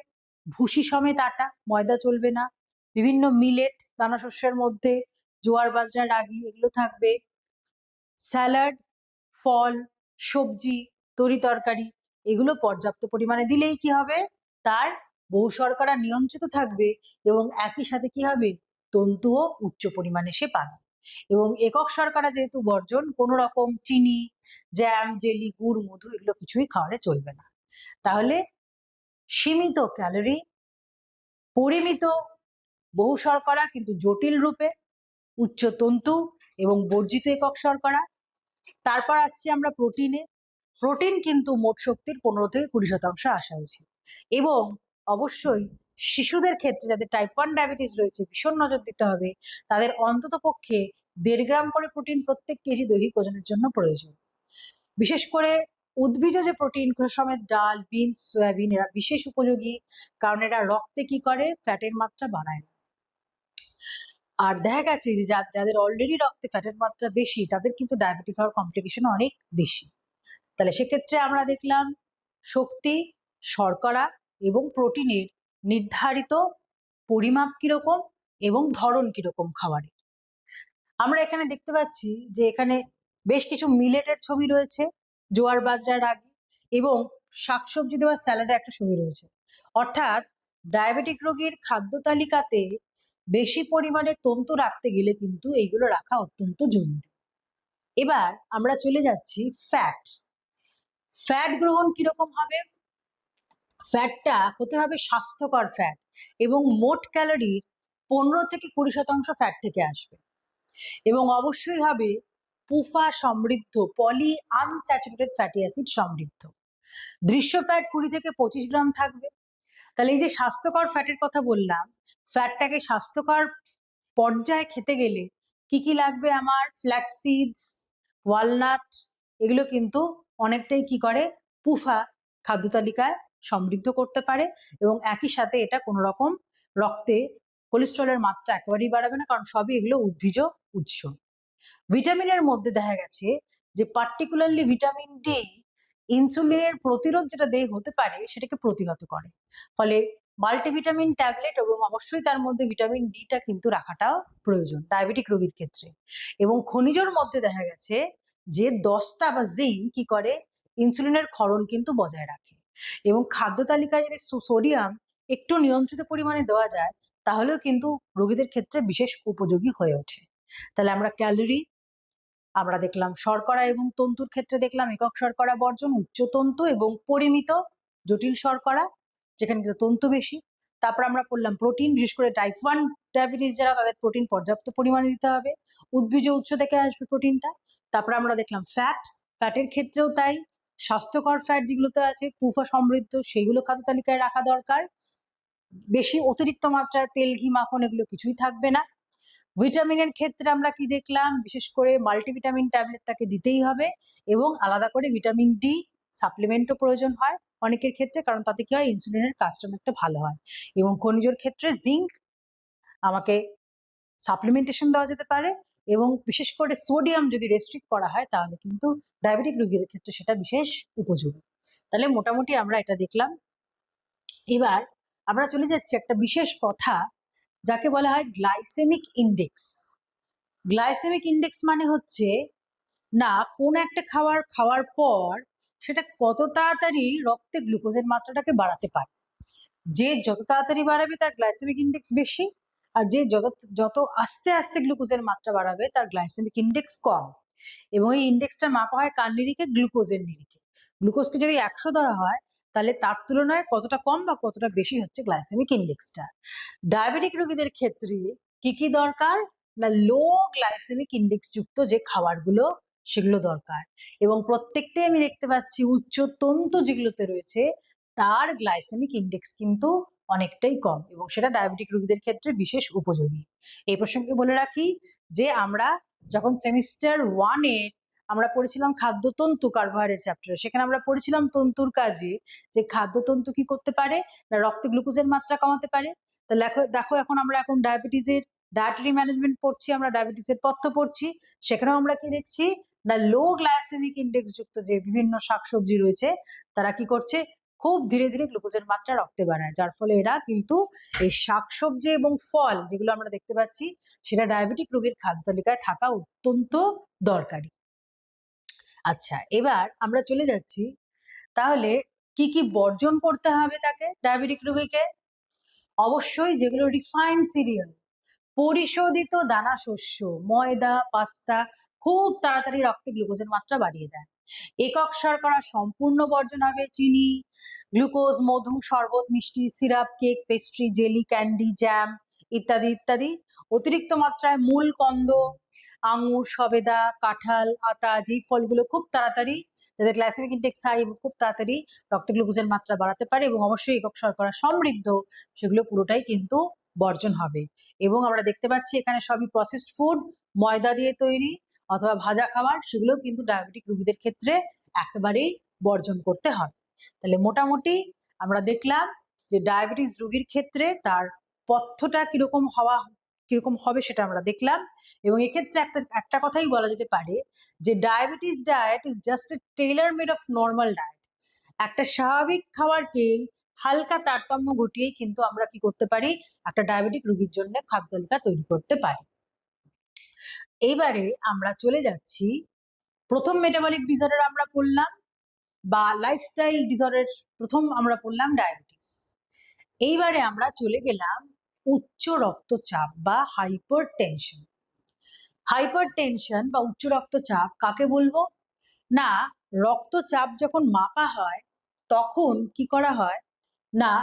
ভুসি সমেত আটা, ময়দা চলবে না। বিভিন্ন মিলেট দানা শস্যের মধ্যে জোয়ার, বাজরা, রাগি এগুলো থাকবে। স্যালাড, ফল, সবজি, তরি তরকারি এগুলো পর্যাপ্ত পরিমাণে দিলেই কি হবে, তার বহু শর্করা নিয়ন্ত্রিত থাকবে এবং একই সাথে কি হবে, তন্তুও উচ্চ পরিমাণে সে পাবে। এবং একক শর্করা যেহেতু বর্জন, কোনো রকম চিনি, জ্যাম, জেলি, গুড়, মধু এগুলো কিছুই খাওয়ালে চলবে না। তাহলে সীমিত ক্যালোরি, পরিমিত বহু শর্করা কিন্তু জটিল রূপে, উচ্চ তন্তু এবং বর্জিত একক শর্করা। তারপর আসছি আমরা প্রোটিনে। প্রোটিন কিন্তু মোট শক্তির 15 থেকে 20% আসা উচিত। এবং অবশ্যই শিশুদের ক্ষেত্রে যাদের টাইপ 1 ডায়াবেটিস রয়েছে, ভীষণ নজর দিতে হবে, তাদের অন্তত পক্ষে 1.5 গ্রাম করে প্রোটিন প্রত্যেক কেজি দৈহিক ওজনের জন্য প্রয়োজন। বিশেষ করে উদ্ভিজ যে প্রোটিন, সমেত ডাল, বিনস, সয়াবিন এরা বিশেষ উপযোগী, কারণ এরা রক্তে কি করে, ফ্যাটের মাত্রা বাড়ায় না। আর দেখা গেছে যে যাদের অলরেডি রক্তে ফ্যাটের মাত্রা বেশি, তাদের কিন্তু ডায়াবেটিস হওয়ার কমপ্লিকেশন অনেক বেশি। তাহলে সেক্ষেত্রে আমরা দেখলাম শক্তি, শর্করা এবং প্রোটিনের নির্ধারিত পরিমাপ কিরকম এবং ধরন কিরকম খাবারের। আমরা এখানে দেখতে পাচ্ছি যে এখানে বেশ কিছু মিলেটের ছবি রয়েছে, জোয়ার, বাজরা, রাগি এবং শাকসবজি দেওয়া স্যালাডের একটা ছবি রয়েছে। অর্থাৎ ডায়াবেটিক রোগীর খাদ্য তালিকাতে বেশি পরিমাণে তন্তু রাখতে গেলে কিন্তু এইগুলো রাখা অত্যন্ত জরুরি। এবার আমরা চলে যাচ্ছি ফ্যাট। ফ্যাট গ্রহণ কিরকম হবে, ফ্যাটটা হতে হবে স্বাস্থ্যকর ফ্যাট এবং মোট ক্যালোরির 15 থেকে 20% ফ্যাট থেকে আসবে। এবং অবশ্যই হবে পুফা সমৃদ্ধ, পলি আনস্যাচুরেটেড ফ্যাটি অ্যাসিড সমৃদ্ধ। দৃশ্য ফ্যাট 20 থেকে 25 গ্রাম থাকবে। তাহলে এই যে স্বাস্থ্যকর ফ্যাটের কথা বললাম, ফ্যাটটাকে স্বাস্থ্যকর পর্যায়ে খেতে গেলে কি কি লাগবে আমার, ফ্ল্যাক্স সিডস, ওয়ালনাট এগুলো কিন্তু অনেকটাই কি করে, পুফা খাদ্য তালিকায় সমৃদ্ধ করতে পারে এবং একই সাথে এটা কোনো রকম রক্তে কোলেস্টেরলের মাত্রা একেবারেই বাড়াবে না, কারণ সবই এগুলো উদ্ভিজ উৎস। ভিটামিনের মধ্যে দেখা গেছে যে পার্টিকুলারলি ভিটামিন ডি ইনসুলিনের প্রতিরোধ যেটা দেহে হতে পারে সেটাকে প্রতিহত করে। ফলে মাল্টিভিটামিন ট্যাবলেট এবং অবশ্যই তার মধ্যে ভিটামিন ডিটা কিন্তু রাখাটাও প্রয়োজন ডায়াবেটিক রোগীর ক্ষেত্রে। এবং খনিজের মধ্যে দেখা গেছে যে দস্তা বা জিঙ্ক কি করে, ইনসুলিনের ক্ষরণ কিন্তু বজায় রাখে। এবং খাদ্য তালিকায় যদি সোডিয়াম একটু নিয়ন্ত্রিত পরিমাণে দেওয়া যায় তাহলেও কিন্তু রোগীদের ক্ষেত্রে বিশেষ উপযোগী হয়ে ওঠে। তাহলে আমরা ক্যালোরি, আমরা দেখলাম শর্করা এবং তন্তুর ক্ষেত্রে দেখলাম একক শর্করা বর্জন, উচ্চ তন্তু এবং পরিমিত জটিল শর্করা যেখানে কিন্তু তন্তু বেশি। তারপর আমরা পড়লাম প্রোটিন, বিশেষ করে টাইপ 1 ডায়াবেটিস যারা তাদের প্রোটিন পর্যাপ্ত পরিমাণে দিতে হবে, উদ্ভিজ উৎস থেকে আসবে প্রোটিনটা। তারপর আমরা দেখলাম ফ্যাটের ক্ষেত্রেও তাই, স্বাস্থ্যকর ফ্যাট যেগুলোতে আছে পুফা সমৃদ্ধ সেগুলো খাদ্য তালিকায় রাখা দরকার। বেশি অতিরিক্ত মাত্রায় তেল, ঘি, মাখন এগুলো কিছুই থাকবে না। ভিটামিনের ক্ষেত্রে আমরা কি দেখলাম, বিশেষ করে মাল্টিভিটামিন ট্যাবলেট তাকে দিতেই হবে এবং আলাদা করে ভিটামিন ডি সাপ্লিমেন্টও প্রয়োজন হয় অনেকের ক্ষেত্রে, কারণ তাতে কি হয় ইনসুলিনের কাজটা অনেকটা ভালো হয়। এবং খনিজের ক্ষেত্রে জিঙ্ক আমাকে সাপ্লিমেন্টেশন দেওয়া যেতে পারে, এবং বিশেষ করে সোডিয়াম যদি রেস্ট্রিক্ট করা হয় তাহলে কিন্তু ডায়াবেটিক রোগীদের ক্ষেত্রে সেটা বিশেষ উপযোগী। তাহলে মোটামুটি আমরা এটা দেখলাম। এবার আমরা চলে যাচ্ছি একটা বিশেষ কথা যাকে বলা হয় গ্লাইসেমিক ইন্ডেক্স। গ্লাইসেমিক ইন্ডেক্স মানে হচ্ছে না কোন একটা খাওয়ার পর সেটা কত তাড়াতাড়ি রক্তে গ্লুকোজের মাত্রাটাকে বাড়াতে পারে। যে যত তাড়াতাড়ি বাড়াবে তার গ্লাইসেমিক ইন্ডেক্স বেশি, আর যে যত যত আস্তে আস্তে গ্লুকোজের মাত্রা বাড়াবে তার গ্লাইসেমিক ইন্ডেক্স কম। এবং এই ইন্ডেক্সটা মাপা হয় কার নিরিখে? গ্লুকোজের নিরিখে। গ্লুকোজকে যদি 100 ধরা হয় তাহলে তার তুলনায় কতটা কম বা কতটা বেশি হচ্ছে গ্লাইসেমিক ইন্ডেক্সটা। ডায়াবেটিক রোগীদের ক্ষেত্রে কি কি দরকার না, লো গ্লাইসেমিক ইন্ডেক্স যুক্ত যে খাবারগুলো সেগুলো দরকার। এবং প্রত্যেকটাই আমি দেখতে পাচ্ছি উচ্চ তন্তু যেগুলোতে রয়েছে তার গ্লাইসেমিক ইন্ডেক্স কিন্তু অনেকটাই কম, এবং সেটা ডায়াবেটিক রোগীদের ক্ষেত্রে বিশেষ উপযোগী। এই প্রসঙ্গে বলে রাখি যে আমরা যখন সেমিস্টার 1-এ আমরা পড়েছিলাম খাদ্যতন্তু কার্বোহাইড্রেট চ্যাপ্টারে, সেখানে আমরা পড়েছিলাম তন্তুর কাজে যে খাদ্যতন্তু কি করতে পারে না রক্তে গ্লুকোজের মাত্রা কমাতে পারে। তা দেখো এখন আমরা ডায়াবেটিসের ডায়েটারি ম্যানেজমেন্ট পড়ছি, আমরা ডায়াবেটিসের পথ্য পড়ছি, সেখানেও আমরা কি দেখছি না লো গ্লাইসেমিক ইন্ডেক্স যুক্ত যে বিভিন্ন শাকসবজি রয়েছে তারা কি করছে, খুব ধীরে ধীরে গ্লুকোজের মাত্রা রক্তে বাড়ায়, যার ফলে এরা কিন্তু এই শাকসবজি এবং ফল যেগুলো আমরা দেখতে পাচ্ছি সেটা ডায়াবেটিক রোগীর খাদ্য তালিকায় থাকা অত্যন্ত দরকারি। আচ্ছা, এবার আমরা চলে যাচ্ছি তাহলে কি কি বর্জন করতে হবে তাকে ডায়াবেটিক রোগীকে। অবশ্যই যেগুলো রিফাইন্ড সিরিয়াল, পরিশোধিত দানা শস্য, ময়দা, পাস্তা খুব তাড়াতাড়ি রক্তে গ্লুকোজের মাত্রা বাড়িয়ে দেয়। একক শর্করা সম্পূর্ণ বর্জন হবে, চিনি, গ্লুকোজ, মধু, শরবত, মিষ্টি, syrup, cake, pastry, jelly, candy, jam ইত্যাদি ইত্যাদি। অতিরিক্ত মাত্রায় মূল কন্দ, আঙুর, সবেদা, কাঁঠাল, আতা, যেই ফলগুলো খুব তাড়াতাড়ি যাদের গ্লাইসেমিক ইন্ডেক্স হাই এবং খুব তাড়াতাড়ি রক্তে গ্লুকোজের মাত্রা বাড়াতে পারে এবং অবশ্যই একক শর্করা সমৃদ্ধ, সেগুলো পুরোটাই কিন্তু বর্জন হবে। এবং আমরা দেখতে পাচ্ছি এখানে সবই প্রসেসড ফুড, ময়দা দিয়ে তৈরি অথবা ভাজা খাবার, সেগুলো কিন্তু ডায়াবেটিক রোগীদের ক্ষেত্রে একেবারেই বর্জন করতে হবে। তাহলে মোটামুটি আমরা দেখলাম যে ডায়াবেটিস রোগীর ক্ষেত্রে তার পথ্যটা কিরকম হবে সেটা আমরা দেখলাম। এবং এক্ষেত্রে একটা কথাই বলা যেতে পারে যে diabetes diet is just a Taylor made of normal diet. একটা স্বাভাবিক খাবারকে হালকা তারতম্য ঘটিয়েই কিন্তু আমরা কি করতে পারি, একটা ডায়াবেটিক রোগীর জন্য খাদ্য তালিকা তৈরি করতে পারি। এইবারে আমরা চলে যাচ্ছি, প্রথম মেটাবলিক ডিসঅর্ডার আমরা পড়লাম বা লাইফস্টাইল ডিসঅর্ডার, প্রথম আমরা পড়লাম ডায়াবেটিস। এইবারে আমরা চলে গেলাম উচ্চ রক্তচাপ বা হাইপারটেনশন। হাইপারটেনশন বা উচ্চ রক্তচাপ কাকে বলবো না, রক্তচাপ যখন মাপা হয় তখন কি করা হয় না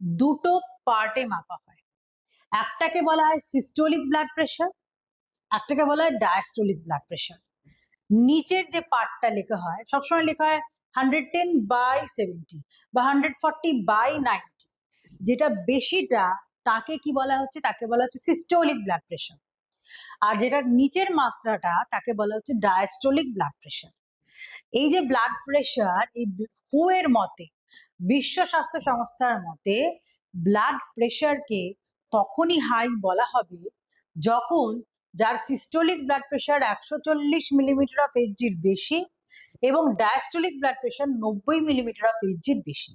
দুটো পার্টে মাপা হয়। একটাকে বলা হয় সিস্টোলিক ব্লাড প্রেশার, একটাকে বলা হয় ডায়াস্টোলিক ব্লাড প্রেশার। নিচের যে পার্টটা লেখা হয় সবসময় লেখা হয় 110/70 বা 140/90, যেটা বেশিটা তাকে কি বলা হচ্ছে, তাকে বলা হচ্ছে সিস্টোলিক ব্লাড প্রেশার। আর যেটা নিচের মাত্রাটা তাকে বলা হচ্ছে ডায়াস্টোলিক ব্লাড প্রেশার। এই যে ব্লাড প্রেশার, এই হু এর মতে, বিশ্ব স্বাস্থ্য সংস্থার মতে ব্লাড প্রেশারকে তখনই হাই বলা হবে যখন যার systolic blood pressure 140 millimetre of এইচজির বেশি এবং diastolic blood pressure 90 millimetre of এইচজির বেশি।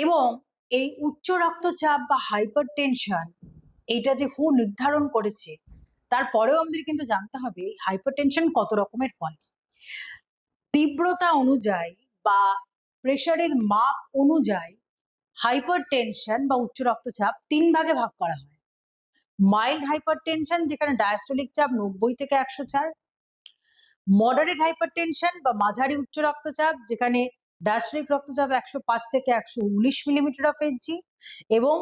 এবং এই উচ্চ রক্তচাপ বা হাইপার টেনশন এইটা যে হু নির্ধারণ করেছে, তারপরেও আমাদের কিন্তু জানতে হবে হাইপার টেনশন কত রকমের হয়। তীব্রতা অনুযায়ী বা প্রেশারের মাপ অনুযায়ী হাইপার টেনশন বা উচ্চ রক্তচাপ 3 ভাগে ভাগ করা হয়। মাইল্ড হাইপার টেনশন, যেখানে ডায়াস্টোলিক চাপ 90 থেকে 104, মডারেট হাইপার টেনশন বা মাঝারি উচ্চ রক্তচাপ, যেখানে ডায়াস্টোলিক রক্তচাপ 105 থেকে 119 মিলিমিটার অফ এইচজি, এবং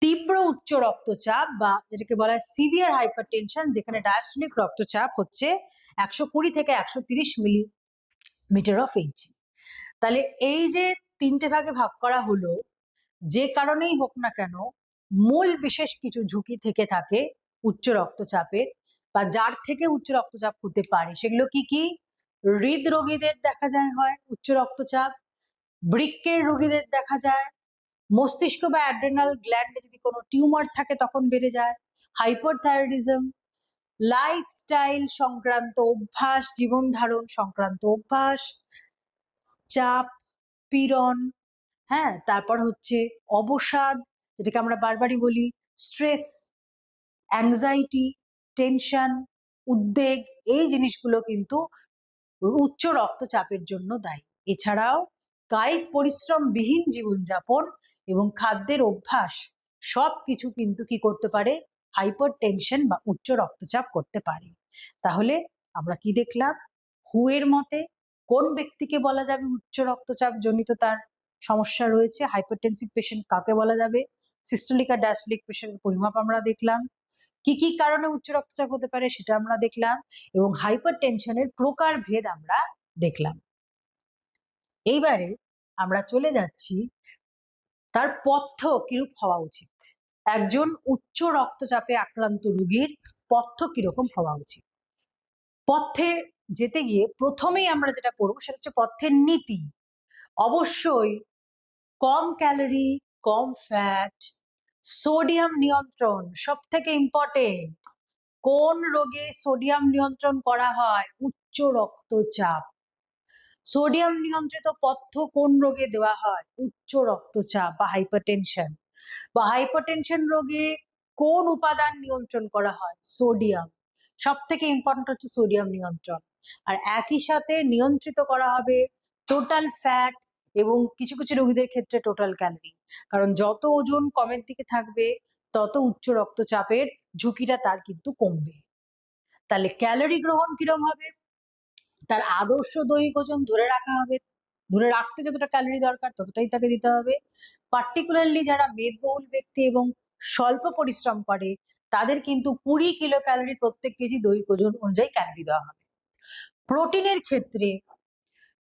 তীব্র উচ্চ রক্তচাপ বা যেটাকে বলা হয় সিভিয়ার হাইপার টেনশন, যেখানে ডায়াস্টোলিক রক্তচাপ হচ্ছে 120 থেকে 130 মিলিমিটার অফ এইচজি। তাহলে এই যে 3টে ভাগে ভাগ করা হলো, যে কারণেই হোক না কেন মূল বিশেষ কিছু ঝুঁকি থেকে থাকে উচ্চ রক্তচাপের বা যার থেকে উচ্চ রক্তচাপ হতে পারে, সেগুলো কি কি? হৃদরোগীদের দেখা যায় হয় উচ্চ রক্তচাপ, বৃক্কের রোগীদের দেখা যায়, মস্তিষ্ক বা অ্যাড্রেনাল গ্ল্যান্ডে যদি কোনো টিউমার থাকে তখন বেড়ে যায় হাইপারথাইরয়েডিজম, লাইফস্টাইল সংক্রান্ত অভ্যাস, জীবন ধারণ সংক্রান্ত অভ্যাস, চাপ, পীড়ন, হ্যাঁ, তারপর হচ্ছে অবসাদ, যেটাকে আমরা বারবারই বলি স্ট্রেস, অ্যাংজাইটি, টেনশন, উদ্বেগ, এই জিনিসগুলো কিন্তু উচ্চ রক্তচাপের জন্য দায়ী। এছাড়াও কায়িক পরিশ্রমবিহীন জীবনযাপন এবং খাদ্যের অভ্যাস সবকিছু কিন্তু কি করতে পারে? হাইপার টেনশন বা উচ্চ রক্তচাপ করতে পারে। তাহলে আমরা কি দেখলাম? হু এর মতে কোন ব্যক্তিকে বলা যাবে উচ্চ রক্তচাপ জনিত তার সমস্যা রয়েছে, হাইপারটেনসিভ পেশেন্ট কাকে বলা যাবে, সিস্টোলিক আর ডায়াস্টোলিক প্রেশারের পরিমাপ আমরা দেখলাম, কি কি কারণে উচ্চ রক্তচাপ হতে পারে সেটা আমরা দেখলাম, এবং হাইপার টেনশনের প্রকার ভেদ আমরা দেখলাম। এইবারে আমরা চলে যাচ্ছি তার পথ্য কিরূপ হওয়া উচিত। একজন উচ্চ রক্তচাপে আক্রান্ত রোগীর পথ্য কিরকম হওয়া উচিত। পথ্যে যেতে গিয়ে প্রথমেই আমরা যেটা পড়বো সেটা হচ্ছে পথ্যের নীতি। অবশ্যই কম ক্যালোরি, কম ফ্যাট, সোডিয়াম নিয়ন্ত্রণ সব থেকে ইম্পর্টেন্ট। কোন রোগে সোডিয়াম নিয়ন্ত্রণ করা হয়? উচ্চ রক্তচাপ। সোডিয়াম নিয়ন্ত্রিত পথ্য কোন রোগে দেওয়া হয়? উচ্চ রক্তচাপ বা হাইপারটেনশন। বা হাইপারটেনশন রোগে কোন উপাদান নিয়ন্ত্রণ করা হয়? সোডিয়াম। সব থেকে ইম্পর্টেন্ট হচ্ছে সোডিয়াম নিয়ন্ত্রণ। আর একই সাথে নিয়ন্ত্রিত করা হবে টোটাল ফ্যাট এবং কিছু কিছু রোগীদের ক্ষেত্রে টোটাল ক্যালোরি। কারণ যত ওজন কমের দিকে থাকবে তত উচ্চ রক্তচাপের ঝুঁকিটা তার কিন্তু কমবে। তাহলে ক্যালোরি গ্রহণ কিরম হবে? তার আদর্শ দৈহিক ওজন ধরে রাখা হবে, ধরে রাখতে যতটা ক্যালোরি দরকার ততটাই তাকে দিতে হবে। পার্টিকুলারলি যারা মেদবহুল ব্যক্তি এবং স্বল্প পরিশ্রম করে তাদের কিন্তু 20 কিলো ক্যালোরি প্রত্যেক কেজি দৈহিক ওজন অনুযায়ী ক্যালোরি দেওয়া হবে। প্রোটিনের ক্ষেত্রে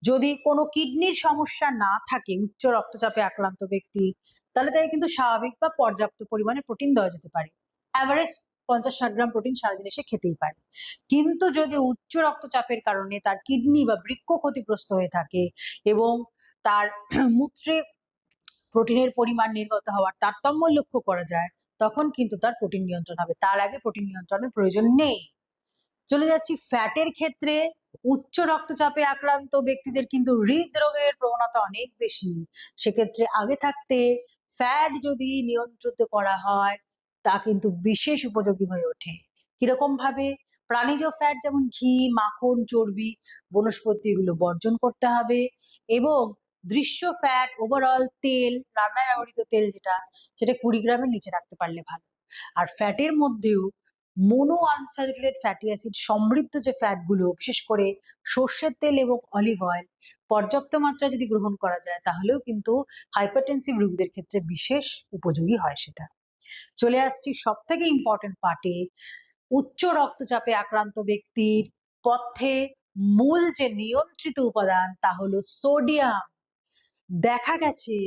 যদি কোনো কিডনির সমস্যা না থাকে উচ্চ রক্তচাপে আক্রান্ত ব্যক্তি, তাহলে তাকে কিন্তু স্বাভাবিক বা পর্যাপ্ত পরিমাণে প্রোটিন দেওয়া যেতে পারে। অ্যাভারেজ 50-60 গ্রাম প্রোটিন সারাদিনে সে খেতেই পারে। কিন্তু যদি উচ্চ রক্তচাপের কারণে তার কিডনি বা বৃক্ক ক্ষতিগ্রস্ত হয়ে থাকে এবং তার মূত্রে প্রোটিনের পরিমাণ নির্গত হওয়ার তারতম্য লক্ষ্য করা যায়, তখন কিন্তু তার প্রোটিন নিয়ন্ত্রণ হবে। তার আগে প্রোটিন নিয়ন্ত্রণের প্রয়োজন নেই। চলে যাচ্ছি ফ্যাটের ক্ষেত্রে। উচ্চ রক্তচাপে আক্রান্ত ব্যক্তিদের কিন্তু হৃদরোগের প্রবণতা অনেক বেশি। সেক্ষেত্রে আগে থাকতে ফ্যাট যদি নিয়ন্ত্রিত করা হয় তা কিন্তু বিশেষ উপযোগী হয়ে ওঠে। কিরকম ভাবে? প্রাণীজ ফ্যাট যেমন ঘি, মাখন, চর্বি, বনস্পতি এগুলো বর্জন করতে হবে এবং দৃশ্য ফ্যাট, ওভারঅল তেল, রান্নায় ব্যবহৃত তেল যেটা, সেটা 20 গ্রামের নিচে রাখতে পারলে ভালো। আর ফ্যাটের মধ্যেও মোনো আনস্যাচুরেটেড ফ্যাটি অ্যাসিড সমৃদ্ধ যে ফ্যাটগুলো, বিশেষ করে সর্ষের তেল এবং অলিভ অয়েল পর্যাপ্ত মাত্রায় যদি গ্রহণ করা যায় তাহলেও কিন্তু হাইপারটেনসিভ রোগীদের ক্ষেত্রে বিশেষ উপযোগী হয় সেটা। চলে আসছি সব থেকে ইম্পর্টেন্ট পার্টে। উচ্চ রক্তচাপে আক্রান্ত ব্যক্তির পথ্যে মূল যে নিয়ন্ত্রিত উপাদান তা হলো সোডিয়াম। দেখা গেছে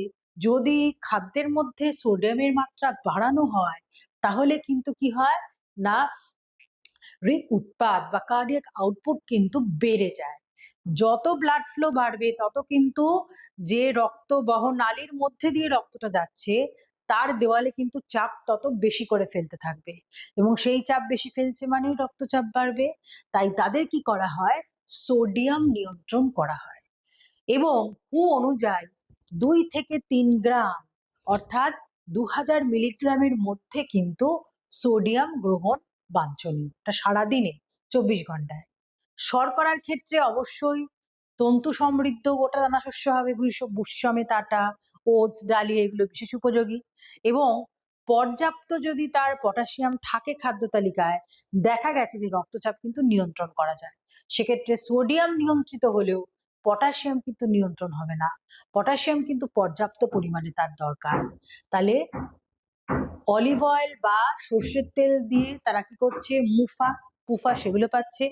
যদি খাদ্যের মধ্যে সোডিয়ামের মাত্রা বাড়ানো হয় তাহলে কিন্তু কি হয় না, হৃদ উৎপাদ বা কার্ডিয়াক আউটপুট কিন্তু বেড়ে যায়। যত ব্লাড ফ্লো বাড়বে তত কিন্তু যে রক্ত বহন নালীর মধ্যে দিয়ে রক্তটা যাচ্ছে তার দেওয়ালে কিন্তু চাপ তত বেশি করে ফেলতে থাকবে, এবং সেই চাপ বেশি ফেলছে মানেই রক্তচাপ বাড়বে। তাই তাদের কি করা হয়, সোডিয়াম নিয়ন্ত্রণ করা হয়, এবং হু অনুযায়ী 2 থেকে 3 গ্রাম অর্থাৎ 2000 মিলিগ্রামের মধ্যে কিন্তু সোডিয়াম গ্রহণ বাঞ্ছনীয়, এটা সারাদিনে 24 ঘন্টায়। শর্করার ক্ষেত্রে অবশ্যই তন্তু সমৃদ্ধ গোটা দানা শস্য হবে, ভুসি সমেত আটা, ওটস, ডালিয়া এগুলো বিশেষ উপযোগী। এবং পর্যাপ্ত যদি তার পটাশিয়াম থাকে খাদ্য তালিকায়, দেখা গেছে যে রক্তচাপ কিন্তু নিয়ন্ত্রণ করা যায়। সেক্ষেত্রে সোডিয়াম নিয়ন্ত্রিত হলেও পটাশিয়াম কিন্তু নিয়ন্ত্রণ হবে না, পটাশিয়াম কিন্তু পর্যাপ্ত পরিমাণে তার দরকার। তাহলে অলিভ অয়েল বা সর্ষের তেল দিয়ে তারা কি করছে, মুফা পুফা সেগুলো পাচ্ছে,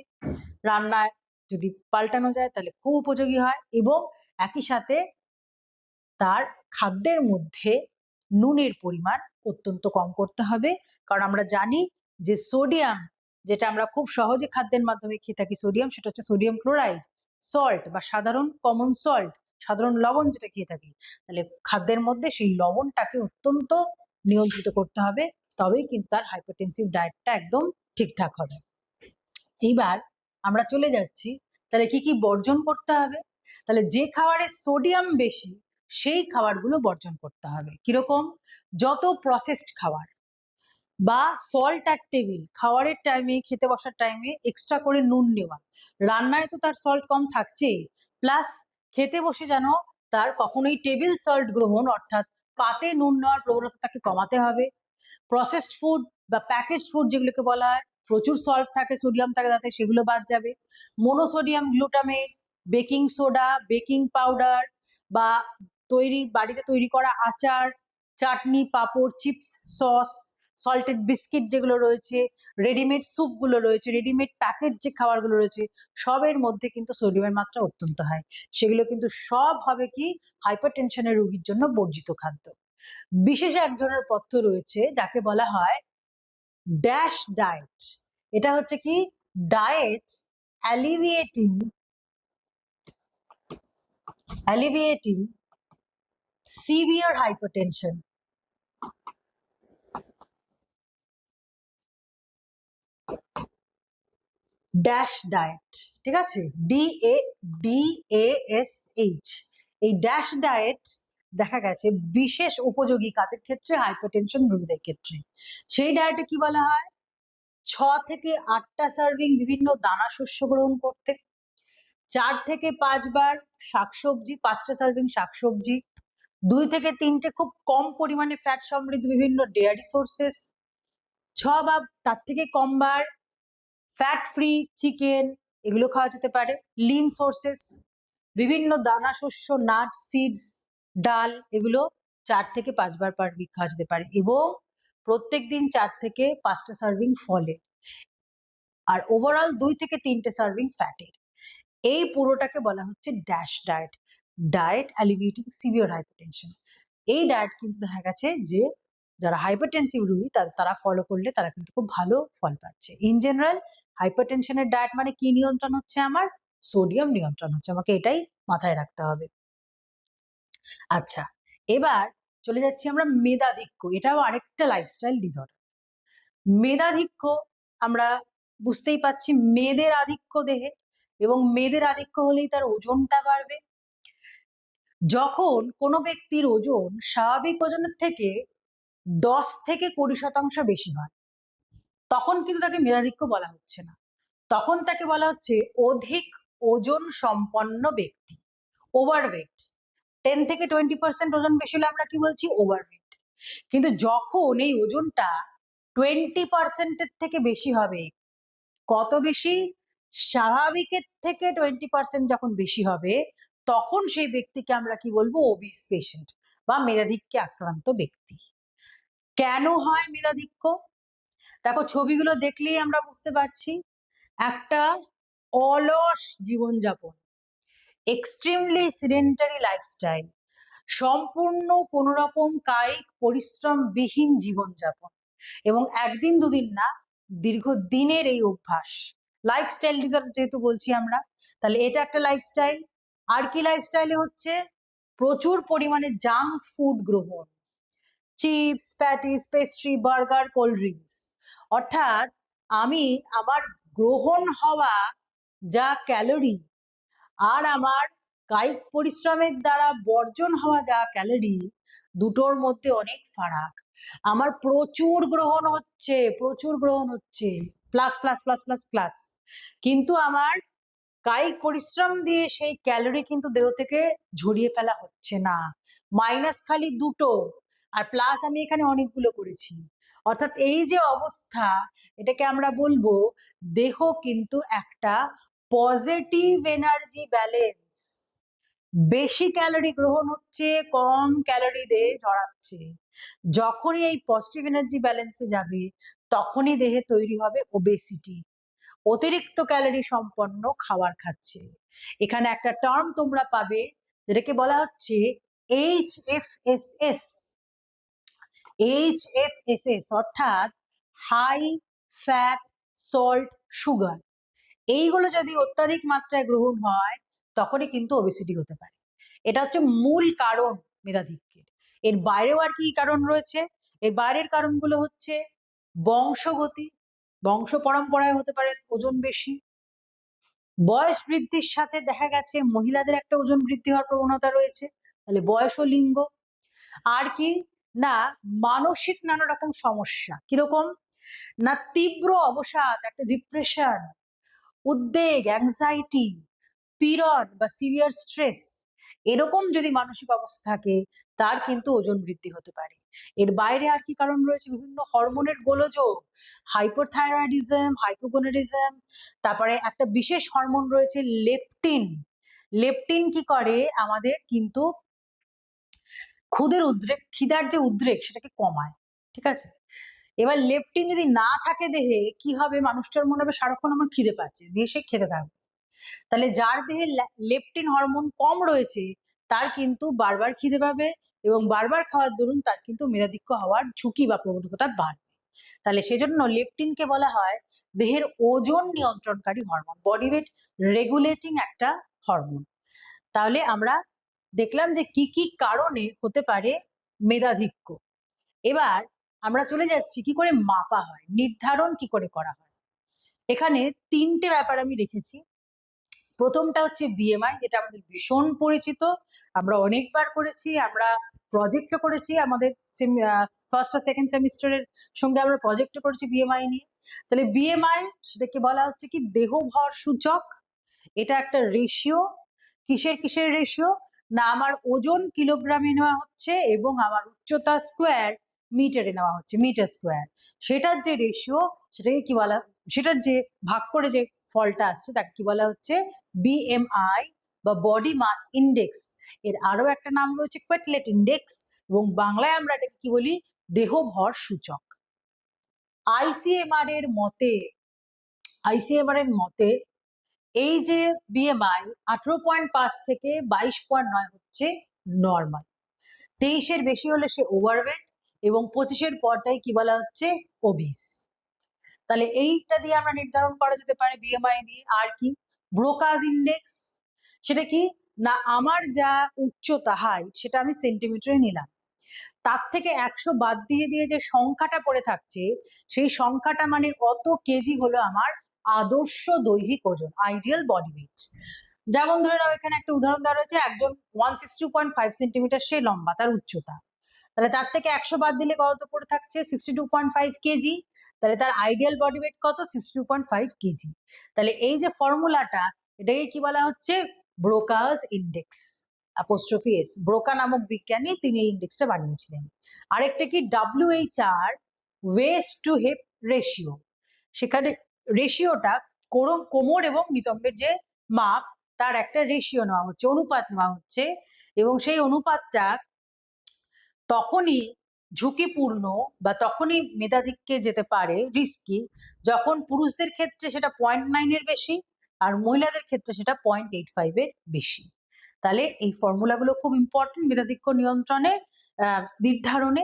রান্নায় যদি পাল্টানো যায় তাহলে খুব উপযোগী হয়। এবং একই সাথে তার খাদ্যের মধ্যে নুনের পরিমাণ অত্যন্ত কম করতে হবে, কারণ আমরা জানি যে সোডিয়াম, যেটা আমরা খুব সহজে খাদ্যের মাধ্যমে খেয়ে থাকি সোডিয়াম, সেটা হচ্ছে সোডিয়াম ক্লোরাইড, সল্ট বা সাধারণ কমন সল্ট, সাধারণ লবণ যেটা খেয়ে থাকি। তাহলে খাদ্যের মধ্যে সেই লবণটাকে অত্যন্ত নিয়ন্ত্রিত করতে হবে, তবেই কিন্তু তার হাইপারটেনসিভ ডায়েটটা একদম ঠিকঠাক হবে। এইবার আমরা চলে যাচ্ছি, তাহলে কি কি বর্জন করতে হবে। তাহলে যে খাবারে সোডিয়াম বেশি সেই খাবারগুলো বর্জন করতে হবে। কিরকম, যত প্রসেসড খাবার বা সল্ট আর টেবিল, খাবারের টাইমে খেতে বসার টাইমে এক্সট্রা করে নুন নেওয়া, রান্নায় তো তার সল্ট কম থাকছেই, প্লাস খেতে বসে যেন তার কখনোই টেবিল সল্ট গ্রহণ অর্থাৎ পাতে নুন নেওয়ার প্রবণতা তাকে কমাতে হবে। প্রসেসড ফুড বা প্যাকেজড ফুড যেগুলোকে বলা হয়, প্রচুর সল্ট থাকে, সোডিয়াম থাকে তাতে, সেগুলো বাদ যাবে। Monosodium glutamate, baking soda, baking powder বা বাড়িতে তৈরি করা আচার, চাটনি, পাঁপড়, চিপস, সস, সল্টেড বিস্কিট যেগুলো রয়েছে, রেডিমেড স্যুপগুলো রয়েছে, রেডিমেড প্যাকেট যে খাবারগুলো রয়েছে, সবের মধ্যে কিন্তু সোডিয়ামের মাত্রা অত্যন্ত হাই। সেগুলো কিন্তু সব হবে কি, হাইপারটেনশনের রোগীর জন্য বর্জিত খাদ্য। বিশেষ এক ধরনের পথ্য রয়েছে যাকে বলা হয় ড্যাশ ডায়েট। এটা হচ্ছে কি, diet alleviating severe hypertension. Dash diet, ঠিক আছে, DASH। এই ড্যাশ ডায়েট দেখা গেছে বিশেষ উপযোগী কাদের ক্ষেত্রে, হাইপারটেনশন রোগীদের ক্ষেত্রে। সেই ডায়েটে কি বলা হয়, 6 থেকে 8টা সার্ভিং বিভিন্ন দানা শস্য গ্রহণ করতে, 4 থেকে 5 বার শাকসবজি, 5টা সার্ভিং শাকসবজি, 2 থেকে 3টে খুব কম পরিমাণে ফ্যাট সমৃদ্ধ বিভিন্ন ডেয়ারি সোর্সেস, 6 বা তার থেকে কম বার ফ্যাট ফ্রি চিকেন, এগুলো খাওয়া যেতে পারে। লিন সোর্সেস, বিভিন্ন দানা শস্য, নাট, সিডস, ডাল, এগুলো 4 থেকে 5 বার পার উইক খাওয়া যেতে পারে, এবং প্রত্যেক দিন 4 থেকে 5টা সার্ভিং ফলের, আর ওভারঅল 2 থেকে 3টে সার্ভিং ফ্যাটের। এই পুরোটাকে বলা হচ্ছে dash diet, diet alleviating severe hypertension. এই ডায়েট কিন্তু দেখা গেছে যে যারা হাইপারটেনসিভ রোগী তারা ফলো করলে তারা কিন্তু খুব ভালো ফল পাচ্ছে। ইন জেনারেল হাইপারটেনশনের ডায়েট মানে কি নিয়ন্ত্রণ হচ্ছে, আমার সোডিয়াম নিয়ন্ত্রণ হচ্ছে, আমাকে এটাই মাথায় রাখতে হবে। আচ্ছা, এবার চলে যাচ্ছি আমরা মেদাধিক্য, এটাও আরেকটা লাইফস্টাইল ডিসঅর্ডার। মেদাধিক্য আমরা বুঝতেই পাচ্ছি, মেয়েদের আধিক্য দেহে, এবং মেয়েদের আধিক্য হলেই তার ওজনটা বাড়বে। যখন কোনো ব্যক্তির ওজন স্বাভাবিক ওজনের থেকে 10 থেকে 20% বেশি হয়, তখন কিন্তু তাকে মেধাধিক্য বলা হচ্ছে না, তখন তাকে বলা হচ্ছে অধিক ওজন সম্পন্ন ব্যক্তি, ওভারওয়েট। 10 থেকে 20% ওজন বেশি হলে আমরা কি বলছি, ওভারওয়েট। কিন্তু যখন এই ওজনটা 20%-এর থেকে বেশি হবে, কত বেশি, স্বাভাবিকের থেকে 20% যখন বেশি হবে, তখন সেই ব্যক্তিকে আমরা কি বলবো, ওবিস পেশেন্ট বা মেধাধিক্যে আক্রান্ত ব্যক্তি। কেন হয় মেধাধিক্য, দেখো ছবিগুলো দেখলেই আমরা বুঝতে পারছি, একটা অলস জীবনযাপন, এক্সট্রিমলি সিডেন্টারি লাইফস্টাইল, সম্পূর্ণ কোনো রকম কায়িক পরিশ্রমবিহীন জীবনযাপন, এবং একদিন দুদিন না, দীর্ঘদিনের এই অভ্যাস, লাইফস্টাইল ডিসঅর্ডার যেহেতু বলছি আমরা, তাহলে এটা একটা লাইফস্টাইল। আর কি লাইফস্টাইলে হচ্ছে, প্রচুর পরিমাণে জাঙ্ক ফুড গ্রহণ, chips, patties, pastry, burger, cold drinks. অর্থাৎ আমি আমার গ্রহণ হওয়া যা ক্যালোরি আর আমার কায়িক পরিশ্রমের দ্বারা বর্জন হওয়া যা ক্যালোরি, দুটোর মধ্যে অনেক ফারাক। আমার প্রচুর গ্রহণ হচ্ছে, plus plus plus plus plus, কিন্তু আমার কায়িক পরিশ্রম দিয়ে সেই ক্যালোরি কিন্তু দেহ থেকে ঝরিয়ে ফেলা হচ্ছে না। মাইনাস খালি দুটো, আর প্লাস আমি এখানে অনেকগুলো করেছি। অর্থাৎ এই যে অবস্থা, এটাকে আমরা বলবো দেহ কিন্তু একটা পজিটিভ এনার্জি ব্যালেন্স। বেশি ক্যালোরি গ্রহণ হচ্ছে, কম ক্যালোরি দেহে ঝরাচ্ছে। যখনই এই পজিটিভ এনার্জি ব্যালেন্সে যাবে, তখনই দেহে তৈরি হবে ওবেসিটি, অতিরিক্ত ক্যালোরি সম্পন্ন খাবার খাচ্ছে। এখানে একটা টার্ম তোমরা পাবে যেটাকে বলা হচ্ছে HFSS। HFSS অর্থাৎ হাই ফ্যাট সল্ট সুগার। এইগুলো যদি অত্যাধিক মাত্রায় গ্রহণ হয়, তখনই কিন্তু ওবেসিটি হতে পারে। এটা হচ্ছে মূল কারণ মেধাধিক্যের। এর বাইরেও আর কি কারণ রয়েছে? এর বাইরের কারণগুলো হচ্ছে বংশগতি, বংশ পরম্পরায় হতে পারে ওজন বেশি। বয়স বৃদ্ধির সাথে দেখা গেছে মহিলাদের একটা ওজন বৃদ্ধি হওয়ার প্রবণতা রয়েছে, তাহলে বয়স ও লিঙ্গ। আর কি না, মানসিক নানা রকম সমস্যা। কিরকম না, তীব্র অবসাদ, একটা ডিপ্রেশন, উদ্বেগ, অ্যাংজাইটি, পীড়ন বা সিভিয়ার স্ট্রেস, এরকম যদি মানসিক অবস্থা থাকে, তার কিন্তু ওজন বৃদ্ধি হতে পারে। এর বাইরে আর কি কারণ রয়েছে? বিভিন্ন হরমোনের গোলযোগ, হাইপোথাইরয়েডিজম, হাইপোগোনাডিজম। তারপরে একটা বিশেষ হরমোন রয়েছে লেপটিন। লেপটিন কি করে? আমাদের কিন্তু খিদার যে উদ্রেক সেটাকে কমায়। ঠিক আছে, এবার লেপটিন যদি না থাকে দেহে, কি হবে? মানুষটার মনে হবে সারাক্ষণ আমার খিদে পাচ্ছে, দিয়ে সে খেতে থাকবে। তাহলে যার দেহে লেপটিন হরমোন কম রয়েছে, তার কিন্তু বারবার খিদে পাবে, এবং বারবার খাওয়ার দরুন তার কিন্তু মেধাধিক্য হওয়ার ঝুঁকি বা প্রবণতাটা বাড়বে। তাহলে সেজন্য লেপটিনকে বলা হয় দেহের ওজন নিয়ন্ত্রণকারী হরমোন, বডি ওয়েট রেগুলেটিং একটা হরমোন। তাহলে আমরা দেখলাম যে কি কি কারণে হতে পারে মেধাধিক্য। এবার আমরা চলে যাচ্ছি কি করে মাপা হয়, নির্ধারণ কি করে করা হয়। এখানে তিনটে ব্যাপার আমি রেখেছি। প্রথমটা হচ্ছে বিএমআই, যেটা আমাদের ভীষণ পরিচিত, আমরা অনেকবার করেছি, আমরা প্রজেক্টও করেছি, আমাদের ফার্স্ট আর সেকেন্ড সেমিস্টারের সঙ্গে আমরা প্রজেক্টও করেছি বিএমআই নিয়ে। তাহলে বিএমআই সেটাকে বলা হচ্ছে কি দেহ ভর সূচক। এটা একটা রেশিও। কিসের কিসের রেশিও? না, আমার ওজন কিলোগ্রামে নেওয়া হচ্ছে এবং আমার উচ্চতা স্কোয়ার মিটারে নেওয়া হচ্ছে, মিটার স্কোয়ার। সেটার যে রেশিও, সেটাকে কি বলা, সেটার যে ভাগ করে যে ফলটা আসছে তাকে কি বলা হচ্ছে? বিএমআই বা বডি মাস ইন্ডেক্স। এর আরো একটা নাম রয়েছে কোয়েটলেট ইন্ডেক্স, এবং বাংলায় আমরা এটাকে কি বলি? দেহ ভর সূচক। আইসিএমআর এর মতে এই যে বিএমআই 18.5 থেকে 22.9 হচ্ছে নর্মাল। 23-এর বেশি হলে সে ওভারওয়েট, এবং 25-এর পরটাই কি বলা হচ্ছে? ওবিস। তাহলে এইটা দিয়ে আমরা নির্ধারণ করা যেতে পারে বিএমআই দিয়ে। আর কি? ব্রোকাজ ইন্ডেক্স। সেটা কি না, আমার যা উচ্চতা হাইট সেটা আমি সেন্টিমিটারে নিলাম, তার থেকে 100 বাদ দিয়ে দিয়ে যে সংখ্যাটা পড়ে থাকছে, সেই সংখ্যাটা মানে কত কেজি হলো আমার আদর্শ দৈহিক ওজন, আইডিয়াল বডি ওয়েট। যেমন ধরে নাও, এখানে একটা উদাহরণ দেওয়া রয়েছে, একজন 162.5 সেন্টিমিটার সে লম্বা, তার উচ্চতা। তাহলে তার থেকে 100 বাদ দিলে কত পড়ে থাকছে? 62.5 কেজি। তাহলে তার আইডিয়াল বডি ওয়েট কত? 62.5 কেজি। তাহলে এই যে ফর্মুলাটা, এটাকে কি বলা হচ্ছে? Broca's index, apostrophe S. Broca নামক বিজ্ঞানী তিনি এই ইন্ডেক্সটা বানিয়েছিলেন। আরেকটা কি? WHR, waist to hip ratio. সেখানে রেশিওটা কোমর এবং নিতম্বের যে মাপ, তার একটা রেশিও নেওয়া হচ্ছে, অনুপাত নেওয়া হচ্ছে, এবং সেই অনুপাতটা তখনই ঝুঁকিপূর্ণ বা তখনই মেধাধিক্যে যেতে পারে, রিস্কি, যখন পুরুষদের ক্ষেত্রে সেটা 0.9-এর বেশি আর মহিলাদের ক্ষেত্রে সেটা 0.85-এর বেশি। তাহলে এই ফর্মুলাগুলো খুব ইম্পর্টেন্ট মেধাধিক্য নিয়ন্ত্রণে, নির্ধারণে।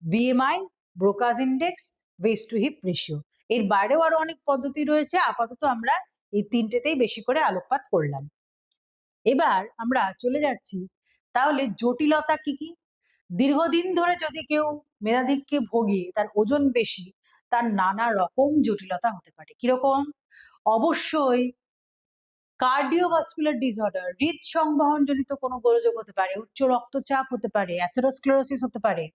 BMI, Broca's index, waist to hip ratio. এর বাইরেও আরো অনেক পদ্ধতি রয়েছে, আপাতত আমরা এই তিনটেতেই বেশি করে আলোকপাত করলাম। এবার আমরা চলে যাচ্ছি তাহলে জটিলতা কি কি। দীর্ঘদিন ধরে যদি কেউ মেধাধিক্যে ভোগে, তার ওজন বেশি, তার নানা রকম জটিলতা হতে পারে। কিরকম? অবশ্যই কার্ডিওভাস্কুলার ডিসঅর্ডার, হৃদ সংবহন জনিত কোনো গোলযোগ হতে পারে, উচ্চ রক্তচাপ হতে পারে, অ্যাথেরোস্ক্লেরোসিস হতে পারে।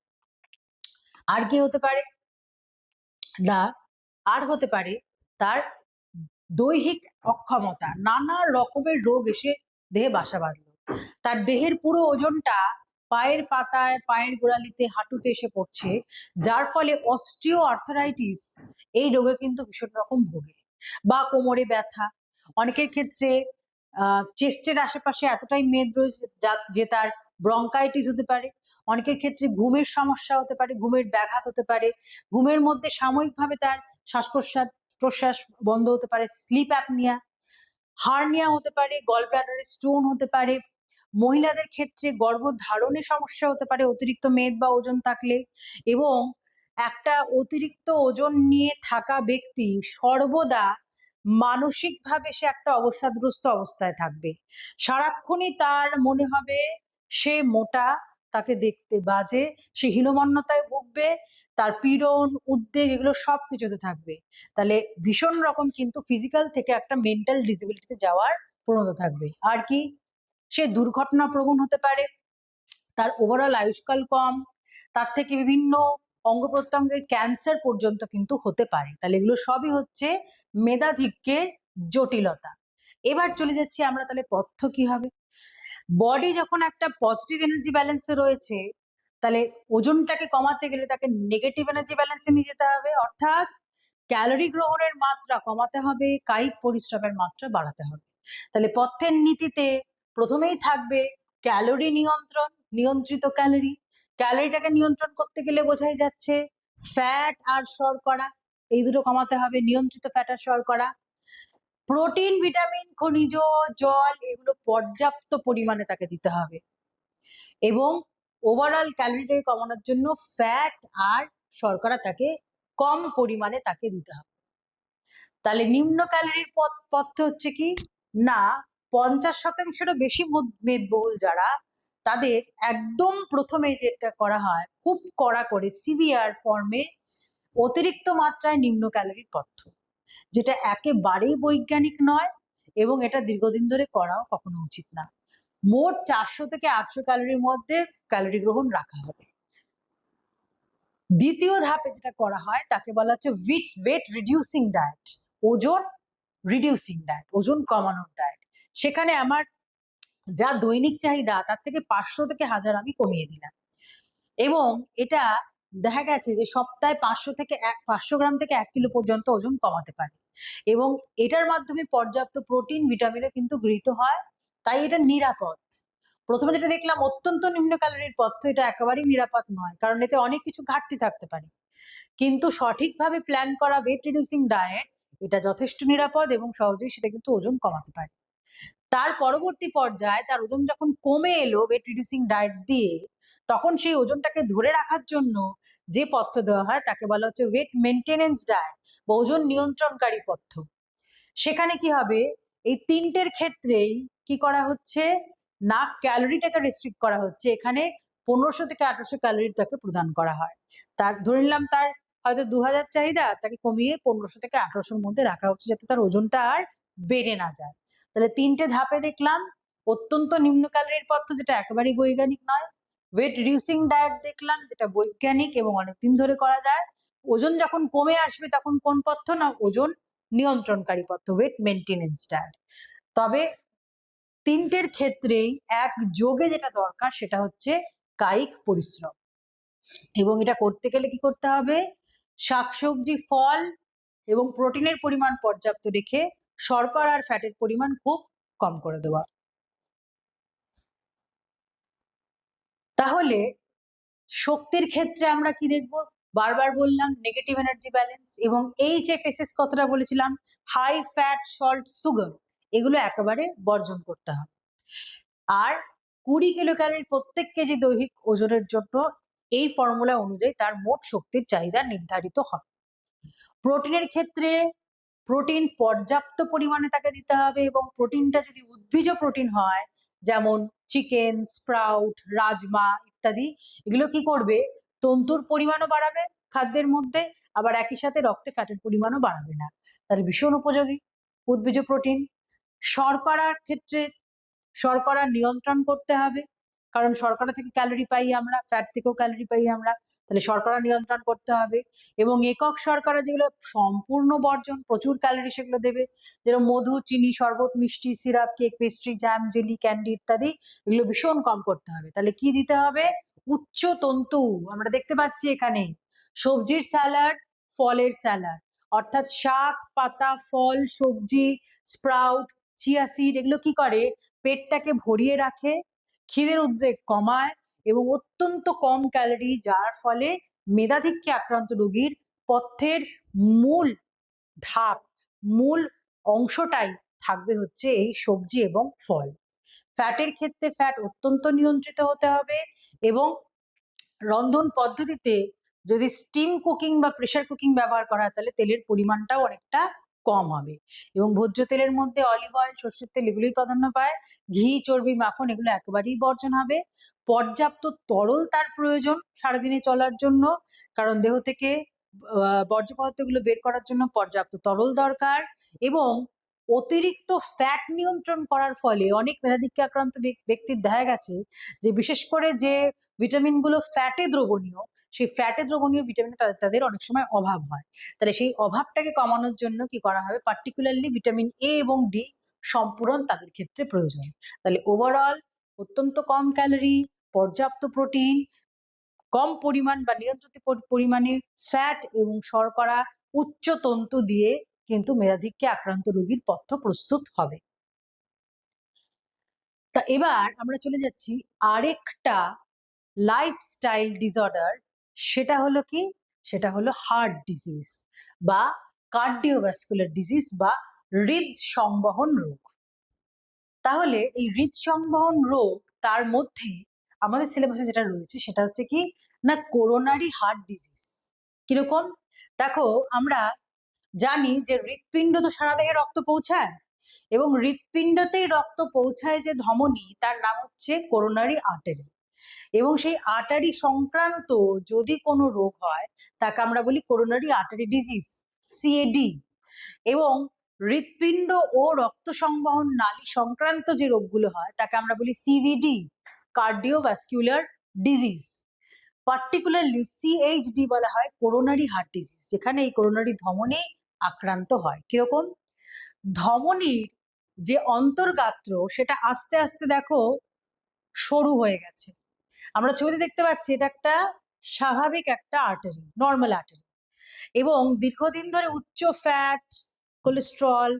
আর কি হতে পারে না, আর হতে পারে তার দৈহিক অক্ষমতা, নানা রকমের রোগ এসে দেহে বাসা বাঁধলো, তার দেহের পুরো ওজনটা পায়ের পাতায়, পায়ের গোড়ালিতে, হাঁটুতে এসে পড়ছে, যার ফলে অস্টিও আর্থারাইটিস এই রোগে কিন্তু ভীষণ রকম ভোগে। বা কোমরে ব্যথা, অনেকের ক্ষেত্রে চেস্টের আশেপাশে এতটাই মেদ রয়েছে যে তার ব্রঙ্কাইটিস হতে পারে। অনেকের ক্ষেত্রে ঘুমের সমস্যা হতে পারে, ঘুমের ব্যাঘাত হতে পারে, ঘুমের মধ্যে সাময়িকভাবে তার শ্বাস প্রশ্বাস বন্ধ হতে পারে, স্লিপ অ্যাপনিয়া, হার্নিয়া হতে পারে, গল ব্লাডারে স্টোন হতে পারে। মহিলাদের ক্ষেত্রে গর্ভধারণে সমস্যা হতে পারে অতিরিক্ত মেদ বা ওজন থাকলে। এবং একটা অতিরিক্ত ওজন নিয়ে থাকা ব্যক্তি সর্বদা মানসিকভাবে সে একটা অবসাদগ্রস্ত অবস্থায় থাকবে। সারাক্ষণই তার মনে হবে সে মোটা, তাকে দেখতে বাজে, সে হীনমন্যতায় ভুগবে, তার পীড়ন, উদ্বেগ এগুলো সব কিছুতে থাকবে। তাহলে ভীষণ রকম কিন্তু ফিজিক্যাল থেকে একটা মেন্টাল ডিসেবিলিটিতে যাওয়ার প্রবণতা থাকবে। আর কি, সে দুর্ঘটনা প্রবণ হতে পারে, তার ওভারঅল আয়ুষ্কাল কম, তার থেকে বিভিন্ন অঙ্গ প্রত্যঙ্গের ক্যান্সার পর্যন্ত কিন্তু হতে পারে। তাহলে এগুলো সবই হচ্ছে মেধাধিক্যের জটিলতা। এবার চলে যাচ্ছি আমরা, তাহলে পথ্য কি হবে? বডি যখন একটা পজিটিভ এনার্জি ব্যালেন্সে রয়েছে, তাহলে ওজনটাকে কমাতে গেলে তাকে নেগেটিভ এনার্জি ব্যালেন্সে নিয়ে যেতে হবে, অর্থাৎ ক্যালোরি গ্রহণের মাত্রা কমাতে হবে, কায়িক পরিশ্রমের মাত্রা বাড়াতে হবে। তাহলে পথ্যের নীতিতে প্রথমেই থাকবে ক্যালোরি নিয়ন্ত্রণ, নিয়ন্ত্রিত ক্যালোরি। ক্যালোরিটাকে নিয়ন্ত্রণ করতে গেলে বোঝাই যাচ্ছে ফ্যাট আর শর্করা, এই দুটো কমাতে হবে, নিয়ন্ত্রিত ফ্যাট আর শর্করা। প্রোটিন, ভিটামিন, খনিজ, জল এগুলো পর্যাপ্ত পরিমাণে তাকে দিতে হবে। এবং ওভারঅল ক্যালোরিটাকে কমানোর জন্য ফ্যাট আর শর্করা তাকে কম পরিমাণে তাকে দিতে হবে। তাহলে নিম্ন ক্যালোরির পথ্য হচ্ছে কি না, 50%-এরও বেশি মেদবহুল যারা, তাদের একদম প্রথমে যেটা করা হয় খুব কড়া করে সিভিয়ার ফর্মে অতিরিক্ত মাত্রায় নিম্ন ক্যালোরির পথ্য, যেটা একেবারেই বৈজ্ঞানিক নয় এবং এটা দীর্ঘদিন ধরে করাও কখনো উচিত না। মোট 400 থেকে 800 ক্যালোরির মধ্যে ক্যালোরি গ্রহণ রাখা হবে। দ্বিতীয় ধাপে যেটা করা হয় তাকে বলা হচ্ছে ওয়েট রিডিউসিং ডায়েট, ওজন রিডিউসিং ডায়েট, ওজন কমানোর ডায়েট। সেখানে আমার যা দৈনিক চাহিদা তার থেকে 500 থেকে 1000 আমি কমিয়ে দিলাম। এবং এটা দেখা গেছে যে সপ্তাহে 500 গ্রাম থেকে 1 কিলো পর্যন্ত ওজন কমাতে পারে। এবং এটার মাধ্যমে পর্যাপ্ত প্রোটিন, ভিটামিনও কিন্তু গৃহীত হয়, তাই এটা নিরাপদ। প্রথমে যেটা দেখলাম অত্যন্ত নিম্ন ক্যালোরির পথ্য, এটা একেবারেই নিরাপদ নয়, কারণ এতে অনেক কিছু ঘাটতি থাকতে পারে। কিন্তু সঠিকভাবে প্ল্যান করা ওয়েট রিডিউসিং ডায়েট এটা যথেষ্ট নিরাপদ এবং সহজেই সেটা কিন্তু ওজন কমাতে পারে। তার পরবর্তী পর্যায়ে তার ওজন যখন কমে এলো ওয়েট রিডিউসিং ডায়েট দিয়ে, তখন সেই ওজনটাকে ধরে রাখার জন্য যে পথ্য দেওয়া হয় তাকে বলা হচ্ছে ওয়েট মেনটেনেন্স ডায়েট বা ওজন নিয়ন্ত্রণকারী পথ্য। সেখানে কি হবে, এই তিনটের ক্ষেত্রেই কি করা হচ্ছে না, ক্যালোরিটাকে রেস্ট্রিক্ট করা হচ্ছে। এখানে 1500 থেকে 1800 ক্যালোরি তাকে প্রদান করা হয়। তার ধরে নিলাম তার হয়তো 2000 চাহিদা, তাকে কমিয়ে 1500 থেকে 1800-র মধ্যে রাখা হচ্ছে, যাতে তার ওজনটা আর বেড়ে না যায়। তাহলে তিনটে ধাপে দেখলাম, অত্যন্ত নিম্ন ক্যালোরির পথ্য যেটা একেবারেই বৈজ্ঞানিক নয়, ওয়েট রিডিউসিং ডায়েট দেখলাম যেটা বৈজ্ঞানিক এবং অনেকদিন ধরে করা যায়, ওজন যখন কমে আসবে তখন কোন পথ্য না, ওজন নিয়ন্ত্রণকারী পথ্য, ওয়েট মেনটেনেন্স ডায়েট। তবে তিনটের ক্ষেত্রেই একযোগে যেটা দরকার সেটা হচ্ছে কায়িক পরিশ্রম। এবং এটা করতে গেলে কি করতে হবে, শাকসবজি, ফল এবং প্রোটিনের পরিমাণ পর্যাপ্ত রেখে শর্করা আর ফ্যাটের পরিমাণ খুব কম করে দেওয়া। তাহলে শক্তির ক্ষেত্রে আমরা কি দেখব, বারবার বললাম নেগেটিভ এনার্জি ব্যালেন্স, এবং এই যে পেসেস কথাটা বলেছিলাম হাই ফ্যাট, সল্ট, সুগার, এগুলো একেবারে বর্জন করতে হবে। আর 20 কিলো ক্যালোরি প্রত্যেক কেজি দৈহিক ওজনের জন্য এই ফর্মুলা অনুযায়ী তার মোট শক্তির চাহিদা নির্ধারিত হবে। প্রোটিনের ক্ষেত্রে প্রোটিন পর্যাপ্ত পরিমাণে তাকে দিতে হবে, এবং প্রোটিনটা যদি উদ্ভিজ প্রোটিন হয় যেমন চিকেন, স্প্রাউট, রাজমা ইত্যাদি, এগুলো কি করবে, তন্তুর পরিমাণও বাড়াবে খাদ্যের মধ্যে, আবার একই সাথে রক্তে ফ্যাটের পরিমাণও বাড়াবে না, তাহলে ভীষণ উপযোগী। উদ্ভিজ প্রোটিন। শর্করার ক্ষেত্রে শর্করা নিয়ন্ত্রণ করতে হবে, কারণ শর্করা থেকে ক্যালোরি পাই আমরা, ফ্যাট থেকেও ক্যালোরি পাই আমরা, তাহলে শর্করা নিয়ন্ত্রণ করতে হবে। এবং একক শর্করা যেগুলো সম্পূর্ণ বর্জন, প্রচুর ক্যালোরি সেগুলো দেবে, যেরকম মধু, চিনি, শরবত, মিষ্টি, syrup, cake, pastry, jam, jelly, candy ইত্যাদি, এগুলো ভীষণ কম করতে হবে। তাহলে কি দিতে হবে, উচ্চ তন্তু। আমরা দেখতে পাচ্ছি এখানে সবজির স্যালাড, ফলের স্যালাড, অর্থাৎ শাক, পাতা, ফল, সবজি, স্প্রাউট, চিয়া সিড, এগুলো কি করে, পেটটাকে ভরিয়ে রাখে, খিদের উদ্বেগ কমায় এবং অত্যন্ত কম ক্যালোরি, যার ফলে মেধাধিক্যে আক্রান্ত রোগীর পথ্যের মূল ধাপ, মূল অংশটাই থাকবে হচ্ছে এই সবজি এবং ফল। ফ্যাটের ক্ষেত্রে ফ্যাট অত্যন্ত নিয়ন্ত্রিত হতে হবে এবং রন্ধন পদ্ধতিতে যদি স্টিম কুকিং বা প্রেসার কুকিং ব্যবহার করা হয় তাহলে তেলের পরিমাণটাও অনেকটা কম হবে। এবং ভোজ্য তেলের মধ্যে অলিভ অয়েল, সর্ষের তেল এগুলোই প্রাধান্য পায়। ঘি, চর্বি, মাখন এগুলো একেবারেই বর্জন হবে। পর্যাপ্ত তরল তার প্রয়োজন সারাদিনে চলার জন্য, কারণ দেহ থেকে বর্জ্য পদার্থগুলো বের করার জন্য পর্যাপ্ত তরল দরকার। এবং অতিরিক্ত ফ্যাট নিয়ন্ত্রণ করার ফলে অনেক মেধাধিক্যে আক্রান্ত ব্যক্তির দেখা গেছে যে বিশেষ করে যে ভিটামিনগুলো ফ্যাটে দ্রবণীয়, সেই ফ্যাটে দ্রবণীয় ভিটামিন তাদের অনেক সময় অভাব হয়। তাহলে সেই অভাবটাকে কমানোর জন্য কি করা হবে, পার্টিকুলারলি ভিটামিন এ এবং ডি সম্পূরণ তাদের ক্ষেত্রে প্রয়োজন। তাহলে ওভারঅল অত্যন্ত কম ক্যালোরি, পর্যাপ্ত প্রোটিন, কম পরিমাণ বা নিয়ন্ত্রিত পরিমাণে ফ্যাট এবং শর্করা, উচ্চ তন্তু দিয়ে কিন্তু মেধাধিক্যে আক্রান্ত রোগীর পথ্য প্রস্তুত হবে। তা এবার আমরা চলে যাচ্ছি আরেকটা লাইফস্টাইল ডিসঅর্ডার, সেটা হলো কি, সেটা হলো হার্ট ডিজিজ বা কার্ডিওভাস্কুলার ডিজিজ বা হৃদ সংবহন রোগ। তাহলে এই হৃদ সংবহন রোগ, তার মধ্যে আমাদের সিলেবাসে যেটা রয়েছে সেটা হচ্ছে কি না, করোনারি হার্ট ডিজিজ। কিরকম, দেখো আমরা জানি যে হৃৎপিণ্ড তো সারা দেহে রক্ত পৌঁছায়, এবং হৃৎপিণ্ডতেই রক্ত পৌঁছায় যে ধমনী, তার নাম হচ্ছে করোনারি আর্টারি। এবং সেই আর্টারি সংক্রান্ত যদি কোনো রোগ হয় তাকে আমরা বলি করোনারি আর্টারি ডিজিজ, সিএডি। এবং হৃৎপিণ্ড ও রক্ত সংবহন নালী সংক্রান্ত যে রোগগুলো হয় তাকে আমরা বলি CVD, cardiovascular disease. Particularly CHD বলা হয় করোনারি হার্ট ডিজিজ, যেখানে এই করোনারি ধমনী আক্রান্ত হয়। কিরকম, ধমনীর যে অন্তর্গাত্র সেটা আস্তে আস্তে দেখো সরু হয়ে গেছে। আমরা ছবিতে দেখতে পাচ্ছি এটা একটা স্বাভাবিক একটা আর্টারি, নর্মাল আর্টারি, এবং দীর্ঘদিন ধরে উচ্চ ফ্যাট, কোলেস্ট্রল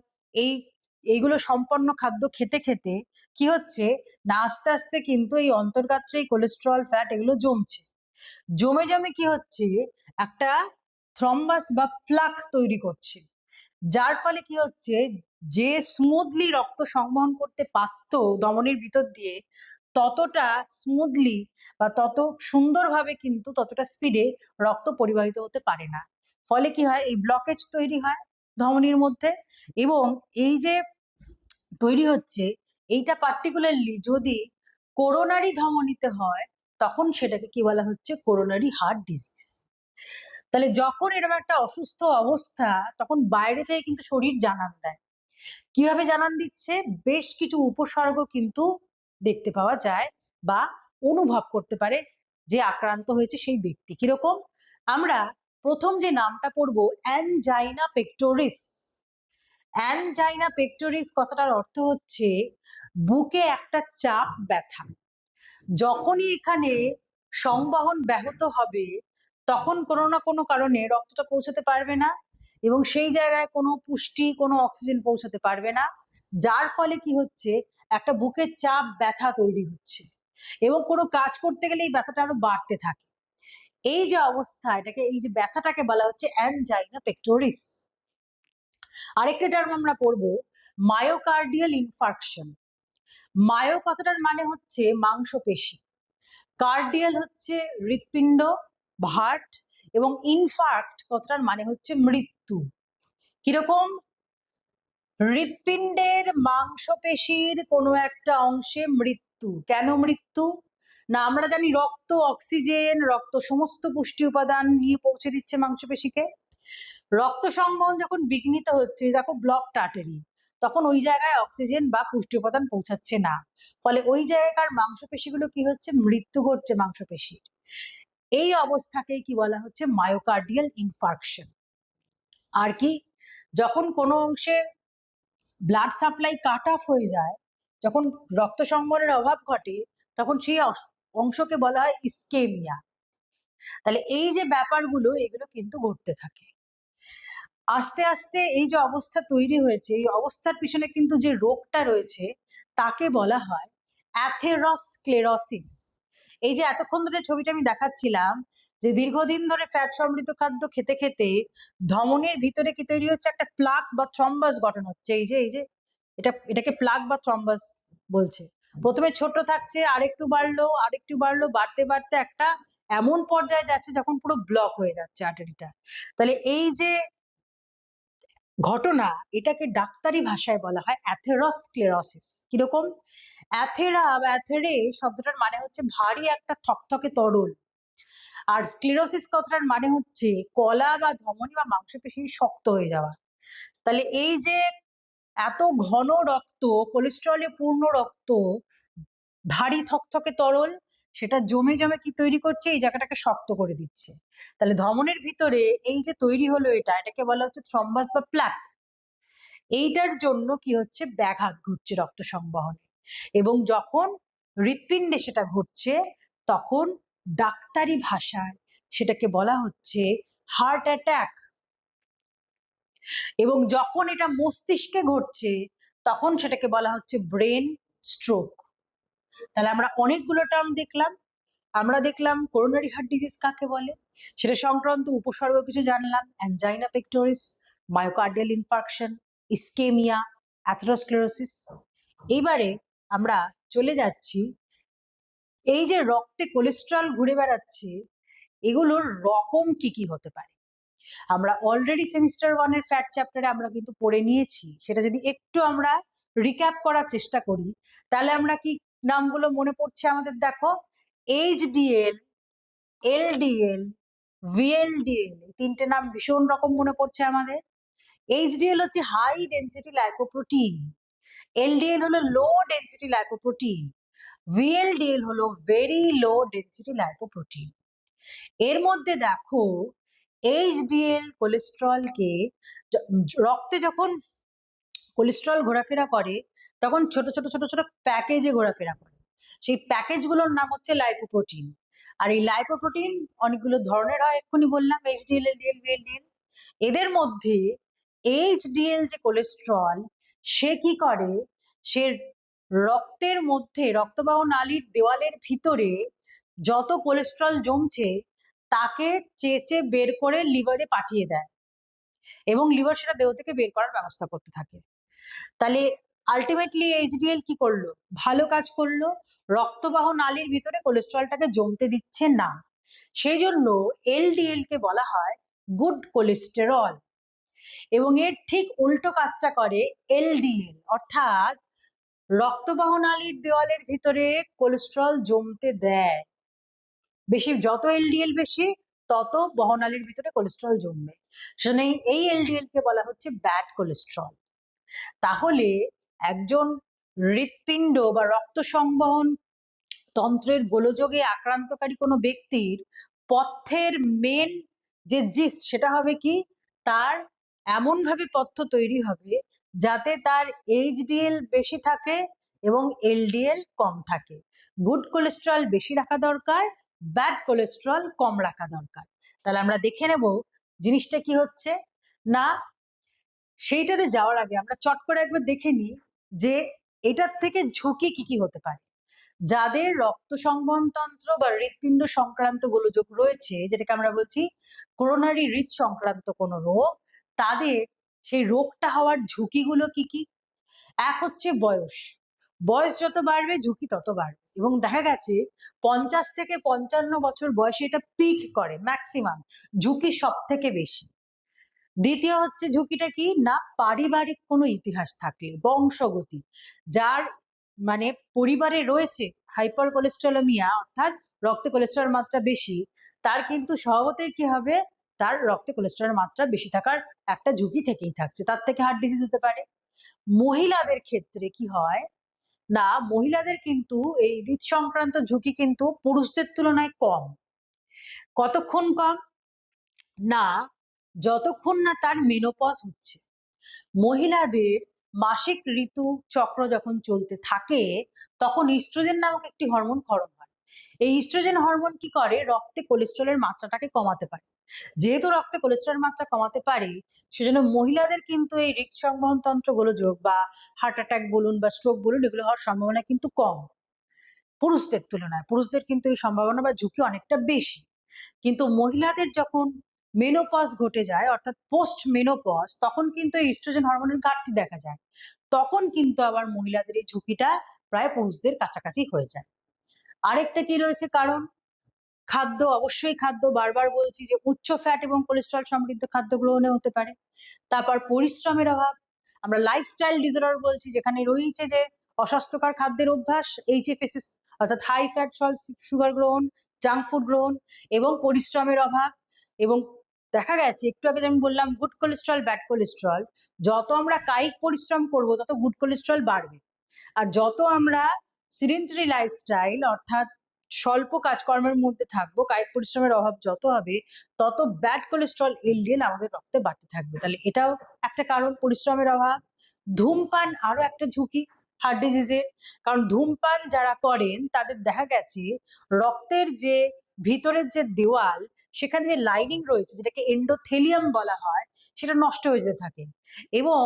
এইগুলো সম্পন্ন খাদ্য খেতে খেতে কি হচ্ছে না, আস্তে আস্তে কিন্তু এই অন্তর্গাত্রে এই কোলেস্ট্রল, ফ্যাট এগুলো জমছে। জমে জমে কি হচ্ছে, একটা থ্রম্বাস বা প্লাক তৈরি করছে, যার ফলে কি হচ্ছে, যে স্মুথলি রক্ত সংবহন করতে পারত ধমনীর ভিতর দিয়ে, ততটা স্মুথলি বা তত সুন্দরভাবে কিন্তু ততটা স্পিডে রক্ত পরিবাহিত হতে পারে না। ফলে কি হয়, এই ব্লকেজ তৈরি হয় ধমনীর মধ্যে। এবং এই যে তৈরি হচ্ছে, এইটা পার্টিকুলারলি যদি করোনারি ধমনীতে হয় তখন সেটাকে কি বলা হচ্ছে, করোনারি হার্ট ডিজিজ। তাহলে যখন এরকম একটা অসুস্থ অবস্থা, তখন বাইরে থেকে কিন্তু শরীর জানান দেয়। কিভাবে জানান দিচ্ছে, বেশ কিছু উপসর্গ কিন্তু দেখতে পাওয়া যায় বা অনুভব করতে পারে যে আক্রান্ত হয়েছে সেই ব্যক্তি। কিরকম, আমরা প্রথম যে নামটা পড়বো, অ্যানজাইনা পেক্টোরিস। অ্যানজাইনা পেক্টোরিস কথাটার অর্থ হচ্ছে বুকে একটা চাপ ব্যথা। যখনই এখানে সংবহন ব্যাহত হবে তখন কোনো না কোনো কারণে রক্তটা পৌঁছাতে পারবে না, এবং সেই জায়গায় কোনো পুষ্টি, কোনো অক্সিজেন পৌঁছাতে পারবে না, যার ফলে কি হচ্ছে, একটা বুকের চাপ ব্যথা তৈরি হচ্ছে, এবং কোনো কাজ করতে গেলে এই ব্যথাটা আরো বাড়তে থাকে। এই যে অবস্থা, এটাকে, এই যে ব্যথাটাকে বলা হচ্ছে অ্যানজাইনা পেক্টোরিস। আরেকটা টার্ম আমরা পড়বো, মায়োকার্ডিয়াল ইনফার্কশন। মায়ো কথাটার মানে হচ্ছে মাংসপেশি, কার্ডিয়াল হচ্ছে হৃৎপিণ্ড, হার্ট, এবং ইনফার্ক্ট কথাটার মানে হচ্ছে মৃত্যু। কিরকম, হৃৎপিণ্ডের মাংসপেশির কোনো একটা অংশে মৃত্যু। কেন মৃত্যু? না আমরা জানি রক্ত অক্সিজেন, রক্ত সমস্ত পুষ্টি উপাদান নিয়ে পৌঁছে দিচ্ছে মাংসপেশিকে। রক্ত সংবহন যখন বিঘ্নিত হচ্ছে, দেখো ব্লকড আর্টারি, তখন ওই জায়গায় অক্সিজেন বা পুষ্টি উপাদান পৌঁছাচ্ছে না, ফলে ওই জায়গার মাংসপেশিগুলো কি হচ্ছে, মৃত্যু ঘটছে মাংসপেশির। এই অবস্থাকেই কি বলা হচ্ছে, মায়োকার্ডিয়াল ইনফার্কশন। আর কি, যখন কোনো অংশে ব্লাড সাপ্লাই কাট অফ হয়ে যায়, যখন রক্ত সংবহনের অভাব ঘটে, তখন সেই অংশকে বলা হয় ইস্কেমিয়া। তাহলে এই যে ব্যাপারগুলো, এগুলো কিন্তু ঘটতে থাকে। আস্তে আস্তে এই যে অবস্থা তৈরি হয়েছে, এই অবস্থার পিছনে কিন্তু যে রোগটা রয়েছে তাকে বলা হয় অ্যাথেরোস্ক্লেরোসিস। এই যে এতক্ষণ ধরে ছবিটা আমি দেখাচ্ছিলাম, যে দীর্ঘদিন ধরে ফ্যাট সমৃদ্ধ খাদ্য খেতে খেতে ধমনীর ভিতরে কি তৈরি হচ্ছে, একটা প্লাক বা থ্রম্বাস গঠন হচ্ছে। এই যে এটাকে প্লাক বা থ্রম্বাস বলছে। প্রথমে ছোট থাকছে, আরেকটু বাড়লো, আরেকটু বাড়লো, বাড়তে বাড়তে একটা এমন পর্যায়ে যাচ্ছে যখন পুরো ব্লক হয়ে যাচ্ছে আর্টারিটা। তাহলে এই যে ঘটনা, এটাকে ডাক্তারি ভাষায় বলা হয় অ্যাথেরোস্ক্লেরোসিস। কিরকম? অ্যাথেরা বা অ্যাথেরে শব্দটার মানে হচ্ছে ভারী একটা থকথকে তরল, আর স্ক্লেরোসিস কথাটার মানে হচ্ছে কলা বা ধমনী বা মাংসপেশি শক্ত হয়ে যাওয়া। তাহলে এই যে এত ঘন রক্ত, কোলেস্টেরলে পূর্ণ রক্ত, ভারী থকথকে তরল, সেটা জমে জমে কি তৈরি করছে, এই জায়গাটাকে শক্ত করে দিচ্ছে। তাহলে ধমনের ভিতরে এই যে তৈরি হলো, এটাকে বলা হচ্ছে থ্রম্বাস বা প্লাক। এইটার জন্য কি হচ্ছে, ব্যাঘাত ঘটছে রক্ত সংবহনে, এবং যখন হৃৎপিণ্ডে সেটা ঘটছে, তখন ডাক্তারি ভাষায় সেটাকে বলা হচ্ছে হার্ট অ্যাটাক। এবং যখন এটা মস্তিষ্কে ঘটছে, তখন সেটাকে বলা হচ্ছে ব্রেন স্ট্রোক। তাহলে আমরা অনেকগুলো টার্ম দেখলাম। আমরা দেখলাম করোনারি হার্ট ডিজিজ কাকে বলে, সেটা সংক্রান্ত উপসর্গ কিছু জানলাম, angina pectoris, myocardial infarction, ischaemia, atherosclerosis. এইবারে আমরা চলে যাচ্ছি, এই যে রক্তে কোলেস্ট্রল ঘুরে বেড়াচ্ছে, এগুলোর রকম কি কি হতে পারে। আমরা অলরেডি সেমিস্টার 1 এর ফ্যাট চ্যাপ্টারে আমরা কিন্তু পড়ে নিয়েছি। সেটা যদি একটু আমরা রিক্যাপ করার চেষ্টা করি, তাহলে আমরা কি নামগুলো মনে পড়ছে আমাদের, দেখো এইচডিএল, এলডিএল, ভিএলডিএল, এই তিনটে নাম ভীষণ রকম মনে পড়ছে আমাদের। এইচডিএল হচ্ছে হাই ডেন্সিটি লাইপোপ্রোটিন, এলডিএল হলো লো ডেন্সিটি লাইপোপ্রোটিন, ভিএলডিএল হলো ভেরি লো ডেন্সিটি লাইপোপ্রোটিন। এর মধ্যে দেখো এইচডিএল কোলেস্ট্রলকে, রক্তে যখন কোলেস্ট্রল ঘোরাফেরা করে, তখন ছোট ছোট ছোট ছোট প্যাকেজে ঘোরাফেরা করে। সেই প্যাকেজগুলোর নাম হচ্ছে লাইপোপ্রোটিন। আর এই লাইপোপ্রোটিন অনেকগুলো ধরনের হয়, এক্ষুনি বললাম এইচডিএল, এলডিএল, ভিএলডিএল। এদের মধ্যে এইচডিএল যে কোলেস্ট্রল, সে কি করে, সে রক্তের মধ্যে, রক্তবাহ নালীর দেওয়ালের ভিতরে যত কোলেস্ট্রল জমছে তাকে চেঁচে বের করে লিভারে পাঠিয়ে দেয়, এবং লিভার সেটা দেহ থেকে বের করার ব্যবস্থা করতে থাকে। তাহলে আলটিমেটলি এইচডিএল কি করলো, ভালো কাজ করলো, রক্তবাহ নালীর ভিতরে কোলেস্ট্রলটাকে জমতে দিচ্ছে না। সেই জন্য এলডিএল কে বলা হয় গুড কোলেস্টেরল, এবং এর ঠিক উল্টো কাজটা করে এলডিএল, অর্থাৎ রক্তবাহ নালীর দেওয়ালের ভিতরে কোলেস্ট্রল জমতে দেয়। বেশি, যত এলডিএল বেশি, তত বহনালীর ভিতরে কোলেস্ট্রল জমবে। সেজন্য এই এলডিএল কে বলা হচ্ছে ব্যাড কোলেস্ট্রল। তাহলে একজন হৃৎপিণ্ড বা রক্ত সংবহন তন্ত্রের গোলযোগে আক্রান্তকারী কোনো ব্যক্তির পথ্যের মেন যে জিস্ট, সেটা হবে কি, তার এমন ভাবে পথ্য তৈরি হবে যাতে তার এইচডিএল বেশি থাকে এবং এলডিএল কম থাকে। গুড কোলেস্ট্রল বেশি রাখা দরকার, ব্যাড কোলেস্ট্রল কম রাখা দরকার। তাহলে আমরা দেখে নেব জিনিসটা কি হচ্ছে। না, সেইটাতে যাওয়ার আগে আমরা চট করে একবার দেখে নিই যে এটার থেকে ঝুঁকি কি কি হতে পারে। যাদের রক্ত সংবহনতন্ত্র বা হৃৎপিণ্ড সংক্রান্ত গোলযোগ রয়েছে, যেটাকে আমরা বলছি করোনারি হৃদ সংক্রান্ত কোনো রোগ, তাদের সেই রোগটা হওয়ার ঝুঁকিগুলো কি কি। এক হচ্ছে বয়স, বয়স যত বাড়বে ঝুঁকি তত বাড়বে, এবং দেখা গেছে 50 থেকে 55 বছর বয়সে এটা পিক করে, ম্যাক্সিমাম ঝুঁকি সব থেকে বেশি। দ্বিতীয় হচ্ছে ঝুঁকিটা কি না, পারিবারিক কোনো ইতিহাস থাকলে, বংশগতি, যার মানে পরিবারে রয়েছে হাইপার কোলেস্টেরলেমিয়া অর্থাৎ রক্তে কোলেস্টেরল মাত্রা বেশি, তার কিন্তু স্বভাবতই কি হবে, তার রক্তে কোলেস্টেরল মাত্রা বেশি থাকার একটা ঝুঁকি থেকেই থাকছে, তার থেকে হার্ট ডিজিজ হতে পারে। মহিলাদের ক্ষেত্রে কি হয় না, মহিলাদের কিন্তু এই হৃদ সংক্রান্ত ঝুঁকি কিন্তু পুরুষদের তুলনায় কম। কতক্ষণ কম না, যতক্ষণ না তার মেনোপজ হচ্ছে। মহিলাদের মাসিক ঋতু চক্র যখন চলতে থাকে তখন ইস্ট্রোজেন নামক একটি হরমোন ক্ষরণ হয়। এই ইস্ট্রোজেন হরমোন কি করে, রক্তে কোলেস্টেরলের মাত্রাটাকে কমাতে পারে। যেহেতু রক্তে কোলেস্টেরলের মাত্রা কমাতে পারে, সেজন্য মহিলাদের কিন্তু এই হৃদ সংবহন তন্ত্র গোলযোগ বা হার্ট অ্যাটাক বলুন বা স্ট্রোক বলুন, এগুলো হওয়ার সম্ভাবনা কিন্তু কম পুরুষদের তুলনায়। পুরুষদের কিন্তু এই সম্ভাবনা বা ঝুঁকি অনেকটা বেশি। কিন্তু মহিলাদের যখন মেনোপজ ঘটে যায় অর্থাৎ পোস্ট মেনোপজ, তখন কিন্তু এই ইস্ট্রোজেন হরমোনের ঘাটতি দেখা যায়। তখন কিন্তু আবার মহিলাদের এই ঝুঁকিটা প্রায় পুরুষদের কাছাকাছি হয়ে যায়। আরেকটা কি রয়েছে কারণ, খাদ্য, অবশ্যই খাদ্য, বারবার বলছি যে উচ্চ ফ্যাট এবং কোলেস্ট্রল সমৃদ্ধ খাদ্য গ্রহণে হতে পারে। তারপর পরিশ্রমের অভাব, আমরা লাইফস্টাইল ডিসঅর্ডার বলছি, যেখানে রয়েছে যে অস্বাস্থ্যকর খাদ্যের অভ্যাস, এইচএফএসএস অর্থাৎ হাই ফ্যাট সল্ট সুগার গ্রহণ, জাঙ্ক ফুড গ্রহণ এবং পরিশ্রমের অভাব। এবং দেখা গেছে একটু আগে যেমন বললাম গুড কোলেস্ট্রল ব্যাড কোলেস্ট্রল, যত আমরা কায়িক পরিশ্রম করব তত গুড কোলেস্ট্রল বাড়বে, আর যত আমরা সিডেন্টারি লাইফস্টাইল অর্থাৎ স্বল্প কাজকর্মের মধ্যে থাকবো, কায়িক পরিশ্রমের অভাব যত হবে তত ব্যাড কোলেস্ট্রল এলডিএল আমাদের রক্তে বাড়তে থাকবে। তাহলে এটাও একটা কারণ, পরিশ্রমের অভাব। ধূমপান আরো একটা ঝুঁকি হার্ট ডিজিজের, কারণ ধূমপান যারা করেন তাদের দেখা গেছে রক্তের যে ভিতরের যে দেওয়াল, সেখানে যে লাইনিং রয়েছে যেটাকে এন্ডোথেলিয়াম বলা হয়, সেটা নষ্ট হয়ে যেতে থাকে এবং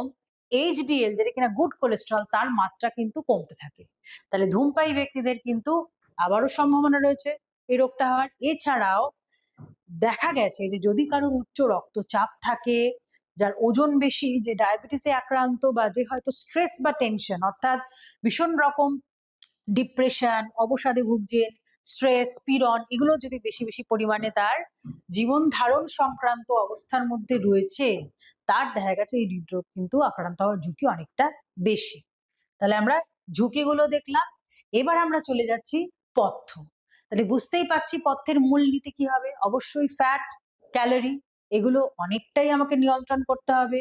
এইচডিএল যেটা কিনা গুড কোলেস্ট্রল, তার মাত্রা কিন্তু কমতে থাকে। তাহলে ধূমপায়ী ব্যক্তিদের কিন্তু আবারও সম্ভাবনা রয়েছে এই রোগটা হওয়ার। এছাড়াও দেখা গেছে যে যদি কারোর উচ্চ রক্তচাপ থাকে, যার ওজন বেশি, যে ডায়াবেটিসে আক্রান্ত বা যে হয়তো স্ট্রেস বা টেনশন অর্থাৎ ভীষণ রকম ডিপ্রেশন, অবসাদে ভুগছেন, স্ট্রেস, পীড়ন, এগুলো যদি বেশি বেশি পরিমাণে তার জীবন ধারণ সংক্রান্ত অবস্থার মধ্যে রয়েছে, তার দেখা গেছে এই হৃদরোগ কিন্তু আক্রান্ত হওয়ার ঝুঁকি অনেকটা বেশি। তাহলে আমরা ঝুঁকিগুলো দেখলাম। এবার আমরা চলে যাচ্ছি পথ্য। তাহলে বুঝতেই পারছি পথ্যের মূলনীতি কি হবে, অবশ্যই ফ্যাট, ক্যালোরি, এগুলো অনেকটাই আমাকে নিয়ন্ত্রণ করতে হবে।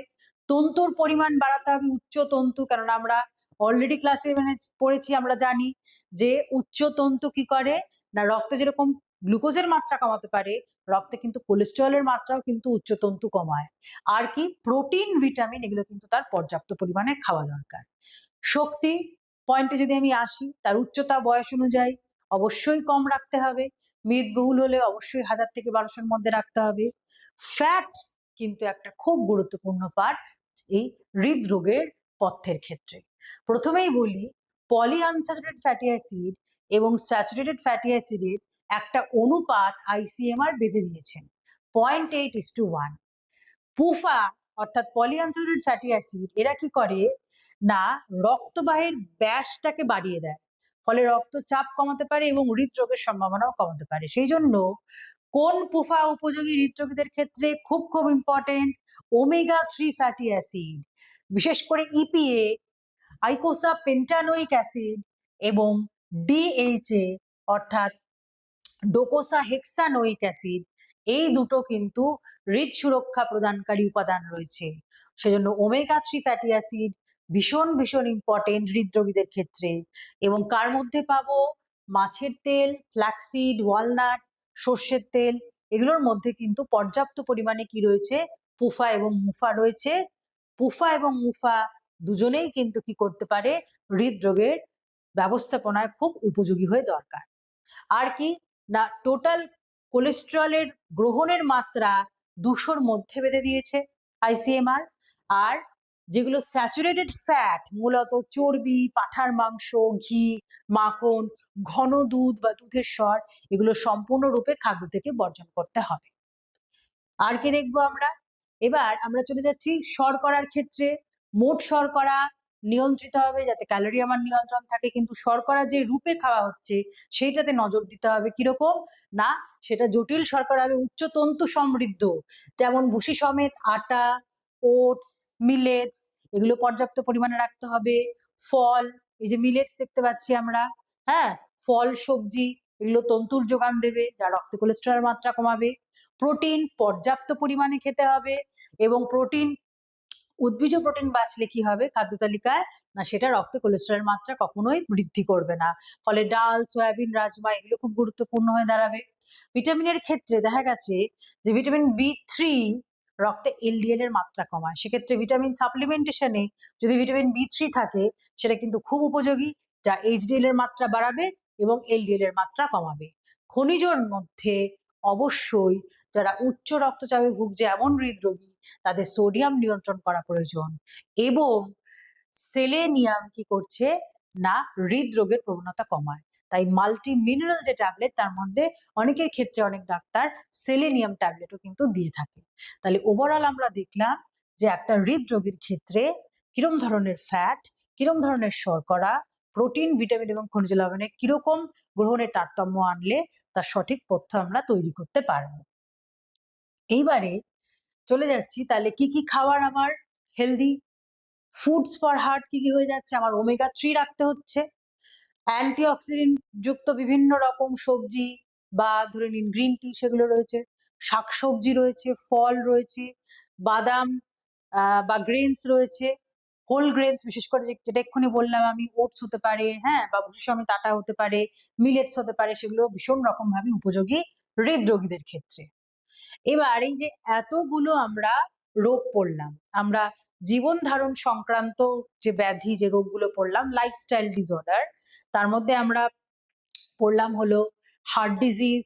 তন্তুর পরিমাণ বাড়াতে হবে, উচ্চ তন্তু, কারণ আমরা অলরেডি ক্লাসে পড়েছি, আমরা জানি যে উচ্চ তন্তু কি করে না, রক্তে যেরকম গ্লুকোজের মাত্রা কমাতে পারে, রক্তে কিন্তু কোলেস্টেরলের মাত্রাও কিন্তু উচ্চ তন্তু কমায়। আর কি প্রোটিন, ভিটামিন, এগুলো কিন্তু তার পর্যাপ্ত পরিমাণে খাওয়া দরকার। শক্তি পয়েন্টে যদি আমি আসি, তার উচ্চতা বয়স অনুযায়ী অবশ্যই কম রাখতে হবে, মেদবহুল হলে অবশ্যই 1000 থেকে 1200-র মধ্যে রাখতে হবে। ফ্যাট কিন্তু একটা খুব গুরুত্বপূর্ণ পার্ট এই হৃদরোগের পথ্যের ক্ষেত্রে। প্রথমেই বলি, পলি আনস্যাচুরেটেড ফ্যাটি অ্যাসিড এবং স্যাচুরেটেড ফ্যাটি অ্যাসিডের একটা অনুপাত আইসিএমআর বেঁধে দিয়েছেন 0.8:1। পুফা অর্থাৎ পলিআনস্যাচুরেটেড ফ্যাটি অ্যাসিড, এরা কি করে না, রক্তবাহের ব্যাসটাকে বাড়িয়ে দেয়, ফলে রক্তচাপ কমাতে পারে এবং হৃদরোগের সম্ভাবনাও কমাতে পারে। সেই জন্য কোন পুফা উপযোগী হৃদরোগীদের ক্ষেত্রে খুব খুব ইম্পর্টেন্ট, ওমেগা-3 ফ্যাটি অ্যাসিড, বিশেষ করে ইপিএ, আইকোসা পেন্টানোইক অ্যাসিড এবং ডিএইচএ অর্থাৎ ডোকোসা হেক্সানোইক অ্যাসিড, এই দুটো কিন্তু হৃদ সুরক্ষা প্রদানকারী উপাদান রয়েছে। সেজন্য ওমেগা-3 ফ্যাটি অ্যাসিড ভীষণ ভীষণ ইম্পর্টেন্ট হৃদরোগীদের ক্ষেত্রে। এবং কার মধ্যে পাবো, মাছের তেল, ফ্ল্যাক্সিড, ওয়ালনাট, সর্ষের তেল, এগুলোর মধ্যে কিন্তু পর্যাপ্ত পরিমাণে কি রয়েছে, পুফা এবং মুফা রয়েছে। পুফা এবং মুফা দুজনেই কিন্তু কি করতে পারে, হৃদরোগের ব্যবস্থাপনায় খুব উপযোগী হয়ে দরকার। আর কি না, টোটাল কোলেস্টেরলের গ্রহণের মাত্রা 200-র মধ্যে বেঁধে দিয়েছে আইসিএমআর। আর যেগুলো স্যাচুরেটেড ফ্যাট, মূলত চর্বি, পাঁঠার মাংস, ঘি, মাখন, ঘন দুধ বা দুধের স্বর, এগুলো সম্পূর্ণরূপে খাদ্য থেকে বর্জন করতে হবে। আর কি দেখবো আমরা, এবার আমরা চলে যাচ্ছি শর্করার ক্ষেত্রে। মোট শর্করা নিয়ন্ত্রিত হবে, যাতে ক্যালোরি আমার নিয়ন্ত্রণ থাকে, কিন্তু শর্করা যে রূপে খাওয়া হচ্ছে সেইটাতে নজর দিতে হবে। কিরকম না, সেটা জটিল শর্করা হবে, উচ্চ তন্তু সমৃদ্ধ, যেমন ভুসি সমেত আটা, ওটস, মিলেটস, এগুলো পর্যাপ্ত পরিমাণে রাখতে হবে। ফল, এই যে মিলেটস দেখতে পাচ্ছি আমরা, হ্যাঁ, ফল সবজি, এগুলো তন্তুর যোগান দেবে, যা রক্তে কোলেস্টেরলের মাত্রা কমাবে। প্রোটিন পর্যাপ্ত পরিমাণে খেতে হবে, এবং প্রোটিন, উদ্ভিজ প্রোটিন বাঁচলে কি হবে খাদ্য তালিকায়, না সেটা রক্তে কোলেস্টেরলের মাত্রা কখনোই বৃদ্ধি করবে না। ফলে ডাল, সয়াবিন, রাজমা এগুলো খুব গুরুত্বপূর্ণ হয়ে দাঁড়াবে। ভিটামিনের ক্ষেত্রে দেখা গেছে যে ভিটামিন বি3 রক্তে এলডিএল এর মাত্রা কমায়, সেক্ষেত্রে ভিটামিন সাপ্লিমেন্টেশনে যদি ভিটামিন বি3 থাকে সেটা কিন্তু খুব উপযোগী, যা এইচডিএল এর মাত্রা বাড়াবে এবং এলডিএল এর মাত্রা কমাবে। খনিজের মধ্যে অবশ্যই যারা উচ্চ রক্তচাপে ভুগছে এমন হৃদরোগী, তাদের সোডিয়াম নিয়ন্ত্রণ করা প্রয়োজন, এবং সেলেনিয়াম কি করছে না হৃদরোগের প্রবণতা কমায়। তাই মাল্টি মিনারেল যে ট্যাবলেট, তার মধ্যে অনেকের ক্ষেত্রে অনেক ডাক্তার সেলেনিয়াম ট্যাবলেটও কিন্তু দিয়ে থাকে। তাহলে ওভারঅল আমরা দেখলাম যে একটা হৃদরোগীর ক্ষেত্রে কিরম ধরনের ফ্যাট, কিরম ধরনের শর্করা, প্রোটিন, ভিটামিন এবং খনিজ লবণে কিরকম গ্রহণের তারতম্য আনলে তার সঠিক পথ্য আমরা তৈরি করতে পারবো। এইবারে চলে যাচ্ছি, তাহলে কি কি খাবার আমার হেলদি ফুডস ফর হার্ট কি কি হয়ে যাচ্ছে, আমার ওমেগা 3 রাখতে হচ্ছে, অ্যান্টিঅক্সিডেন্ট যুক্ত বিভিন্ন রকম সবজি বা ধরে নিন গ্রিন টি, সেগুলো রয়েছে, শাকসবজি রয়েছে, ফল রয়েছে, বাদাম বা গ্রেনস রয়েছে, হোল গ্রেনস, বিশেষ করে যেটা এক্ষুনি বললাম আমি, ওটস হতে পারে, হ্যাঁ, বা ভুসি সমেত আটা হতে পারে, মিলেটস হতে পারে, সেগুলো ভীষণ রকম ভাবে উপযোগী হৃদরোগীদের ক্ষেত্রে। এবার এই যে এতগুলো আমরা রোগ পড়লাম, আমরা জীবন ধারণ সংক্রান্ত যে ব্যাধি, যে রোগগুলো পড়লাম, লাইফস্টাইল ডিসঅর্ডার, তার মধ্যে আমরা পড়লাম হলো হার্ট ডিজিজ,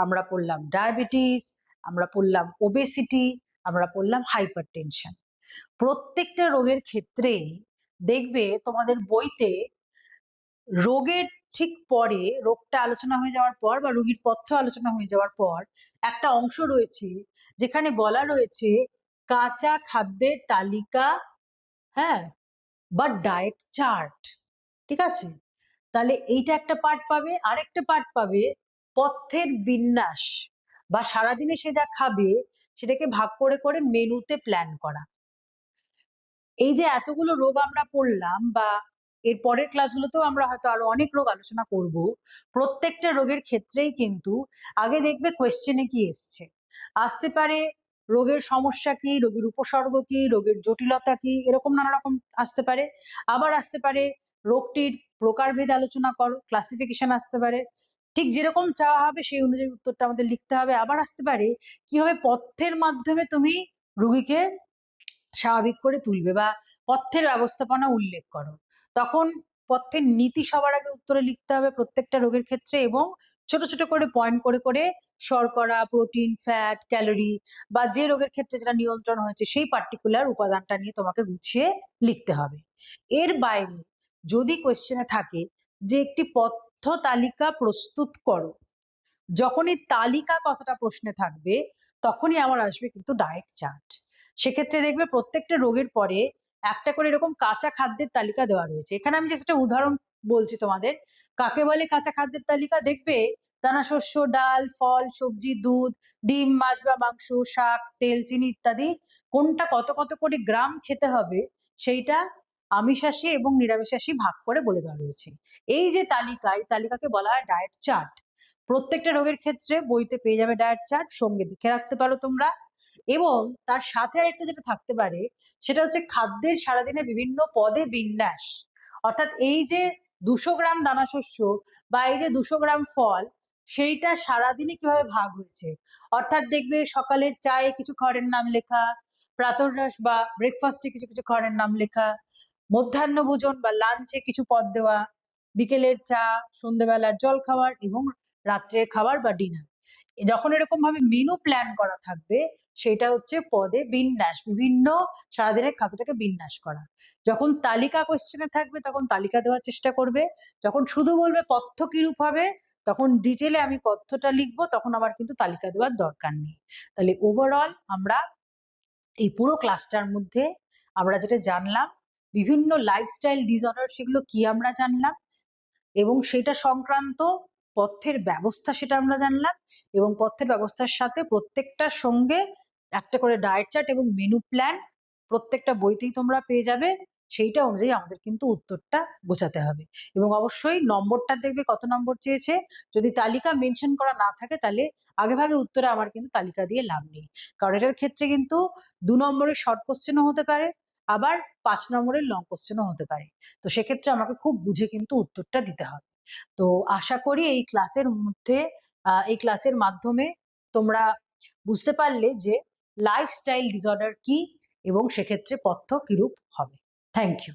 আমরা পড়লাম ডায়াবেটিস, আমরা পড়লাম ওবেসিটি, আমরা পড়লাম হাইপার টেনশন। প্রত্যেকটা রোগের ক্ষেত্রেই দেখবে তোমাদের বইতে রোগের ঠিক পরে, রোগটা আলোচনা হয়ে যাওয়ার পর বা রোগীর পথ্য আলোচনা হয়ে যাওয়ার পর একটা অংশ রয়েছে যেখানে বলা রয়েছে কাঁচা খাদ্যের তালিকা, হ্যাঁ, বা ডায়েট চার্ট। ঠিক আছে, তাহলে এইটা একটা পার্ট পাবে, আরেকটা পার্ট পাবে পথ্যের বিন্যাস, বা সারাদিনে সে যা খাবে সেটাকে ভাগ করে করে মেনুতে প্ল্যান করা। এই যে এতগুলো রোগ আমরা পড়লাম, বা এর পরের ক্লাসগুলোতেও আমরা হয়তো আরো অনেক রোগ আলোচনা করব, প্রত্যেকটা রোগের ক্ষেত্রেই কিন্তু আগে দেখবে কোয়েশ্চেনে কি এসছে, আসতে পারে রোগের সমস্যা কি, রোগীর উপসর্গ কি, রোগের জটিলতা কি, এরকম নানা রকম আসতে পারে। আবার আসতে পারে রোগটির প্রকারভেদ আলোচনা করো, ক্লাসিফিকেশন আসতে পারে, ঠিক যেরকম চাওয়া হবে সেই অনুযায়ী উত্তরটা আমাদের লিখতে হবে। আবার আসতে পারে কিভাবে পথ্যের মাধ্যমে তুমি রোগীকে স্বাভাবিক করে তুলবে, বা পথ্যের ব্যবস্থাপনা উল্লেখ করো, তখন পথ্যের নীতি সবার আগে উত্তরে লিখতে হবে প্রত্যেকটা রোগের ক্ষেত্রে, এবং ছোট ছোট করে পয়েন্ট করে করে শর্করা, প্রোটিন, ফ্যাট, ক্যালোরি, বা যে রোগের ক্ষেত্রে যেটা নিয়ন্ত্রণ হয়েছে সেই পার্টিকুলার উপাদানটা নিয়ে তোমাকে গুছিয়ে লিখতে হবে। এর বাইরে যদি কোয়েশ্চেনে থাকে যে একটি পথ্য তালিকা প্রস্তুত করো, যখনই তালিকা কথাটা প্রশ্নে থাকবে তখনই আমার আসবে কিন্তু ডায়েট চার্ট। সেক্ষেত্রে দেখবে প্রত্যেকটা রোগের পরে একটা করে এরকম কাঁচা খাদ্যের তালিকা দেওয়া রয়েছে। এখানে আমি যেটা উদাহরণ বলছি তোমাদের, কাকে বলে কাঁচা খাদ্যের তালিকা, দেখবে দানা শস্য, ডাল, ফল, সবজি, দুধ, ডিম, মাছ বা মাংস, শাক, তেল, চিনি ইত্যাদি কোনটা কত কত করে গ্রাম খেতে হবে সেইটা আমিষাশী এবং নিরামিষাশী ভাগ করে বলে দেওয়া রয়েছে। এই যে তালিকা, এই তালিকাকে বলা হয় ডায়েট চার্ট। প্রত্যেকটা রোগের ক্ষেত্রে বইতে পেয়ে যাবে ডায়েট চার্ট, সঙ্গে লিখে রাখতে পারো তোমরা। এবং তার সাথে আরেকটা যেটা থাকতে পারে সেটা হচ্ছে খাদ্যের সারাদিনে বিভিন্ন পদে বিন্যাস, অর্থাৎ এই যে 200 গ্রাম দানা শস্য বা এই যে 200 গ্রাম ফল, সেইটা সারাদিনে কিভাবে ভাগ হয়েছে, অর্থাৎ দেখবে সকালের চায়ে কিছু খাবারের নাম লেখা, প্রাতরাশ বা ব্রেকফাস্টে কিছু কিছু খাবারের নাম লেখা, মধ্যাহ্ন ভোজন বা লাঞ্চে কিছু পদ দেওয়া, বিকেলের চা, সন্ধ্যেবেলার জল খাবার এবং রাত্রের খাবার বা ডিনার। যখন এরকম ভাবে মেনু প্ল্যান করা থাকবে সেটা হচ্ছে পদে বিন্যাস, বিভিন্ন সারাদিনের খাদ্যটাকে বিন্যাস করা। যখন তালিকা কোশ্চেনে থাকবে তখন তালিকা দেওয়ার চেষ্টা করবে, যখন শুধু বলবে পথ্য কিরূপ হবে তখন ডিটেলে আমি পথ্যটা লিখবো, তখন আবার কিন্তু তালিকা দেওয়ার দরকার নেই। তাহলে ওভারঅল আমরা এই পুরো ক্লাসটার মধ্যে আমরা যেটা জানলাম বিভিন্ন লাইফস্টাইল ডিসঅর্ডার সেগুলো কি আমরা জানলাম, এবং সেটা সংক্রান্ত পথ্যের ব্যবস্থা সেটা আমরা জানলাম, এবং পথ্যের ব্যবস্থার সাথে প্রত্যেকটার সঙ্গে একটা করে ডায়েট চার্ট এবং মেনু প্ল্যান প্রত্যেকটা বইতেই তোমরা পেয়ে যাবে। সেইটা অনুযায়ী আমাদের কিন্তু উত্তরটা গোছাতে হবে, এবং অবশ্যই নম্বরটা দেখবে কত নম্বর চেয়েছে। যদি তালিকা মেনশন করা না থাকে তাহলে আগেভাগে উত্তরে আমার কিন্তু তালিকা দিয়ে লাভ নেই, কারণ এটার ক্ষেত্রে কিন্তু 2 নম্বরের শর্ট কোশ্চেনও হতে পারে, আবার 5 নম্বরের লং কোশ্চেনও হতে পারে। তো সেক্ষেত্রে আমাকে খুব বুঝে কিন্তু উত্তরটা দিতে হবে। তো আশা করি এই ক্লাসের মধ্যে এই ক্লাসের মাধ্যমে তোমরা বুঝতে পারলে যে লাইফস্টাইল ডিসঅর্ডার কি এবং সেক্ষেত্রে পথ্য কিরূপ হবে। Thank you.